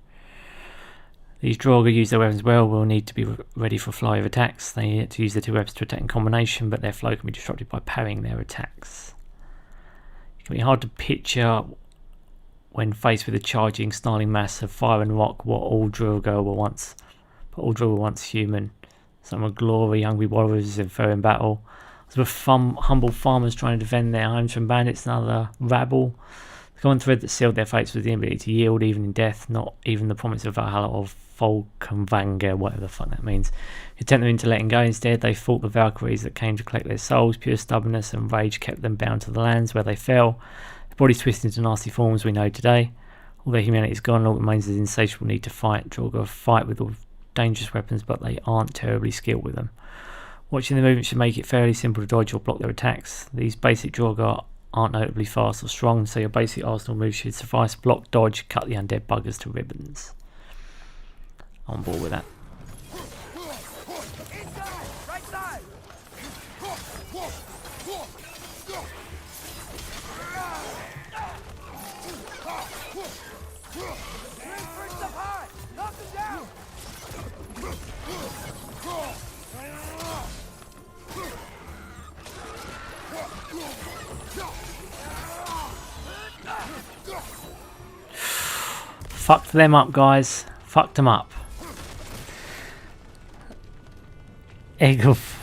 These Draugr use their weapons well, will need to be ready for a flurry of attacks. They need to use their 2 weapons to attack in combination, but their flow can be disrupted by parrying their attacks. It can be hard to picture when faced with a charging, snarling mass of fire and rock what all Draugr were once. But all Draugr were once human. Some were glory, hungry warriors in fair in battle. Some were humble farmers trying to defend their homes from bandits and other rabble. The common thread that sealed their fates was the inability to yield even in death, not even the promise of Valhalla or Folkenvanger, whatever the fuck that means. To tempt them into letting go, instead they fought the Valkyries that came to collect their souls. Pure stubbornness and rage kept them bound to the lands where they fell. Their bodies twisted into nasty forms we know today. All their humanity is gone, all that remains is the insatiable need to fight. Draugr fight with all dangerous weapons, but they aren't terribly skilled with them. Watching the movement should make it fairly simple to dodge or block their attacks. These basic Draugr aren't notably fast or strong, so your basic arsenal moves should suffice. Block, dodge, cut the undead buggers to ribbons. I'm on board with that. Right side! First up high! Knock him down! Fucked them up, guys. Fucked them up. Egg of...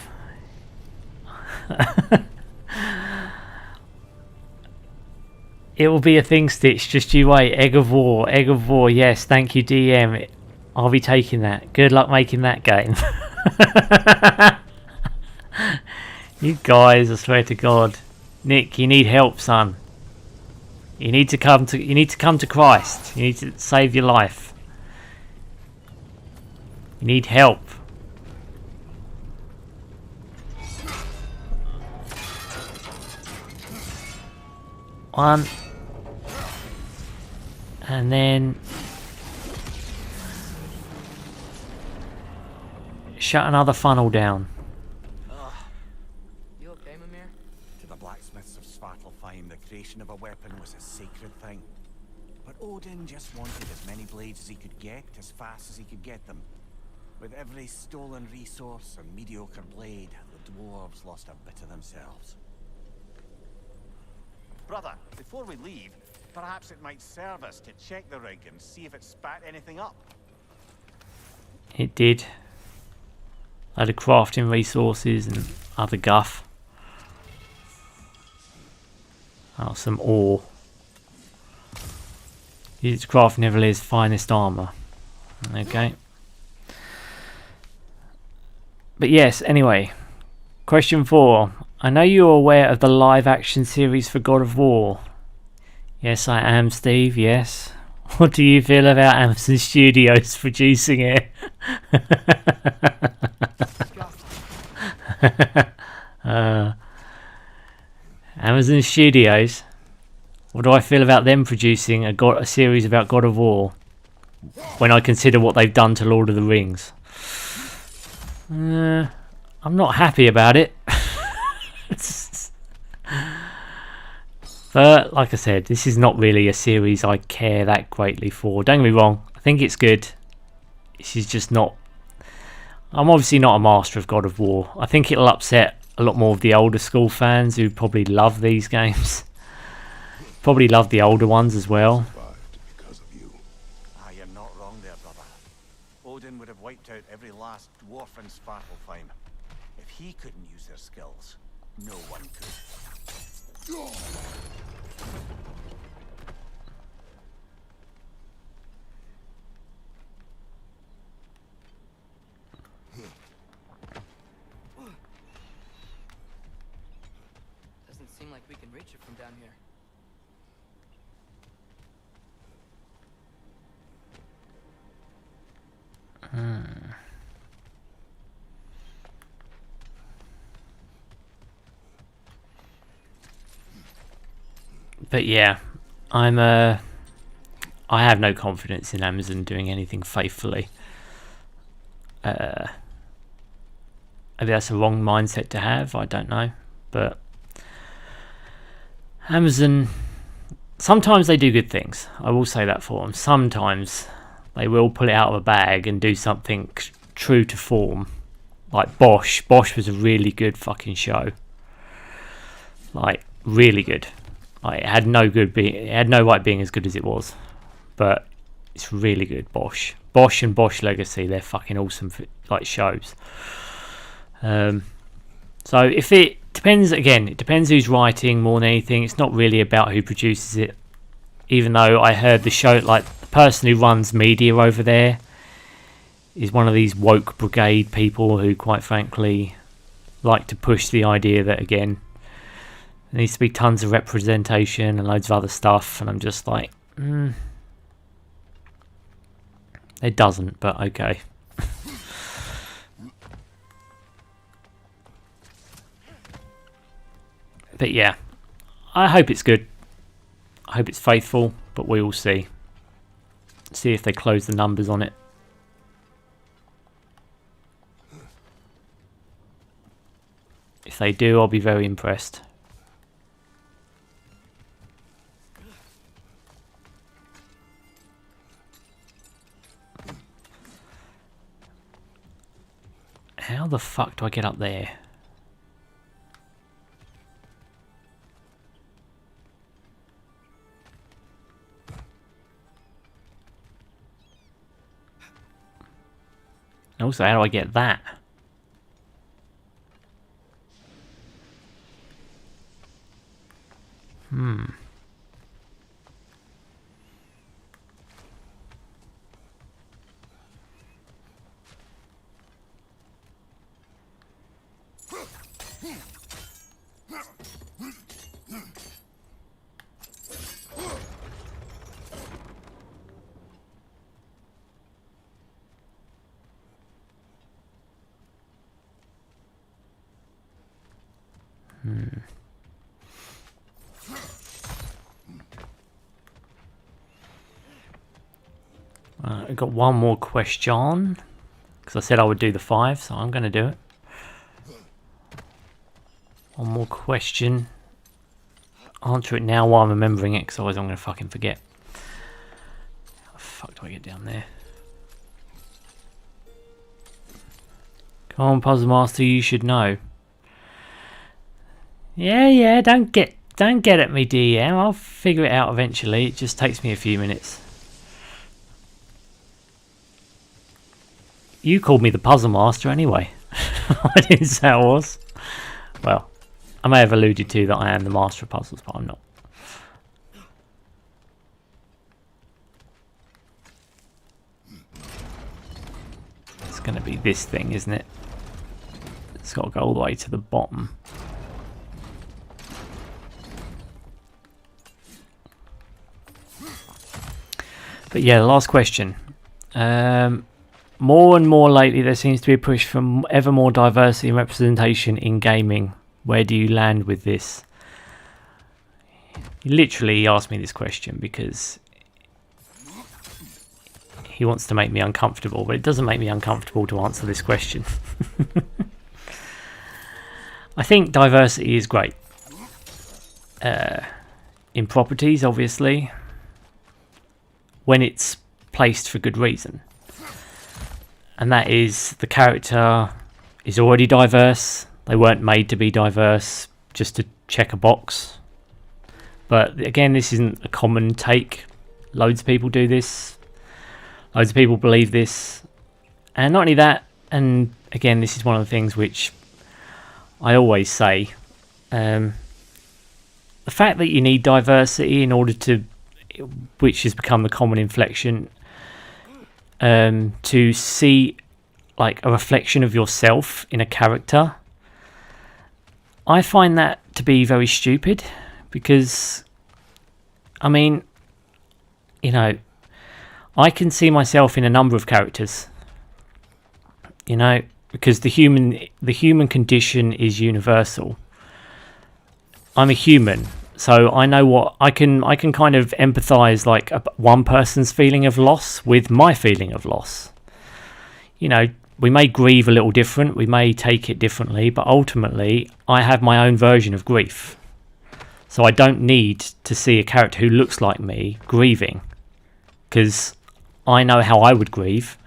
It will be a thing, Stitch. Just you wait. Egg of War. Egg of War. Yes, thank you, DM. I'll be taking that. Good luck making that game. You guys, I swear to God. Nick, you need help, son. You need to come to Christ. You need to save your life. You need help. One. And then shut another funnel down. You okay, Mimir? To the blacksmiths of Svartalfheim, the creation of a weapon was a sacred thing. But Odin just wanted as many blades as he could get, as fast as he could get them. With every stolen resource and mediocre blade, the dwarves lost a bit of themselves. Brother, before we leave, perhaps it might serve us to check the rig and see if it spat anything up. It did. A load of crafting resources and other guff. Oh, some ore. Use it to craft Neverlear's finest armour. Okay. But yes, anyway. Question 4. I know you're aware of the live action series for God of War. Yes, I am, Steve, yes. What do you feel about Amazon Studios producing it? Amazon Studios? What do I feel about them producing a series about God of War when I consider what they've done to Lord of the Rings? I'm not happy about it. But like I said, this is not really a series I care that greatly for. Don't get me wrong, I think it's good. This is just not... I'm obviously not a master of God of War. I think it'll upset a lot more of the older school fans who probably love these games. Probably love the older ones as well. Survived because of you. Ah, you're not wrong there, brother. Odin would have wiped out every last dwarf in Svartalfheim. If he couldn't use their skills, no one could. Doesn't seem like we can reach it from down here. But yeah, I have no confidence in Amazon doing anything faithfully. Maybe that's a wrong mindset to have, I don't know. But Amazon, sometimes they do good things. I will say that for them. Sometimes they will pull it out of a bag and do something true to form. Like Bosch. Bosch was a really good fucking show. Like, really good. Like, it had no right being as good as it was. But it's really good, Bosch. Bosch and Bosch Legacy, they're fucking awesome like shows. So if it depends, again, it depends who's writing more than anything. It's not really about who produces it. Even though I heard the show, like the person who runs media over there is one of these woke brigade people who, quite frankly, like to push the idea that, again, there needs to be tons of representation and loads of other stuff. And I'm just like, it doesn't, but okay. But yeah, I hope it's good. I hope it's faithful, but we will see. See if they close the numbers on it. If they do, I'll be very impressed. How the fuck do I get up there? And also, how do I get that? I got one more question because I said I would do the 5, so I'm going to do it. One more question. Answer it now while I'm remembering it, because otherwise I'm going to fucking forget. How the fuck do I get down there? Come on, Puzzle Master, you should know. Yeah, don't get at me, DM. I'll figure it out eventually. It just takes me a few minutes. You called me the Puzzle Master anyway. I didn't say I was. Well, I may have alluded to that I am the master of puzzles, but I'm not. It's going to be this thing, isn't it? It's got to go all the way to the bottom. But yeah, the last question. More and more lately, there seems to be a push for ever more diversity and representation in gaming. Where do you land with this? He literally asked me this question because he wants to make me uncomfortable, but it doesn't make me uncomfortable to answer this question. I think diversity is great. In properties, obviously, when it's placed for good reason. and that is the character is already diverse. They weren't made to be diverse just to check a box. But again, this isn't a common take. Loads of people do this. Loads of people believe this. And not only that, and again, this is one of the things which I always say. The fact that you need diversity in order to, which has become the common inflection, to see like a reflection of yourself in a character, I find that to be very stupid, because I mean, you know, I can see myself in a number of characters, you know, because the human condition is universal. I'm a human, so I know what I can kind of empathize like one person's feeling of loss with my feeling of loss. You know, we may grieve a little different, we may take it differently, but ultimately I have my own version of grief. So I don't need to see a character who looks like me grieving, because I know how I would grieve.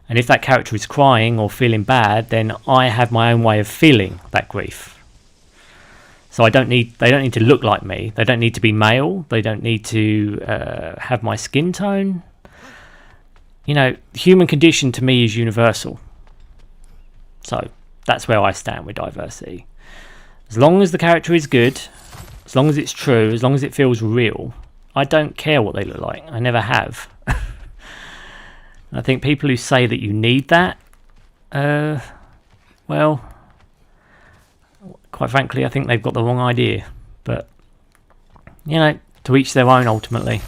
And if that character is crying or feeling bad, then I have my own way of feeling that grief. So they don't need to look like me. They don't need to be male. They don't need to have my skin tone. You know, the human condition to me is universal. So that's where I stand with diversity. As long as the character is good, as long as it's true, as long as it feels real, I don't care what they look like. I never have. I think people who say that you need that, well, quite frankly, I think they've got the wrong idea. But, you know, to each their own ultimately.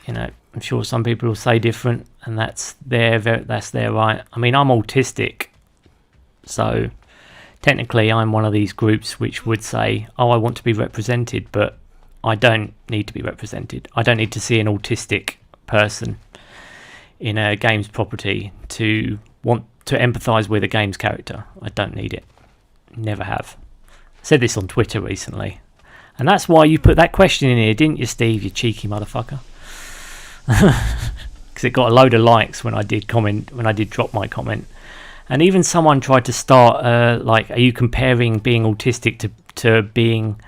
You know, I'm sure some people will say different, and that's their right. I mean, I'm autistic, so technically I'm one of these groups which would say, oh, I want to be represented, but I don't need to be represented. I don't need to see an autistic person in a game's property to want to empathise with a game's character. I don't need it. Never have. I said this on Twitter recently, and that's why you put that question in here, didn't you, Steve, you cheeky motherfucker? Because it got a load of likes when I did drop my comment. And even someone tried to start like, are you comparing being autistic to being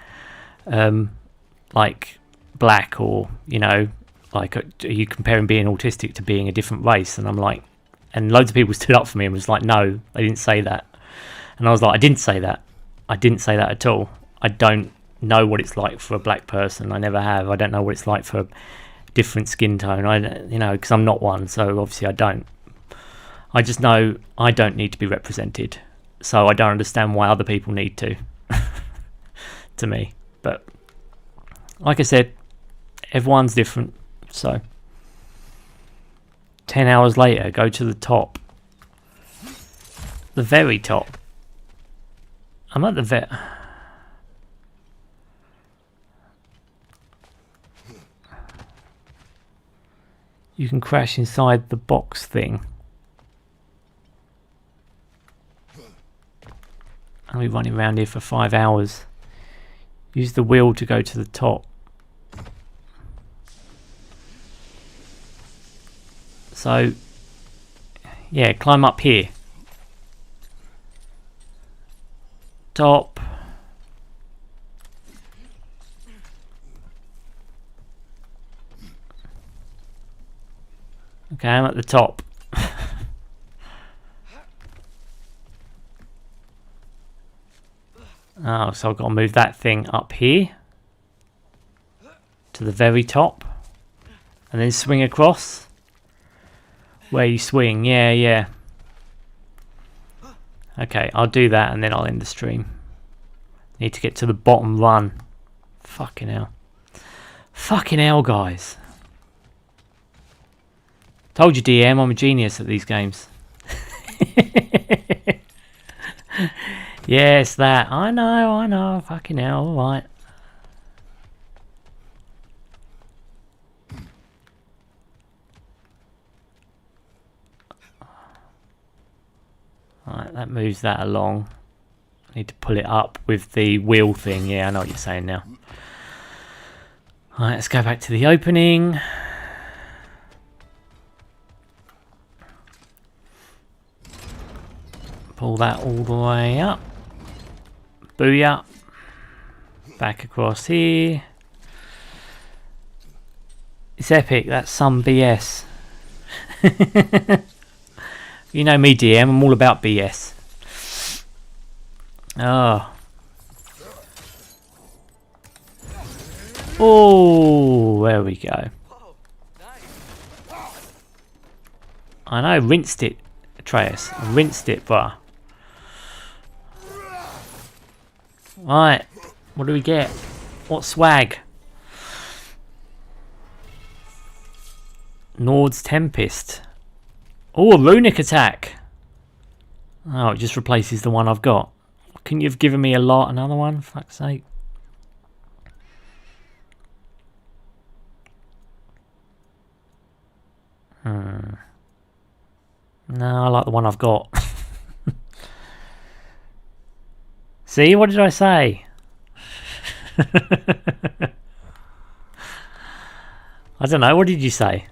like black, or, you know, like, are you comparing being autistic to being a different race? And I'm like, and loads of people stood up for me and was like, no, they didn't say that. And I was like, I didn't say that at all. I don't know what it's like for a black person. I never have. I don't know what it's like for a different skin tone. Because I'm not one, so obviously I don't. I just know I don't need to be represented, so I don't understand why other people need to. To me, but like I said, everyone's different. So 10 hours later, go to the top, the very top. I'm at the You can crash inside the box thing. I'll be running around here for 5 hours. Use the wheel to go to the top. So, yeah, climb up here. Top. Okay, I'm at the top. Oh, so I've got to move that thing up here to the very top and then swing across. Where you swing, yeah. Okay, I'll do that and then I'll end the stream. Need to get to the bottom run. Fucking hell. Fucking hell, guys. Told you, DM, I'm a genius at these games. Yes, that. I know. Fucking hell, alright. Alright, that moves that along. I need to pull it up with the wheel thing. Yeah, I know what you're saying now. Alright, let's go back to the opening. Pull that all the way up. Booyah. Back across here. It's epic. That's some BS. You know me, DM. I'm all about BS. Oh. Oh, there we go. I know, rinsed it, Atreus. I rinsed it, bruh. Right, what do we get? What swag? Nord's Tempest. Oh, a runic attack. Oh, it just replaces the one I've got. Couldn't you have given me another one? For fuck's sake. No, I like the one I've got. See, what did I say? I don't know, what did you say?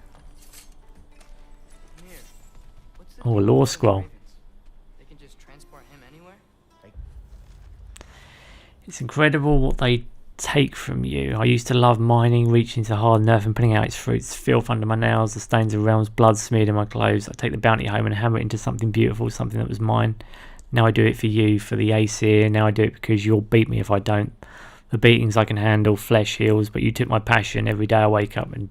Oh, a law scroll. They can just transport him anywhere? It's incredible what they take from you. I used to love mining, reaching to hard earth and putting out its fruits, filth under my nails, the stains of realms, blood smeared in my clothes. I take the bounty home and hammer it into something beautiful, something that was mine. Now I do it for you, for the Aesir. Now I do it because you'll beat me if I don't. The beatings I can handle, flesh heals, but you took my passion. Every day I wake up and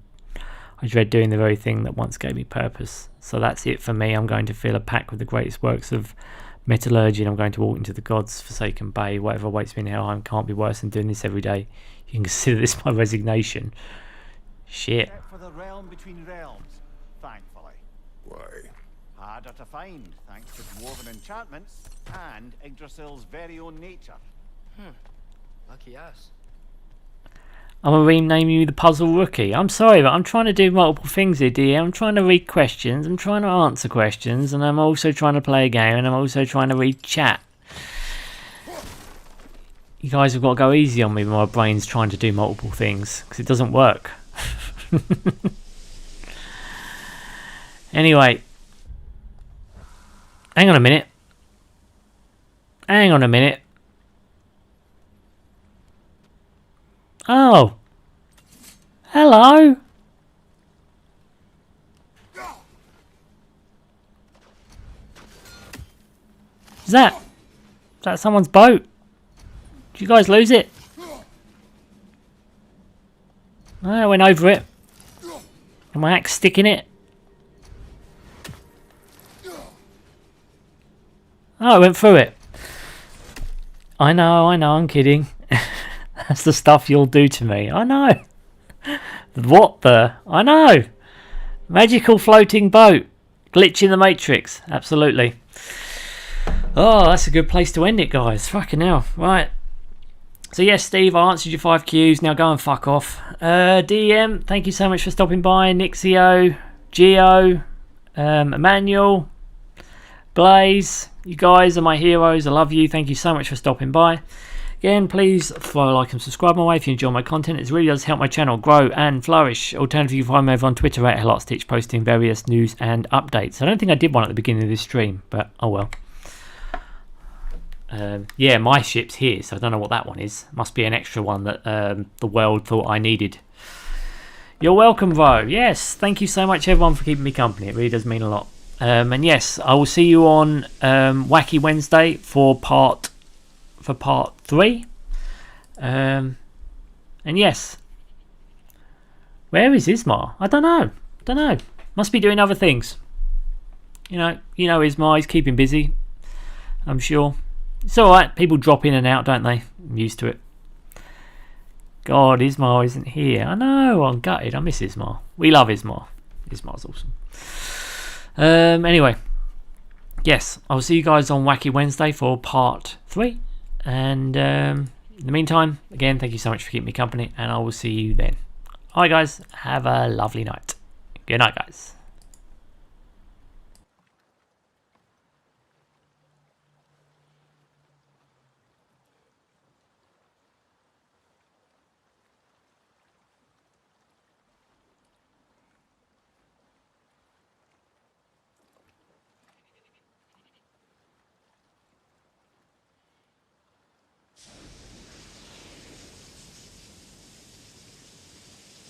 I dread doing the very thing that once gave me purpose. So that's it for me. I'm going to fill a pack with the greatest works of metallurgy, and I'm going to walk into the gods' forsaken bay. Whatever awaits me in Helheim can't be worse than doing this every day. You can consider this my resignation. Shit. Except for the realm between realms, thankfully. Why? Harder to find, thanks to dwarven enchantments and Yggdrasil's very own nature. Lucky us. I'm going to rename you the Puzzle Rookie. I'm sorry, but I'm trying to do multiple things here, dear. I'm trying to read questions, I'm trying to answer questions, and I'm also trying to play a game, and I'm also trying to read chat. You guys have got to go easy on me when my brain's trying to do multiple things, because it doesn't work. Anyway. Hang on a minute. Hang on a minute. Oh. Hello. Is that someone's boat? Did you guys lose it? I went over it. And my axe stick in it. Oh, I went through it. I know, I'm kidding. That's the stuff you'll do to me. I know. What the? I know. Magical floating boat. Glitch in the Matrix. Absolutely. Oh, that's a good place to end it, guys. Fucking hell. Right. So yes, Steve, I answered your 5 Qs. Now go and fuck off. DM, thank you so much for stopping by. Nixio, Geo, Emmanuel, Blaze, you guys are my heroes. I love you. Thank you so much for stopping by. Again, please follow, like, and subscribe my way if you enjoy my content. It really does help my channel grow and flourish. Alternatively, you can find me over on Twitter at HellotStitch, posting various news and updates. I don't think I did one at the beginning of this stream, but oh well. Yeah, my ship's here, so I don't know what that one is. Must be an extra one that the world thought I needed. You're welcome, Ro. Yes, thank you so much, everyone, for keeping me company. It really does mean a lot. And yes, I will see you on Wacky Wednesday for part 3. And yes, where is Ismar? I don't know. Must be doing other things. You know Ismar. He's keeping busy, I'm sure. It's alright, people drop in and out, don't they? I'm used to it. God, Ismar isn't here. I know, I'm gutted. I miss Ismar. We love Ismar. Ismar's awesome. Anyway, yes, I'll see you guys on Wacky Wednesday for part 3. And in the meantime, again, thank you so much for keeping me company, and I will see you then. Alright guys, have a lovely night. Good night, guys.